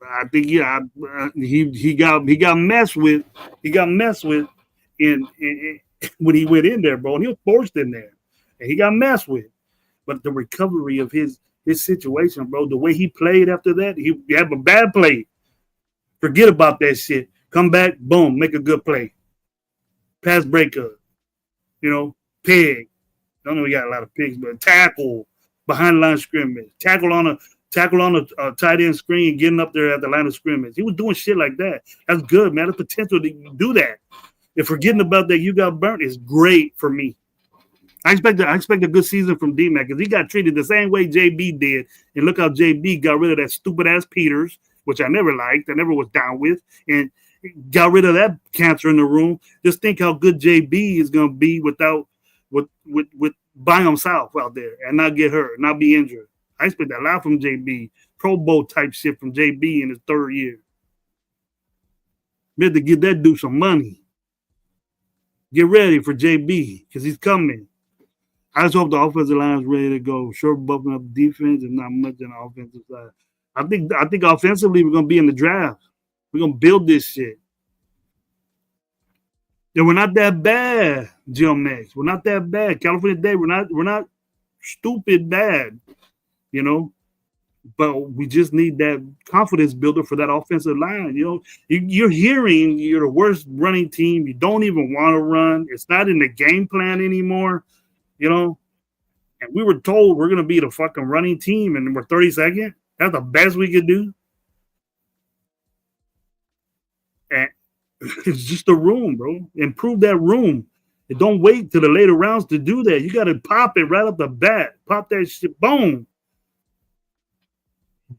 I think he got messed with. He got messed with in when he went in there, bro. And he was forced in there, and he got messed with. But the recovery of his situation, bro, the way he played after that, he had a bad play. Forget about that shit. Come back, boom, make a good play. Pass breakup, pig. I don't know he got a lot of pigs, but tackle behind the line of scrimmage, tackle on a tight end screen, getting up there at the line of scrimmage. He was doing shit like that. That's good, man. The potential to do that. And forgetting about that, you got burnt is great for me. I expect a good season from D-Mac because he got treated the same way JB did. And look how JB got rid of that stupid-ass Peters, which I never liked, I never was down with, and got rid of that cancer in the room. Just think how good JB is going to be with by himself out there and not get hurt, not be injured. I expect a lot from JB. Pro Bowl type shit from JB in his 3rd year. We have to give that dude some money. Get ready for JB because he's coming. I just hope the offensive line is ready to go. Sure, bumping up defense and not much on the offensive side. I think offensively we're gonna be in the draft. We're gonna build this shit. And we're not that bad, GeoMax. We're not that bad. California Day, we're not stupid bad, But we just need that confidence builder for that offensive line. You're hearing you're the worst running team. You don't even want to run. It's not in the game plan anymore. And we were told we're going to be the fucking running team, and we're 32nd. That's the best we could do. And it's just a room, bro. Improve that room. And don't wait till the later rounds to do that. You got to pop it right up the bat. Pop that shit. Boom.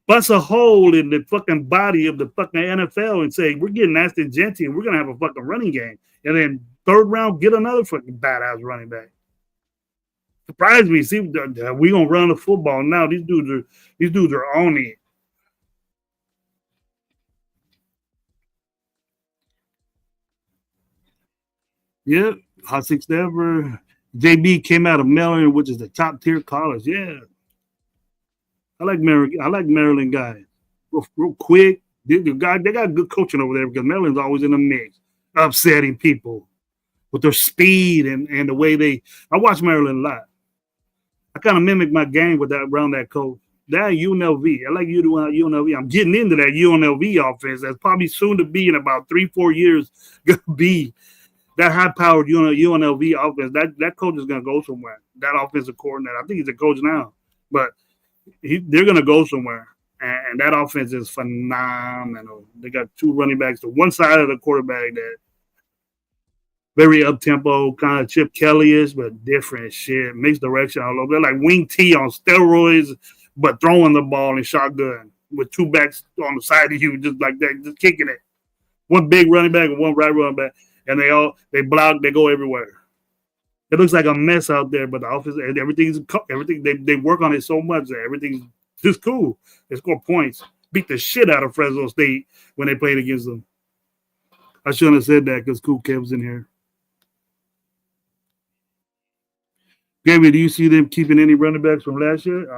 Bust a hole in the fucking body of the fucking NFL and say, we're getting Ashton Jeanty and we're going to have a fucking running game. And then 3rd round, get another fucking badass running back. Surprise me. See, we're going to run the football now. These dudes are on it. Yep. Hot six ever. JB came out of Maryland, which is the top tier college. Yeah. I like Maryland guys. Real quick. They got good coaching over there because Maryland's always in the mix, upsetting people with their speed and the way I watch Maryland a lot. I kind of mimic my game with that around that coach. That UNLV. I like you doing UNLV. I'm getting into that UNLV offense that's probably soon to be in about 3-4 years gonna be that high-powered UNLV offense, that coach is going to go somewhere. That offensive coordinator, I think he's a coach now, but they're going to go somewhere. And that offense is phenomenal. They got two running backs to one side of the quarterback that very up-tempo, kind of Chip Kelly-ish, but different shit. Mixed direction all over. They're like wing T on steroids, but throwing the ball in shotgun with two backs on the side of you, just like that, just kicking it. One big running back and one right running back, and they block, they go everywhere. It looks like a mess out there, but the offense, everything they work on it so much that everything's just cool. They score points, beat the shit out of Fresno State when they played against them. I shouldn't have said that because Cool Kev's in here. Gabby, do you see them keeping any running backs from last year?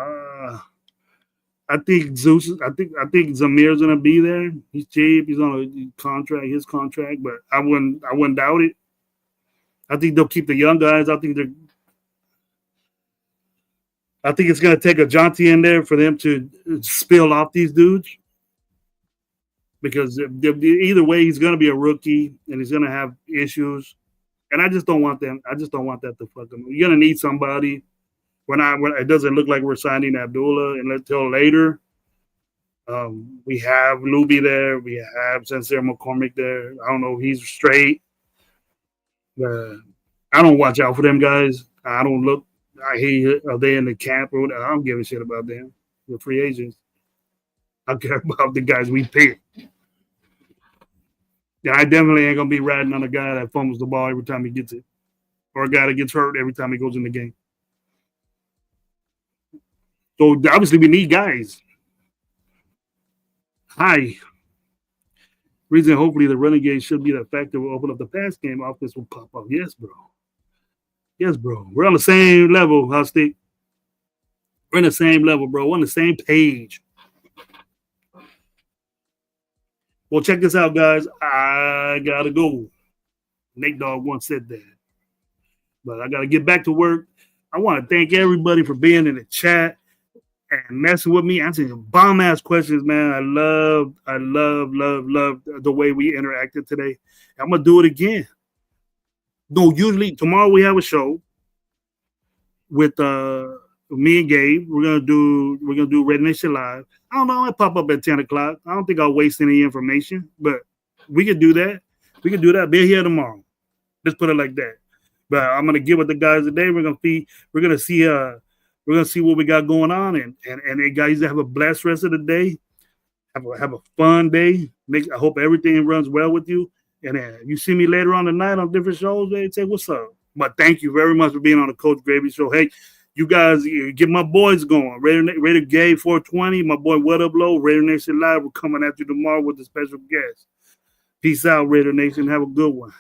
I think Zeus. I think Zamir's gonna be there. He's cheap. He's on his contract, but I wouldn't doubt it. I think they'll keep the young guys. I think it's gonna take a Jonty in there for them to spill off these dudes, because either way he's gonna be a rookie and he's gonna have issues. And I just don't want them. I just don't want that to fuck them. You're gonna need somebody. When it doesn't look like we're signing Abdullah until later. We have Luby there. We have Sincere McCormick there. I don't know if he's straight. I don't watch out for them guys. I don't look. I hear are they in the camp or whatever. I don't give a shit about them. They're free agents. I care about the guys we pick. Yeah, I definitely ain't gonna be riding on a guy that fumbles the ball every time he gets it, or a guy that gets hurt every time he goes in the game. So obviously we need guys. Hi. Reason hopefully the running game should be the factor will open up the pass game. Offense will pop up. Yes, bro. Yes, bro. We're on the same level, Hostic. We're in the same level, bro. We're on the same page. Well, check this out, guys. I gotta go. Nate Dogg once said that. But I gotta get back to work. I want to thank everybody for being in the chat and messing with me, answering bomb ass questions, man. I love the way we interacted today. I'm gonna do it again. No, usually tomorrow we have a show with me and Gabe. We're gonna do Red Nation Live. I don't know, I might pop up at 10 o'clock. I don't think I'll waste any information, but we could do that. We could do that. Be here tomorrow. Let's put it like that. But I'm gonna get with the guys today. We're gonna see what we got going on, and guys, have a blessed rest of the day. Have a fun day. I hope everything runs well with you. And you see me later on tonight on different shows, they say what's up. But thank you very much for being on the Coach Gravy Show. Hey, you guys get my boys going. Raider Gay 420, my boy What Up Low, Raider Nation Live. We're coming at you tomorrow with a special guest. Peace out, Raider Nation. Have a good one.